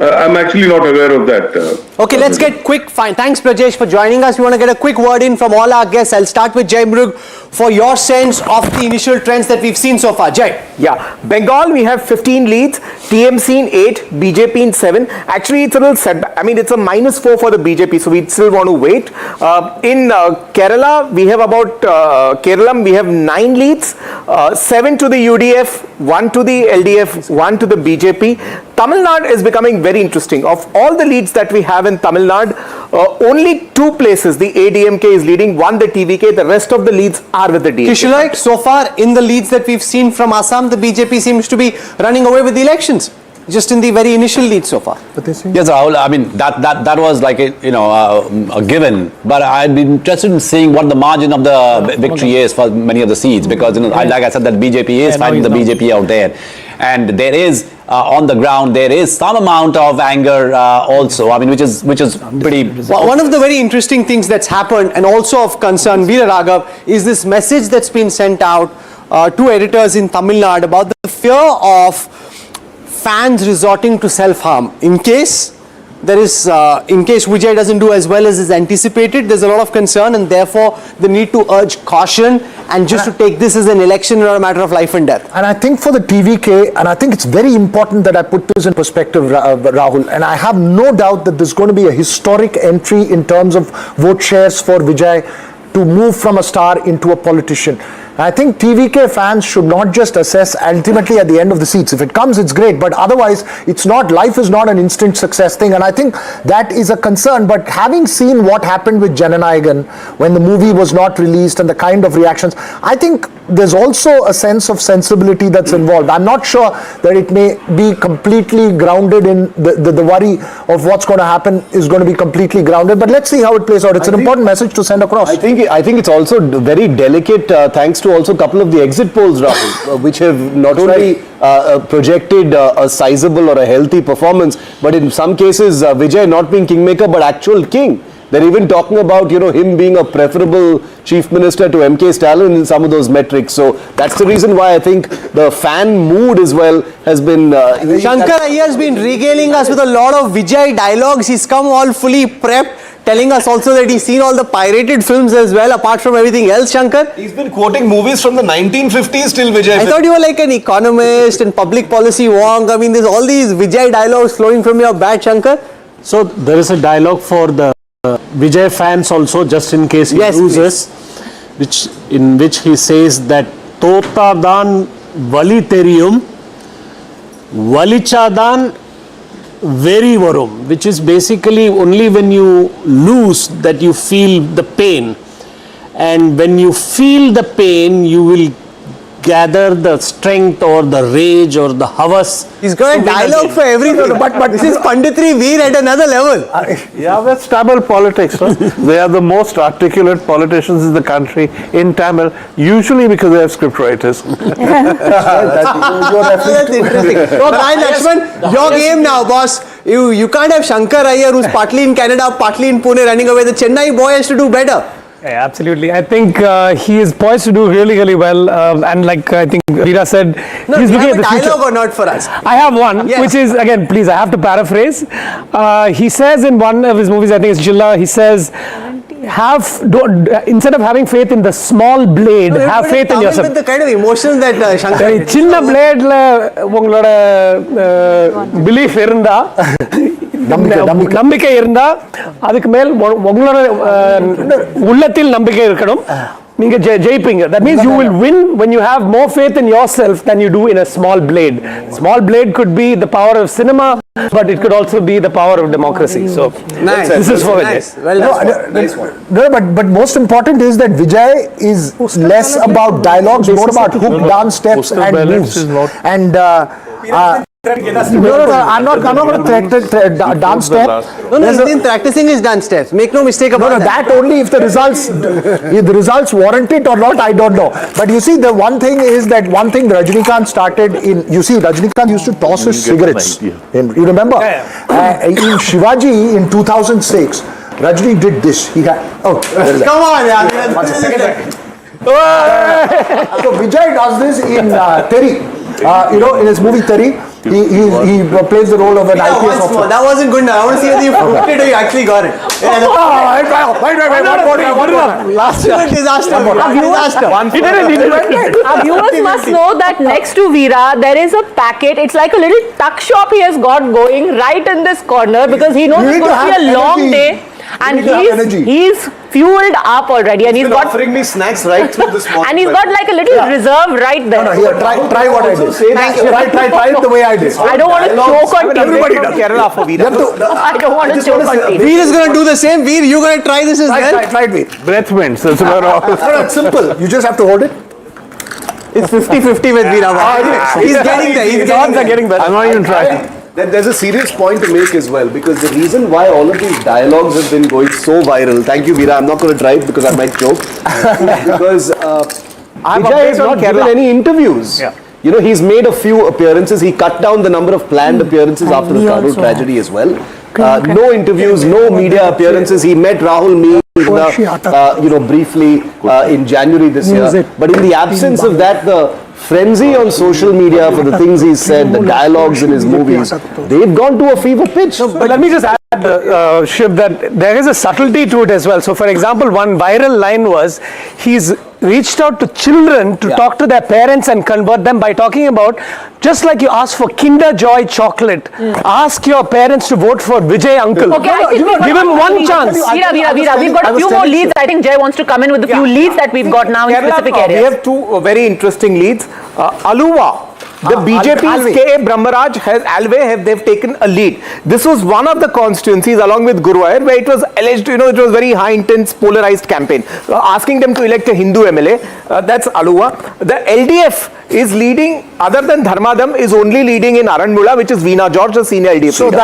I'm actually not aware of that. Okay, let's get quick. Fine. Thanks, Brajesh, for joining us. We want to get a quick word in from all our guests. I'll start with Jai Mrug for your sense of the initial trends that we've seen so far. Jai. Yeah, Bengal, we have 15 leads, TMC in 8, BJP in 7. Actually, it's a little setback. I mean, it's a -4 for the BJP, so we still want to wait. In Kerala, we have about, Keralam, we have 9 leads, 7 to the UDF, 1 to the LDF, 1 to the BJP. Tamil Nadu is becoming very interesting. Of all the leads that we have in Tamil Nadu, only 2 places the ADMK is leading, 1 the TVK, the rest of the leads are with the DMK. Kishore, so far in the leads that we've seen from Assam, the BJP seems to be running away with the elections, just in the very initial lead so far. Yes, Rahul. I mean, that was like a given. But I'd be interested in seeing what the margin of the victory is for many of the seats, because like I said, that BJP is fighting the BJP out there, and there is on the ground there is some amount of anger also. I mean, which is pretty. Well, one of the very interesting things that's happened, and also of concern, Veera Raghav, is this message that's been sent out to editors in Tamil Nadu about the fear of fans resorting to self-harm in case Vijay doesn't do as well as is anticipated. There's a lot of concern, and therefore the need to urge caution and just to take this as an election or a matter of life and death. And I think for the TVK, and I think it's very important that I put this in perspective, Rahul, and I have no doubt that there's going to be a historic entry in terms of vote shares for Vijay to move from a star into a politician. I think TVK fans should not just assess ultimately at the end of the seats. If it comes, it's great, but otherwise, it's not. Life is not an instant success thing, and I think that is a concern. But having seen what happened with Jananayagan when the movie was not released and the kind of reactions, I think there's also a sense of sensibility that's involved. I'm not sure that it may be completely grounded in the worry of what's going to happen is going to be completely grounded. But let's see how it plays out. It's an important message to send across. I think it's also very delicate, thanks to also a couple of the exit polls, Rahul, which have not only projected a sizable or a healthy performance, but in some cases Vijay not being kingmaker but actual king. They're even talking about him being a preferable chief minister to MK Stalin in some of those metrics. So that's the reason why I think the fan mood as well has been. Shankar Iyer has been regaling us with a lot of Vijay dialogues. He's come all fully prepped, telling us also that he's seen all the pirated films as well, apart from everything else, Shankar. He's been quoting movies from the 1950s till Vijay. I thought you were like an economist and public policy wonk. I mean, there's all these Vijay dialogues flowing from your bat, Shankar. So there is a dialogue for the Vijay fans also, just in case he loses, in which he says that Totadan Valiterium Valichadan Very Varum, which is basically only when you lose that you feel the pain, and when you feel the pain you will gather the strength or the rage or the havas. He's got a dialogue for everything, but this is Panditri Veer at another level. Yeah, that's Tamil politics. Huh? They are the most articulate politicians in the country in Tamil, usually because they have script writers. That's interesting. So, Brian Lakshman, your game now, boss. You can't have Shankar Iyer, who's partly in Canada, partly in Pune, running away. The Chennai boy has to do better. Yeah, absolutely. I think he is poised to do really, really well. And like I think Veera said, he's looking at the future. Dialogue or not for us? I have one, which is, again, please, I have to paraphrase. He says in one of his movies, I think it's Jilla, he says, instead of having faith in the small blade, have faith in yourself. With the kind of emotion that Shankar... சின்ன பிளேட்ல உங்களோட belief இருந்தா நம்பிக்கை இருந்தா அதுக்கு மேல் உங்களோட உள்ளத்தில் நம்பிக்கை இருக்கணும் நீங்க ஜெயிப்பீங்க. That means you will win when you have more faith in yourself than you do in a small blade. Small blade could be the power of cinema, but it could also be the power of democracy. So this is for Vijay. But most important is that Vijay is less about dialogues, more about hook, dance steps and moves. And no, I'm not going to dance step. He's been practicing his dance steps. Make no mistake about that. That only if the results warrant it or not, I don't know. But you see, the one thing is that one thing Rajinikanth started in. You see, Rajinikanth used to toss his cigarettes. You remember? In Shivaji in 2006, Rajini did this. He had. Come on, yeah. So Vijay does this in Teri. In his movie Teri, he plays the role of an IPS officer. That wasn't good enough. I want to see whether you proved it or you actually got it. Last disaster. Our viewers must know that next to Veera, there is a packet. It's like a little tuck shop he has got going right in this corner because he knows it's going to be a long day. And he's fueled up already, and he's got offering me snacks right through this morning. And he's got like a little reserve right there. No, here, try what I did. Try it the way I did. I don't want to choke on TV. Everybody does. Kerala for Veera. I don't want to choke on TV. Veer is going to do the same. Veer, you're going to try this as well? Try it, Veer. Breath mints. That's about all. It's simple. You just have to hold it. It's 50-50 with Veera. He's getting there. He's getting there. I'm not even trying. There's a serious point to make as well, because the reason why all of these dialogues have been going so viral, thank you Veera, I'm not going to drive because I might choke, because Vijay has not given any interviews. You know, he's made a few appearances, he cut down the number of planned appearances after the Karur tragedy as well. No interviews, no media appearances. He met Rahul briefly in January this year, but in the absence of that, the frenzy on social media for the things he's said, the dialogues in his movies, they've gone to a fever pitch. But let me just add, Shiv, that there is a subtlety to it as well. So for example, one viral line was, he's reached out to children to talk to their parents and convert them by talking about, just like you ask for Kinder Joy chocolate, ask your parents to vote for Vijay uncle. Okay, give him one chance. Veera, we've got a few more leads. I think Jay wants to come in with a few leads that we've got now in specific areas. We have two very interesting leads. Aluva. The BJP's K.A. Brahmaraj they've taken a lead. This was one of the constituencies along with Guruvayur where it was alleged, it was very high intense polarized campaign. Asking them to elect a Hindu MLA, that's Aluva. The LDF is leading, other than Dharmadam, is only leading in Aranmula, which is Veena George, the senior LDF leader.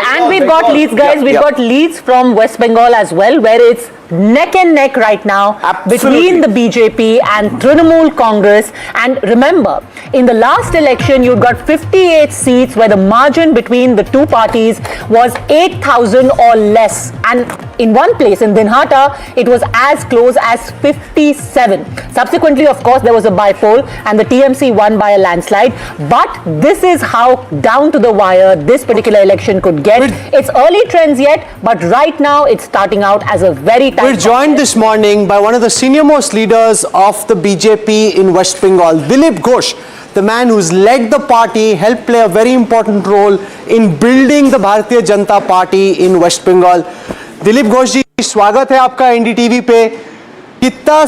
And we've got leads, guys. We've got leads from West Bengal as well, where it's neck and neck right now between the BJP and Trinamool Congress. And remember, in the last election, you got 58 seats where the margin between the two parties was 8,000 or less. And in one place, in Dinhata, it was as close as 57. Subsequently, of course, there was a by-poll and the TMC won by a landslide. But this is how down to the wire this particular election could get. It's early trends yet, but right now it's starting out as a very tight. We're joined this morning by one of the senior-most leaders of the BJP in West Bengal, Dilip Ghosh, the man who's led the party, helped play a very important role in building the Bharatiya Janata Party in West Bengal. Dilip Ghosh ji, स्वागत है आपका NDTV पे। कितना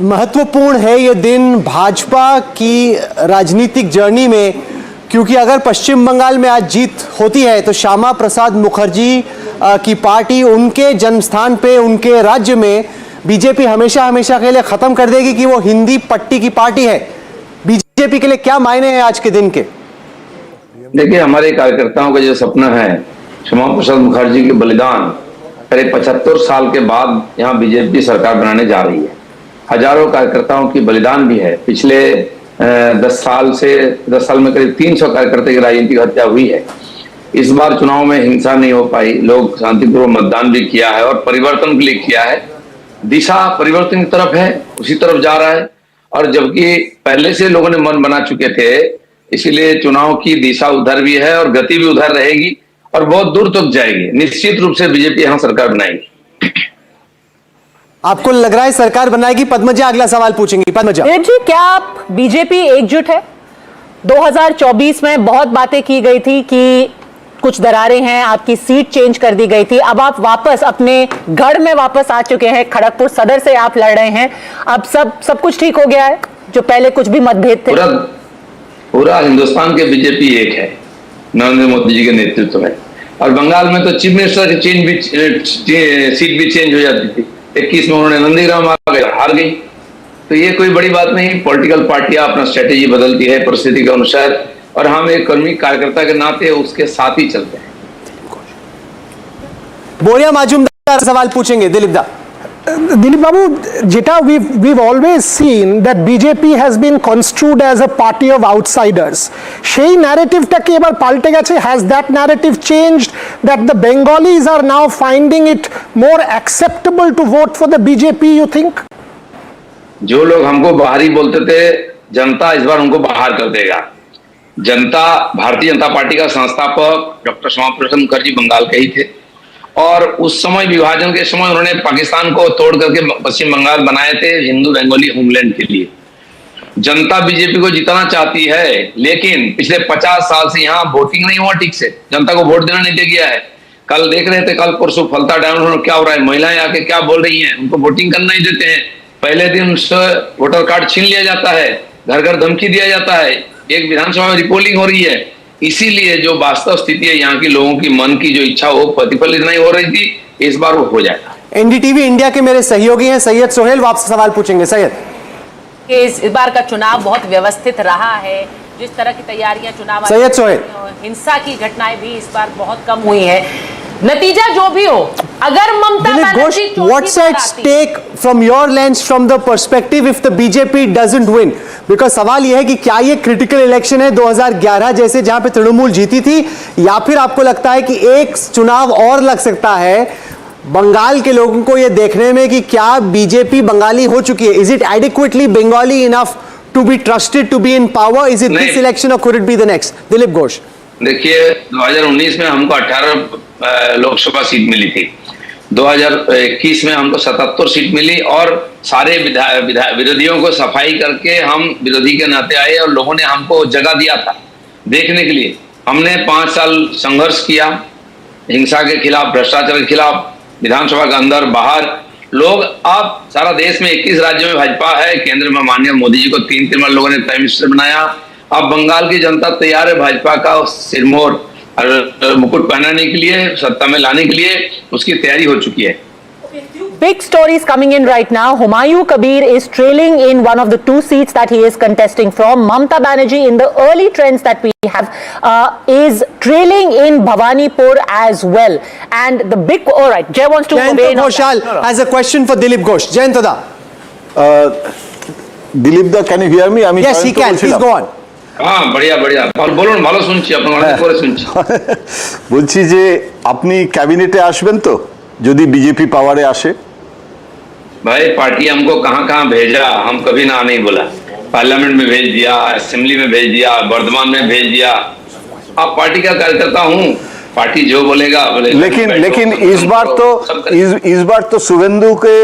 महत्वपूर्ण है ये दिन भाजपा की राजनीतिक जर्नी में, क्योंकि अगर पश्चिम बंगाल में आज जीत होती है तो श्यामा प्रसाद मुखर्जी की पार्टी उनके जन्मस्थान पे, उनके राज्य में बीजेपी हमेशा के लिए खत्म कर देगी कि वो हिंदी पट्टी की पार्टी है। बीजेपी के लिए क्या मायने हैं आज के दिन के? देखिए, हमारे कार्यकर्ताओं का जो सपना है, श्यामा प्रसाद मुखर्जी के बलिदान, करीब 75 साल के बाद यहाँ बीजेपी सरकार बनाने जा रही है। हजारों कार्यकर्ताओं की बलिदान भी है। पिछले 10 साल में करीब 300 कार्यकर्ता की राजनीतिक हत्या हुई है। इस बार चुनाव में हिंसा नहीं हो पाई, लोग शांतिपूर्वक मतदान भी किया है और परिवर्तन के लिए किया है। दिशा परिवर्तन की तरफ है, उसी तरफ जा रहा है। और जबकि पहले से लोगों ने मन बना चुके थे, इसीलिए चुनाव की दिशा उधर भी है और गति भी उधर रहेगी और बहुत दूर तक जाएगी। निश्चित रूप से बीजेपी यहाँ सरकार बनाएगी। आपको लग रहा है सरकार बनाएगी? पद्मजा अगला सवाल पूछेंगी। पद्मजा जी, क्या आप बीजेपी एकजुट है? 2024 में बहुत बातें की गई थी कि कुछ दरारें हैं, आपकी सीट चेंज कर दी गई थी, अब आप वापस अपने गढ़ में वापस आ चुके हैं, खड़गपुर सदर से आप लड़ रहे हैं, अब सब कुछ ठीक हो गया है? जो पहले कुछ भी मतभेद थे। पूरा हिंदुस्तान के बीजेपी एक है नरेंद्र मोदी जी के नेतृत्व में। और बंगाल में तो चीफ मिनिस्टर की सीट भी चेंज हो जाती थी। 21 में उन्होंने नंदीग्राम आ गए, हार गई। तो ये कोई बड़ी बात नहीं। पॉलिटिकल पार्टियां अपना स्ट्रेटेजी बदलती है परिस्थिति के अनुसार, और हम एक कर्मी कार्यकर्ता के नाते उसके साथ ही चलते हैं। बोरिया माजूमदार सवाल पूछेंगे। दिलीप दा। Dilip Babu, Jita, we've always seen that BJP has been construed as a party of outsiders. Shei narrative ta ki ebar palte geche. Has that narrative changed, that the Bengalis are now finding it more acceptable to vote for the BJP, you think? जो लोग हमको बाहरी बोलते थे, जनता इस बार उनको बाहर कर देगा। जनता, भारतीय जनता पार्टी का संस्थापक डॉक्टर श्यामा प्रसाद मुखर्जी बंगाल के ही थे, और उस समय विभाजन के समय उन्होंने पाकिस्तान को तोड़ करके पश्चिम बंगाल बनाए थे हिंदू बंगाली होमलैंड के लिए। जनता बीजेपी को जिताना चाहती है, लेकिन पिछले 50 साल से यहाँ वोटिंग नहीं हुआ ठीक से, जनता को वोट देना नहीं दे गया है। कल देख रहे थे, कल परसों फलता डाउन क्या हो रहा है, महिलाएं आके क्या बोल रही हैं, उनको वोटिंग करना नहीं देते हैं। पहले दिन उनसे वोटर कार्ड छीन लिया जाता है, घर घर धमकी दिया जाता है, एक विधानसभा में रिपोलिंग हो रही है। इसीलिए जो वास्तव स्थिति है, यहाँ के लोगों की मन की जो इच्छा वो प्रतिफलित नहीं हो रही थी, इस बार वो हो जाएगा। एनडीटीवी इंडिया के मेरे सहयोगी हैं सैयद सोहेल, वो आपसे सवाल पूछेंगे। सैयद, इस बार का चुनाव बहुत व्यवस्थित रहा है, जिस तरह की तैयारियां चुनाव, सैयद सोहेल, हिंसा की घटनाएं भी इस बार बहुत कम हुई है। नतीजा जो भी हो, अगर Mamata Banerjee what's at stake from your lens, from the perspective if the BJP doesn't win? Because सवाल यह है कि क्या ये क्रिटिकल इलेक्शन है 2011 जैसे जहां पे तृणमूल जीती थी, या फिर आपको लगता है कि एक चुनाव और लग सकता है बंगाल के लोगों को ये देखने में कि क्या बीजेपी बंगाली हो चुकी है? Is it adequately Bengali enough to be trusted to be in power? Is it this election or could it be the next? Dilip Ghosh. देखिए, 2019 में हमको 18 लोकसभा सीट मिली थी, 2021 में हमको 77 सीट मिली, और सारे विरोधियों को सफाई करके हम विरोधी के नाते आए और लोगों ने हमको जगह दिया था देखने के लिए। हमने 5 साल संघर्ष किया हिंसा के खिलाफ, भ्रष्टाचार के खिलाफ, विधानसभा के अंदर बाहर। लोग अब सारा देश में 21 राज्यों में भाजपा है, केंद्र में माननीय मोदी जी को 3 बार लोगों ने प्राइम मिनिस्टर बनाया। अब बंगाल की जनता तैयार है भाजपा का सिरमौर और मुकुट पहनाने के लिए, सत्ता में लाने के लिए उसकी तैयारी हो चुकी है। Big stories coming in right now. Humayun Kabir is trailing in one of the 2 seats that he is contesting from. Mamta Banerjee, in the early trends that we have, is trailing in Bhawanipur as well. And the big, all right, Jay wants to Jinto Joy has a question for Dilip Ghosh. Jinto da. Dilip da, can you hear me? Yes, he can. Please go on. হ্যাঁ, বড়িয়া বড়িয়া, বলুন, ভালো শুনছি, আপনার অনেক করে শুনছি। বলছি যে আপনি ক্যাবিনেটে আসবেন তো যদি বিজেপি পাওয়ারে আসে? भाई, पार्टी हमको कहाँ कहाँ भेजा, हम कभी ना नहीं बोला। पार्लियामेंट में भेज दिया, असेंबली में भेज दिया, वर्धमान में भेज दिया। आप पार्टी का कार्यकर्ता हूँ, पार्टी जो बोलेगा बोलेगा। लेकिन इस बार तो शुभेंदु के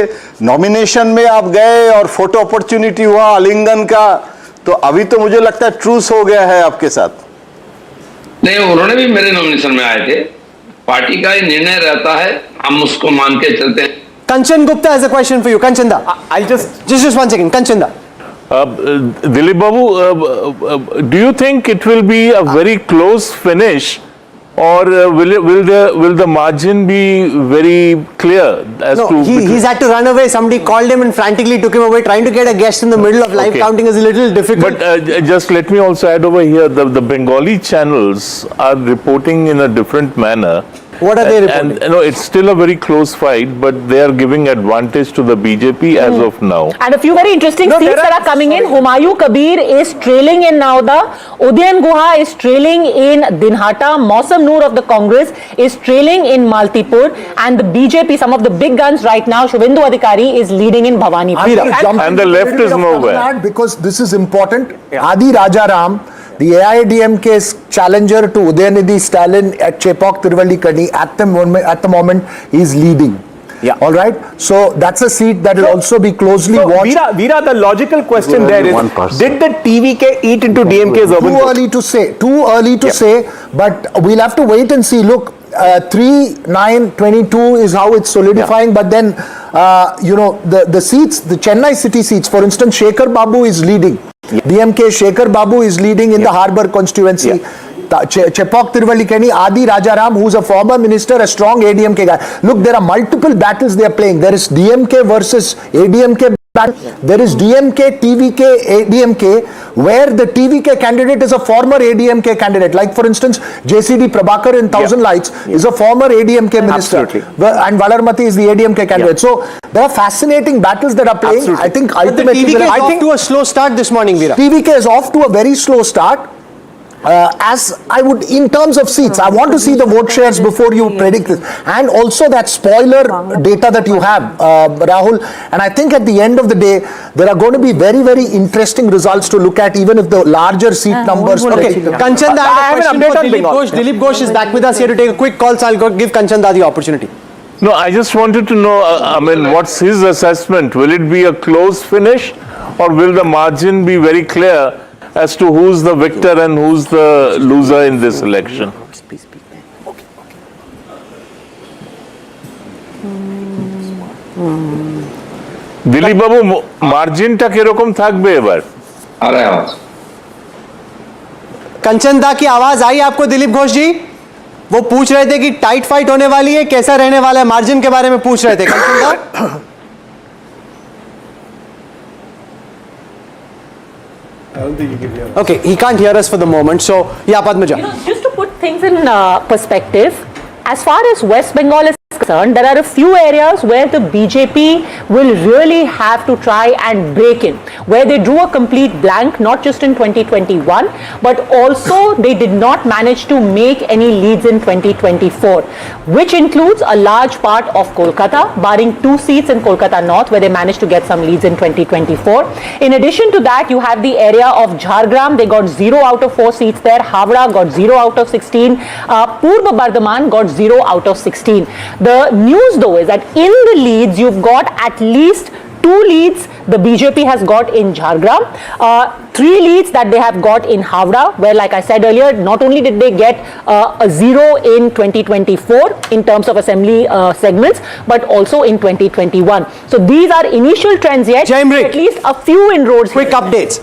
नॉमिनेशन में आप गए और फोटो अपॉर्चुनिटी हुआ आलिंगन का, तो अभी तो मुझे लगता है ट्रूस हो गया है आपके साथ। नहीं, उन्होंने भी मेरे नॉमिनेशन में आए थे। पार्टी का ही निर्णय रहता है, हम उसको मान के चलते हैं। Kanchan Gupta has a question for you. Kanchan da. I'll just 1 second. Kanchan da. Dilip Babu, do you think it will be a very close finish, or will the margin be very clear as to? He's had to run away. Somebody called him and frantically took him away. Trying to get a guest in the middle of live counting is a little difficult. But just let me also add over here, the Bengali channels are reporting in a different manner. What are they reporting? And it's still a very close fight, but they are giving advantage to the BJP as of now. And a few very interesting seats that are coming in. Humayun Kabir is trailing in Nauda. Udayan Guha is trailing in Dinhata. Mausam Noor of the Congress is trailing in Maltipur. And the BJP, some of the big guns right now, Shubhendu Adhikari is leading in Bhawanipur. And the left is nowhere. Because this is important. Adi Rajaram, the AIADMK's challenger to Udayanidhi Stalin at Chepauk Tiruvallurkani, at the moment, is leading. Yeah. All right. So that's a seat that will also be closely watched. Veera, the logical question there is, did the TVK eat into DMK's urban vote? Too early to say, but we'll have to wait and see. Look, 3-9-22 is how it's solidifying, but then, the seats, the Chennai city seats, for instance, Shekhar Babu is leading. DMK Shekhar Babu is leading in the Harbour constituency. Chepauk Tiruvallurkani, Adi Rajaram, who's a former minister, a strong ADMK guy. Look, there are multiple battles they are playing. There is DMK versus ADMK battle. There is DMK, TVK, ADMK, where the TVK candidate is a former ADMK candidate. Like, for instance, JCD Prabhakar in Thousand Lights is a former ADMK minister. Absolutely. And Valarmati is the ADMK candidate. So, there are fascinating battles that are playing. Absolutely. I think But the ultimately... TVK is off to a slow start this morning, Veera. TVK is off to a very slow start. As I would, in terms of seats, I want to see the vote shares before you predict this, and also that spoiler data that you have, Rahul. And I think at the end of the day, there are going to be very, very interesting results to look at, even if the larger seat numbers. Okay, Kanchanda, I have an update on Dilip Ghosh. Dilip Ghosh is back with us here to take a quick call, so I'll give Kanchanda the opportunity. No, I just wanted to know, what's his assessment? Will it be a close finish, or will the margin be very clear as to who's the victor and who's the loser in this election? Dilip বাবু, মার্জিনটা কিরকম থাকবে এবার? कंचन दा की आवाज आई आपको दिलीप घोष जी? वो पूछ रहे थे कि टाइट फाइट होने वाली है, कैसा रहने वाला है, मार्जिन के बारे में पूछ रहे थे कंचन दा. I don't think you can hear us. Okay, he can't hear us for the moment. So, yeah, Padmaja. Just to put things in perspective, as far as West Bengal is concerned, there are a few areas where the BJP will really have to try and break in, where they drew a complete blank, not just in 2021, but also they did not manage to make any leads in 2024, which includes a large part of Kolkata, barring 2 seats in Kolkata North, where they managed to get some leads in 2024. In addition to that, you have the area of Jhargram. They got 0 out of 4 seats there. Howrah got 0 out of 16. Purba Bardhaman got 0 out of 16. The news though is that in the leads, you've got at least 2 leads the BJP has got in Jhargram, 3 leads that they have got in Howrah, where, like I said earlier, not only did they get a 0 in 2024 in terms of assembly segments, but also in 2021. So these are initial trends yet, at least a few inroads. Quick updates.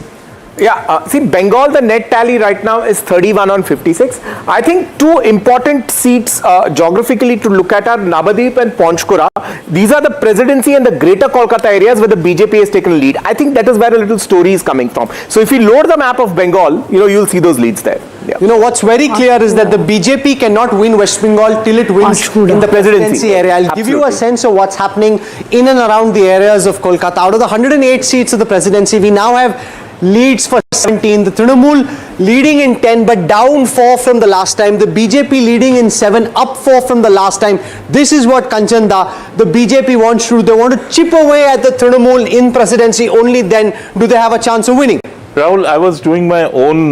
Yeah, see, Bengal, the net tally right now is 31 on 56. I think 2 important seats geographically to look at are Navadip and Panchkura. These are the presidency and the greater Kolkata areas where the BJP has taken lead. I think that is where a little story is coming from. So if you load the map of Bengal, you'll see those leads there. Yeah. What's very clear is that the BJP cannot win West Bengal till it wins in the presidency area. I'll give you a sense of what's happening in and around the areas of Kolkata. Out of the 108 seats of the presidency, we now have leads for 17, the Trinamool leading in 10 but down 4 from the last time, the BJP leading in 7, up 4 from the last time. This is what Kanchanda, the BJP wants to do. They want to chip away at the Trinamool in presidency, only then do they have a chance of winning. Rahul, I was doing my own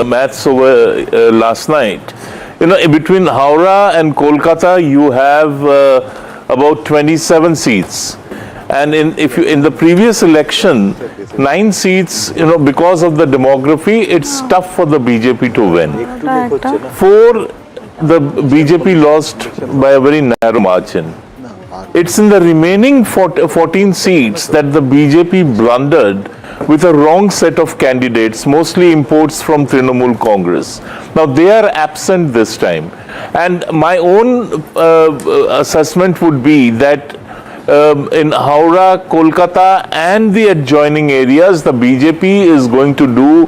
maths over last night. Between Howrah and Kolkata, you have about 27 seats. And in the previous election, 9 seats, because of the demography, it's tough for the BJP to win. 4, the BJP lost by a very narrow margin. It's in the remaining 14 seats that the BJP blundered with a wrong set of candidates, mostly imports from Trinamool Congress. Now, they are absent this time. And my own assessment would be that in Howrah, Kolkata and the adjoining areas, the BJP is going to do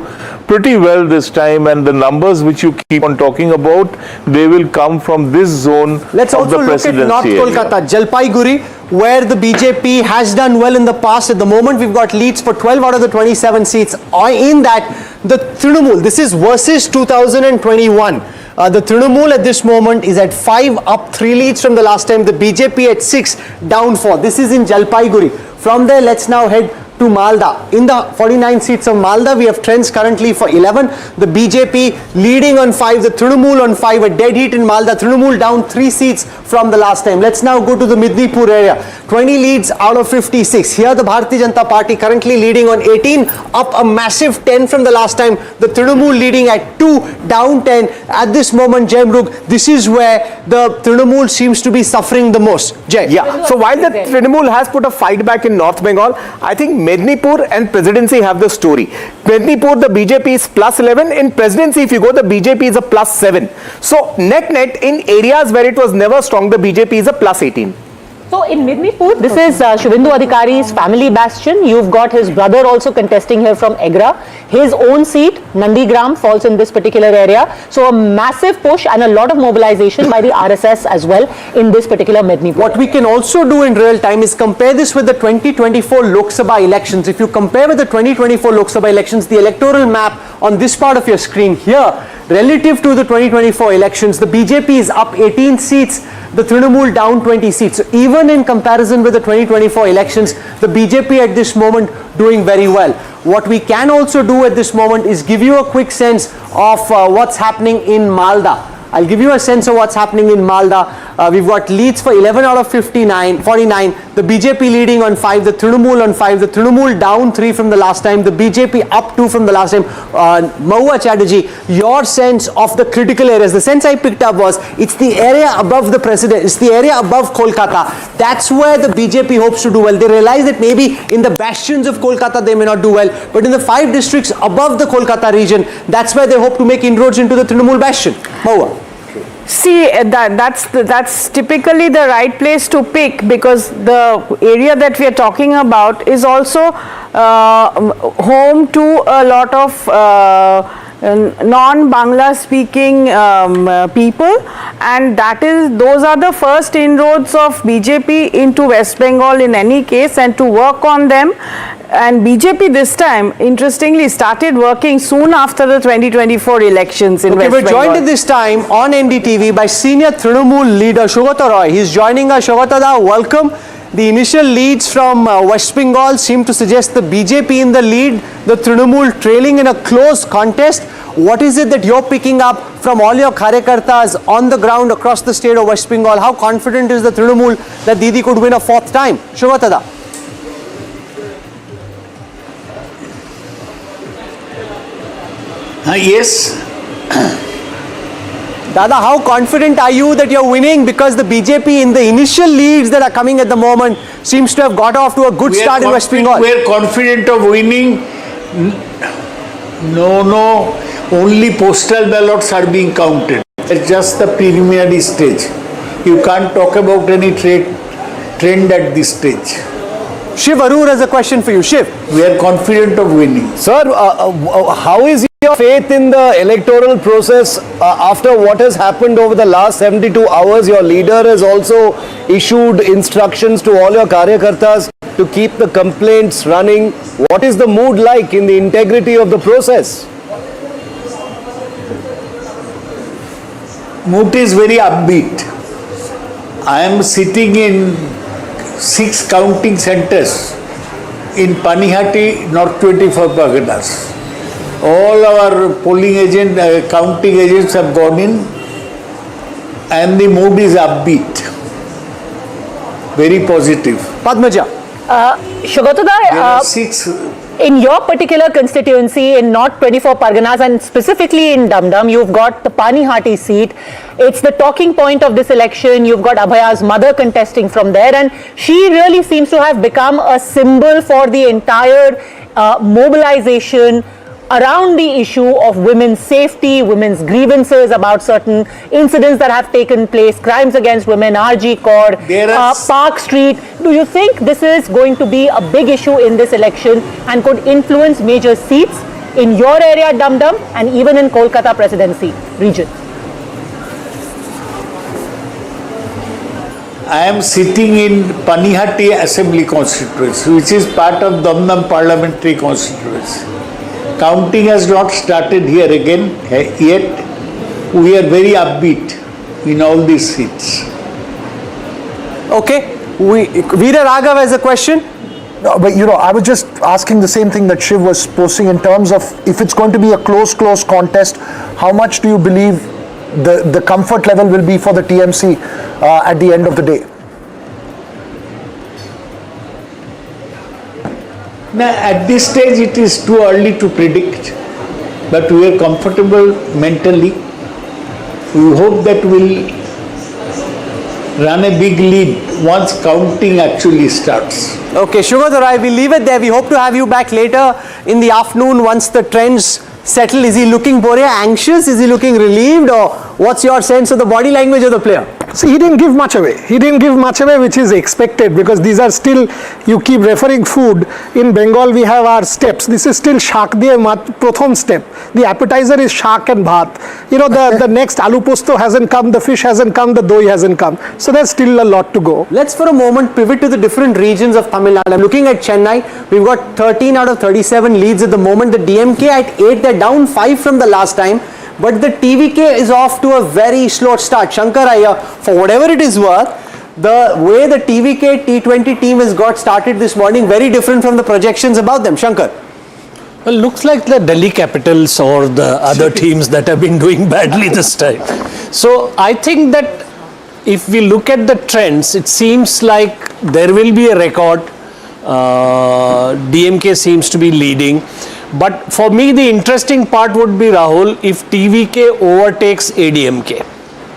pretty well this time, and the numbers which you keep on talking about, they will come from this zone Let's of also the look at presidency North area. Kolkata, Jalpaiguri, where the BJP has done well in the past. At the moment, we've got leads for 12 out of the 27 seats. In that, the Trinamool, this is versus 2021. The Trinamool at this moment is at 5, up 3 leads from the last time. The BJP at 6, down 4. This is in Jalpaiguri. From there, let's now head to Malda. In the 49 seats of Malda, we have trends currently for 11. The BJP leading on 5, the Trinamool on 5, a dead heat in Malda. Trinamool down 3 seats from the last time. Let's now go to the Midnipur area. 20 leads out of 56. Here the Bharatiya Janata Party currently leading on 18, up a massive 10 from the last time. The Trinamool leading at 2, down 10. At this moment, Jai Mrug, this is where the Trinamool seems to be suffering the most. Jai. Yeah, so while the Trinamool has put a fight back in North Bengal, I think Mednipur and Presidency have the story. Mednipur, the BJP is plus 11. In Presidency, if you go, the BJP is a plus 7. So net in areas where it was never strong, the BJP is a plus 18. So in Midnipur, this is Shubhendu Adhikari's family bastion. You've got his brother also contesting here from Egra. His own seat, Nandigram, falls in this particular area. So a massive push and a lot of mobilization by the RSS as well in this particular Midnipur. What we can also do in real time is compare this with the 2024 Lok Sabha elections. If you compare with the 2024 Lok Sabha elections, the electoral map on this part of your screen here, relative to the 2024 elections, the BJP is up 18 seats, the Trinamool down 20 seats. So even in comparison with the 2024 elections, the BJP at this moment doing very well. What we can also do at this moment is give you a quick sense of what's happening in Malda. I'll give you a sense of what's happening in Malda. We've got leads for 11 out of 49. The BJP leading on 5, the Trinamool on 5, the Trinamool down 3 from the last time, the BJP up 2 from the last time. Mahua Chatterjee, your sense of the critical areas, the sense I picked up was it's the area above the president, it's the area above Kolkata. That's where the BJP hopes to do well. They realize that maybe in the bastions of Kolkata they may not do well, but in the 5 districts above the Kolkata region, that's where they hope to make inroads into the Trinamool bastion. Mahua. See, that's typically the right place to pick, because the area that we are talking about is also home to a lot of non-Bangla speaking people, and those are the first inroads of BJP into West Bengal in any case, and to work on them. And BJP this time, interestingly, started working soon after the 2024 elections in West Bengal. We're joined at this time on NDTV by senior Trinamool leader Saugata Roy. He's joining us. Saugata, welcome. The initial leads from West Bengal seem to suggest the BJP in the lead, the Trinamool trailing in a close contest. What is it that you're picking up from all your karyakartas on the ground across the state of West Bengal? How confident is the Trinamool that Didi could win a 4th time? Saugata. Yes. Dada, how confident are you that you're winning? Because the BJP in the initial leads that are coming at the moment seems to have got off to a good start in West Bengal. We are confident of winning. No, only postal ballots are being counted. It's just the preliminary stage. You can't talk about any trend at this stage. Shiv Arur has a question for you. Shiv. We are confident of winning. Sir, how is your faith in the electoral process after what has happened over the last 72 hours? Your leader has also issued instructions to all your karyakartas to keep the complaints running. What is the mood like in the integrity of the process? Mood is very upbeat. I am sitting in 6 counting centers in Panihati, North 24 Parganas. All our polling agent, counting agents have gone in, and the mood is upbeat, very positive. Padmaja. Saugata, in your particular constituency in North 24 Parganas and specifically in Dum-Dum, you've got the Panihati seat. It's the talking point of this election. You've got Abhaya's mother contesting from there, and she really seems to have become a symbol for the entire mobilization around the issue of women's safety, women's grievances about certain incidents that have taken place, crimes against women, RG Kaur, Park Street. Do you think this is going to be a big issue in this election and could influence major seats? in your area, Dum Dum, and even in Kolkata Presidency region? I am sitting in Panihati Assembly constituency, which is part of Damdam parliamentary constituency. Counting has not started here again yet. We are very upbeat in all these seats. Okay, Veera Raghav has a question. No, but I was just asking the same thing that Shiv was posing in terms of if it's going to be a close contest, how much do you believe the comfort level will be for the TMC at the end of the day? Now, at this stage, it is too early to predict, but we are comfortable mentally. We hope that we'll run a big lead once counting actually starts. Okay, Shubhadorai, we'll leave it there. We hope to have you back later in the afternoon once the trends settle. Is he looking, Boria, anxious? Is he looking relieved? Or what's your sense of the body language of the player? See, he didn't give much away. He didn't give much away, which is expected, because these are still, you keep referring food. In Bengal, we have our steps. This is still shak diye prothom step. The appetizer is shak and bhat. The next aloo posto hasn't come, the fish hasn't come, the doi hasn't come. So there's still a lot to go. Let's for a moment pivot to the different regions of Tamil Nadu. I'm looking at Chennai. We've got 13 out of 37 leads at the moment. The DMK at 8, they're down 5 from the last time. But the TVK is off to a very slow start. Shankar Iyer, for whatever it is worth, the way the TVK T20 team has got started this morning, very different from the projections about them. Shankar. Well, looks like the Delhi Capitals or the other teams that have been doing badly this time. So I think that if we look at the trends, it seems like there will be a record. DMK seems to be leading. But for me, the interesting part would be, Rahul, if TVK overtakes ADMK.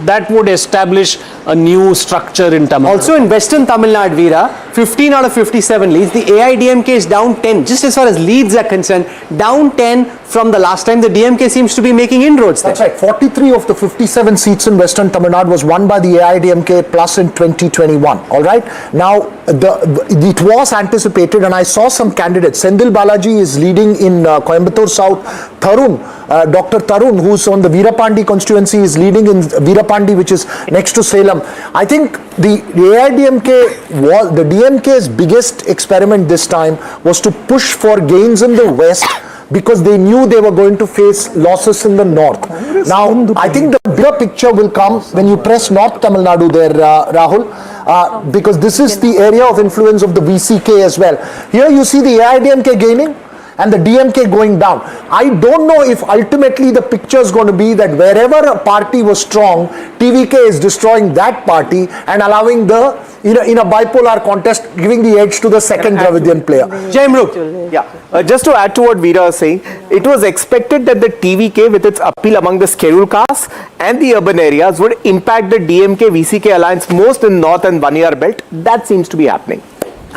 That would establish a new structure in Tamil Nadu. Also in Western Tamil Nadu, Veera, 15 out of 57 leads. The AIDMK is down 10, just as far as leads are concerned, down 10 from the last time. The DMK seems to be making inroads there. That's right. 43 of the 57 seats in Western Tamil Nadu was won by the AIDMK plus in 2021. All right. Now, it was anticipated, and I saw some candidates. Sendil Balaji is leading in Coimbatore South. Dr. Tarun, who's on the Veerapandi constituency, is leading in Veerapandi, which is next to Salem. I think the DMK's biggest experiment this time was to push for gains in the West, because they knew they were going to face losses in the north. Now, I think the bigger picture will come when you press North Tamil Nadu there, Rahul, because this is the area of influence of the VCK as well. Here you see the AIDMK gaining and the DMK going down. I don't know if ultimately the picture is going to be that wherever a party was strong, TVK is destroying that party and allowing the, in a bipolar contest, giving the edge to the second Dravidian player. Jaimruk. Yeah, just to add to what Veera was saying, it was expected that the TVK, with its appeal among the scheduled castes and the urban areas, would impact the DMK-VCK alliance most in North and Baniyar belt. That seems to be happening.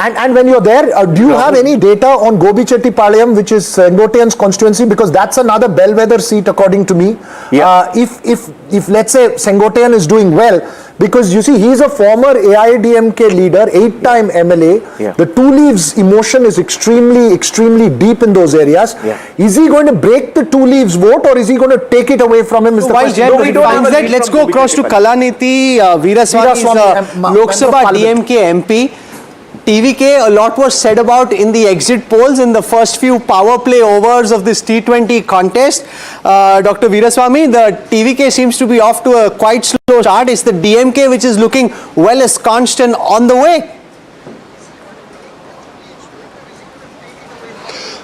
And when you're there, do you have any data on Gobichettipalayam, which is Sengotian's constituency? Because that's another bellwether seat, according to me. Yeah. If let's say Sengotian is doing well, because you see, he's a former AIDMK leader, 8-time MLA. Yeah. The two leaves emotion is extremely deep in those areas. Yeah. Is he going to break the two leaves vote, or is he going to take it away from him? So while Jaimruk finds that, let's go across to Kalaniti. Veeraswamy is Lok Sabha DMK MP. TVK, a lot was said about in the exit polls in the first few power play overs of this T20 contest. Dr. Veeraswamy, the TVK seems to be off to a quite slow start. It's the DMK which is looking well ensconced and on the way.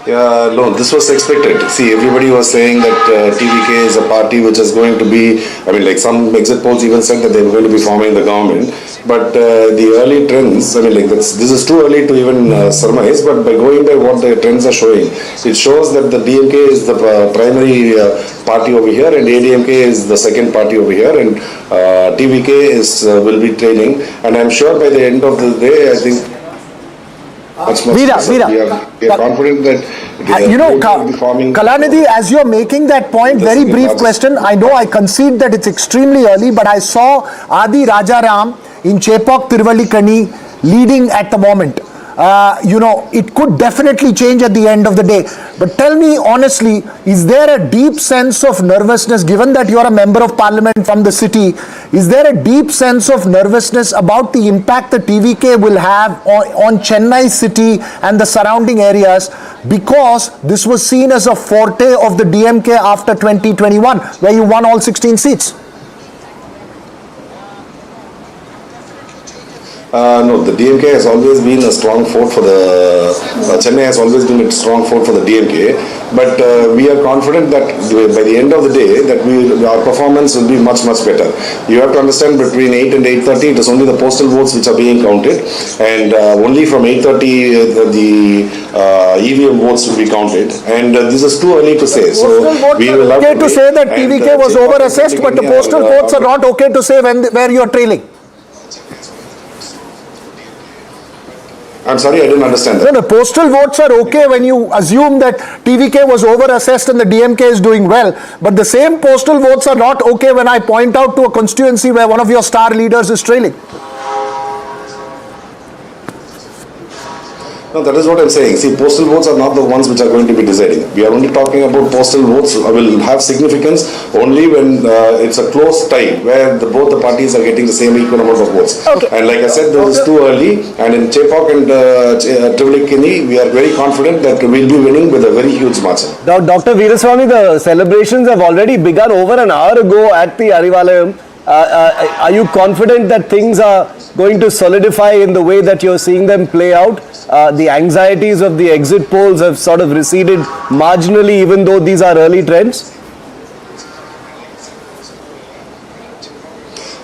Yeah, no, this was expected. See, everybody was saying that TVK is a party which is going to be, like some exit polls even said that they were going to be forming the government. But the early trends, this is too early to even surmise, but by going by what the trends are showing, it shows that the DMK is the primary party over here and ADMK is the second party over here, and TVK will be trailing. And I'm sure by the end of the day, I think Veera. We are confident that Kalanidhi, as you're making that point, very brief question. I know I concede that it's extremely early, but I saw Adi Rajaram in Chepauk Tiruvallikani leading at the moment. it could definitely change at the end of the day. But tell me honestly, is there a deep sense of nervousness, given that you are a member of parliament from the city, is there a deep sense of nervousness about the impact the TVK will have on Chennai city and the surrounding areas, because this was seen as a forte of the DMK after 2021, where you won all 16 seats? No, the DMK has always been a strong fort for the, Chennai has always been a strong fort for the DMK, but we are confident that by the end of the day, that our performance will be much better. You have to understand, between 8 and 8:30, it is only the postal votes which are being counted, and only from 8:30 the EVM votes will be counted, and this is too early to say. So we will have okay to say that TVK was over-assessed, but the postal votes are not okay to say where you are trailing. I'm sorry, I didn't understand that. No, the postal votes are okay when you assume that TVK was over-assessed and the DMK is doing well. But the same postal votes are not okay when I point out to a constituency where one of your star leaders is trailing. No, that is what I'm saying. See, postal votes are not the ones which are going to be deciding. We are only talking about postal votes will have significance only when it's a close tie, where both the parties are getting the same equal amount of votes. Okay. And like I said, this is too early. And in Chepauk and Tirulikini, we are very confident that we'll be winning with a very huge margin. Now, Dr. Veeraswamy, the celebrations have already begun over an hour ago at the Arivalayam. Are you confident that things are going to solidify in the way that you're seeing them play out? The anxieties of the exit polls have sort of receded marginally, even though these are early trends?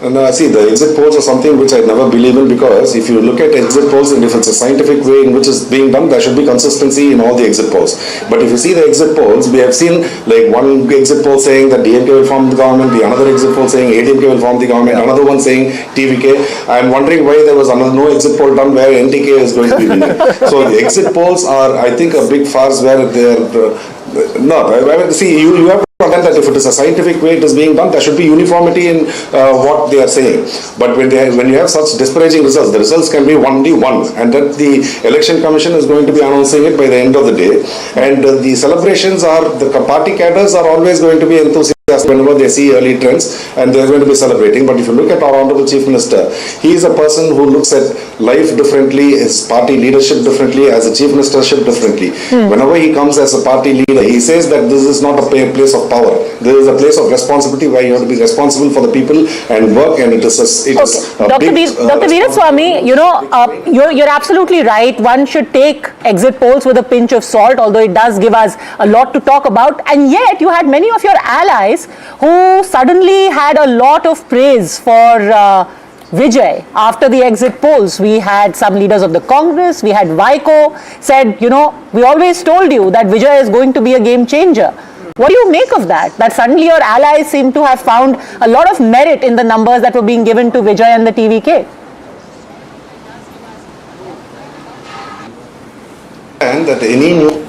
And see, the exit polls are something which I never believe in, because if you look at exit polls, and if it's a scientific way in which it's being done, there should be consistency in all the exit polls. But if you see the exit polls, we have seen like one exit poll saying that DMK will form the government, the another exit poll saying ADMK will form the government, another one saying TVK. I'm wondering why there was no exit poll done where NTK is going to be winning. So the exit polls are, I think, a big farce where they're see, you have that if it is a scientific way it is being done, there should be uniformity in what they are saying. But when you have such disparaging results, the results can be only one, and that the election commission is going to be announcing it by the end of the day. And the celebrations are, the party cadres are always going to be enthusiastic whenever they see early trends, and they're going to be celebrating. But if you look at our Honorable Chief Minister, he is a person who looks at life differently, his party leadership differently, as a Chief Ministership differently. Whenever he comes as a party leader, he says that this is not a place of power. This is a place of responsibility where you have to be responsible for the people and work, and it is Dr. Veeraswamy, you're absolutely right. One should take exit polls with a pinch of salt, although it does give us a lot to talk about. And yet, you had many of your allies who suddenly had a lot of praise for Vijay after the exit polls. We had some leaders of the Congress, we had Vaiko said, we always told you that Vijay is going to be a game changer. What do you make of that? That suddenly your allies seem to have found a lot of merit in the numbers that were being given to Vijay and the TVK. And that any new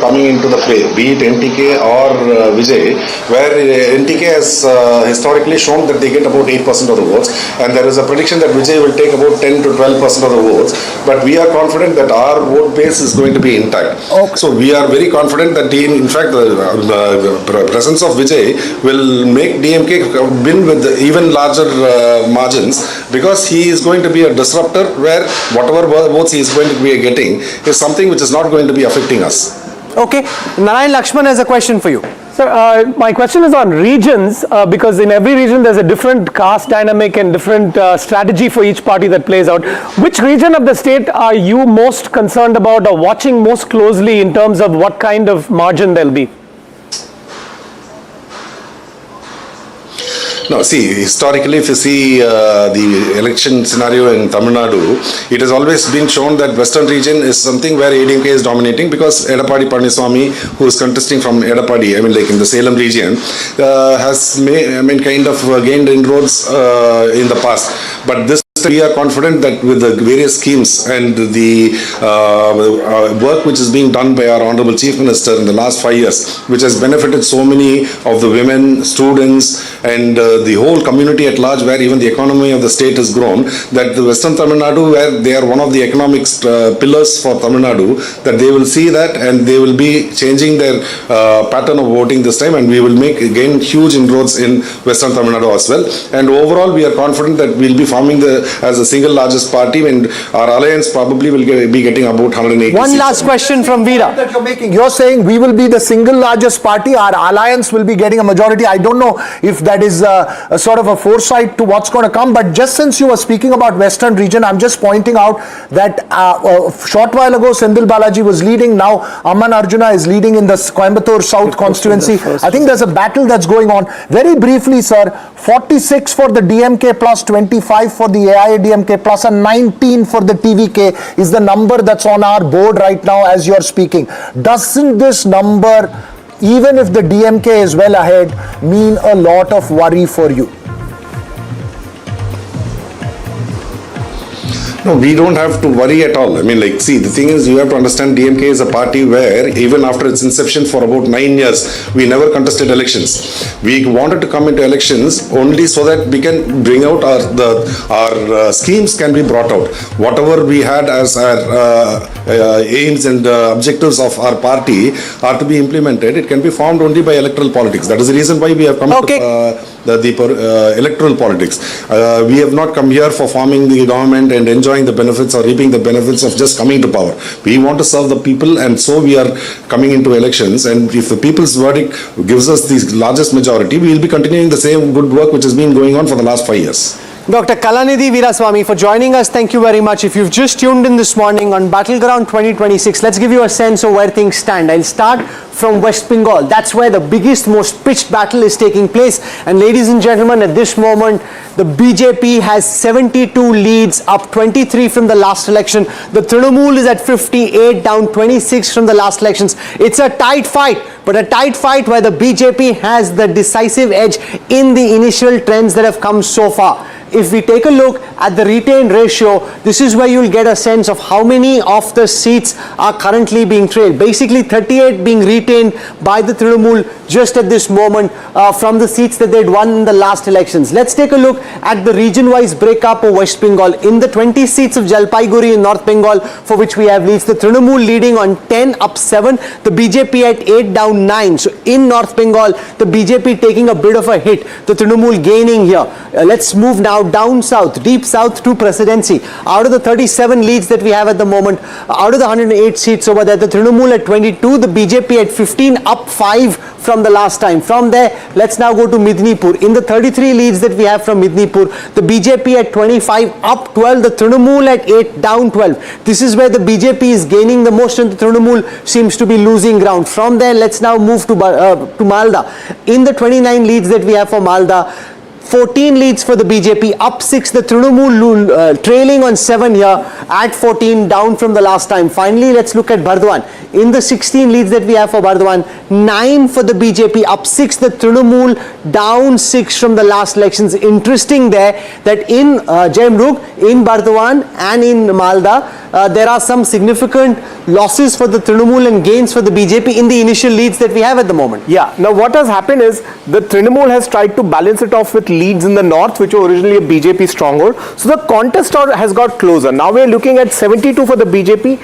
coming into the play, be it NTK or Vijay, where NTK has historically shown that they get about 8% of the votes, and there is a prediction that Vijay will take about 10 to 12% of the votes, but we are confident that our vote base is going to be intact. Okay. So we are very confident that in fact the presence of Vijay will make DMK win with even larger margins, because he is going to be a disruptor where whatever votes he is going to be getting is something which is not going to be affecting us. Okay, Narayan Lakshman has a question for you. Sir, my question is on regions, because in every region there's a different caste dynamic and different strategy for each party that plays out. Which region of the state are you most concerned about or watching most closely in terms of what kind of margin there'll be? No, see, historically, if you see the election scenario in Tamil Nadu, it has always been shown that western region is something where ADMK is dominating, because Edappadi Palaniswamy, who is contesting from Edappadi, like in the Salem region, has kind of gained inroads in the past. But this we are confident that with the various schemes and the work which is being done by our Honorable Chief Minister in the last 5 years, which has benefited so many of the women, students, and the whole community at large, where even the economy of the state has grown, that the Western Tamil Nadu, where they are one of the economic pillars for Tamil Nadu, that they will see that and they will be changing their pattern of voting this time, and we will gain huge inroads in Western Tamil Nadu as well. And overall, we are confident that we will be forming as the single largest party, and our alliance probably will be getting about 180 One seats. last question from Veera. That you're making. You're saying we will be the single largest party, our alliance will be getting a majority. I don't know if that is a sort of a foresight to what's going to come, but just since you were speaking about Western region, I'm just pointing out that a short while ago Sendil Balaji was leading, now Amman Arjuna is leading in the Coimbatore South constituency. I think there's a battle that's going on. Very briefly, sir, 46 for the DMK plus 25 for the AIADMK plus and 19 for the TVK is the number that's on our board right now as you're speaking. Doesn't this number, even if the DMK is well ahead, mean a lot of worry for you? No, we don't have to worry at all. I mean, like, see, the thing is, you have to understand DMK is a party where even after its inception for about 9 years, we never contested elections. We wanted to come into elections only so that we can bring out our schemes can be brought out. Whatever we had as our aims and objectives of our party are to be implemented. It can be formed only by electoral politics. That is the reason why we have come to the electoral politics. We have not come here for forming the government and enjoying the benefits or reaping the benefits of just coming to power. We want to serve the people, and so we are coming into elections. And if the people's verdict gives us the largest majority, we will be continuing the same good work which has been going on for the last 5 years. Dr. Kalanidhi Veeraswamy, for joining us. Thank you very much. If you've just tuned in this morning on Battleground 2026, let's give you a sense of where things stand. I'll start from West Bengal. That's where the biggest, most pitched battle is taking place. And ladies and gentlemen, at this moment, the BJP has 72 leads, up 23 from the last election. The Trinamool is at 58, down 26 from the last elections. It's a tight fight, but a tight fight where the BJP has the decisive edge in the initial trends that have come so far. If we take a look at the retained ratio, this is where you'll get a sense of how many of the seats are currently being trailed. Basically 38 being retained by the Trinamool just at this moment from the seats that they'd won in the last elections. Let's take a look at the region-wise breakup of West Bengal. In the 20 seats of Jalpaiguri in North Bengal, for which we have leads, the Trinamool leading on 10, up 7, the BJP at 8, down 9. So in North Bengal, the BJP taking a bit of a hit, the Trinamool gaining here. Let's move now down south, deep south to presidency. Out of the 37 leads that we have at the moment, out of the 108 seats over there, the Trinamool at 22, the BJP at 15, up 5 from the last time. From there, let's now go to Midnipur. In the 33 leads that we have from Midnipur, the BJP at 25, up 12, the Trinamool at 8, down 12. This is where the BJP is gaining the most and the Trinamool seems to be losing ground. From there, let's now move to Malda. In the 29 leads that we have for Malda, 14 leads for the BJP, up 6, the Trinamool trailing on 7 here at 14, down from the last time. Finally, let's look at Bardwan. In the 16 leads that we have for Bardwan, 9 for the BJP, up 6, the Trinamool down 6 from the last elections. Interesting there that in Jaimrug, in Bardwan and in Malda, there are some significant losses for the Trinamool and gains for the BJP in the initial leads that we have at the moment. Yeah, now what has happened is the Trinamool has tried to balance it off with leads in the north, which were originally a BJP stronghold. So the contest has got closer. Now we are looking at 72 for the BJP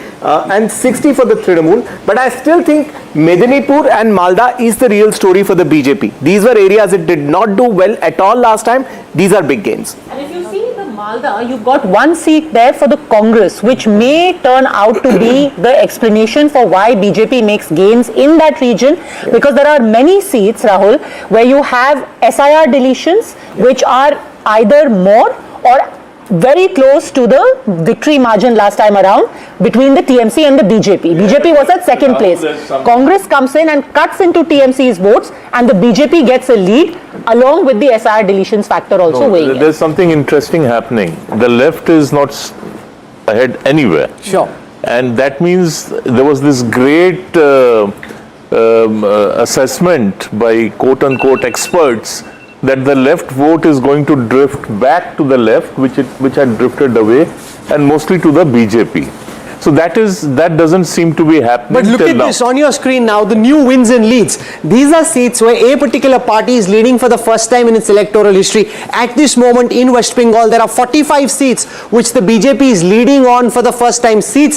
and 60 for the Trinamool. But I still think Medinipur and Malda is the real story for the BJP. These were areas it did not do well at all last time. These are big gains. And if you see the Malda, you've got one seat there for the Congress, which may turn out to be the explanation for why BJP makes gains in that region, because there are many seats, Rahul, where you have SIR deletions, which are either more or very close to the victory margin last time around between the TMC and the BJP. BJP was at second place. Congress comes in and cuts into TMC's votes, and the BJP gets a lead along with the SIR deletions factor also weighing in. There's something interesting happening. The left is not ahead anywhere. Sure. And that means there was this great assessment by quote-unquote experts that the left vote is going to drift back to the left, which had drifted away, and mostly to the BJP. So that doesn't seem to be happening. But look till at now. this on your screen now, the new wins and leads. These are seats where a particular party is leading for the first time in its electoral history. At this moment in West Bengal, there are 45 seats which the BJP is leading on for the first time. Seats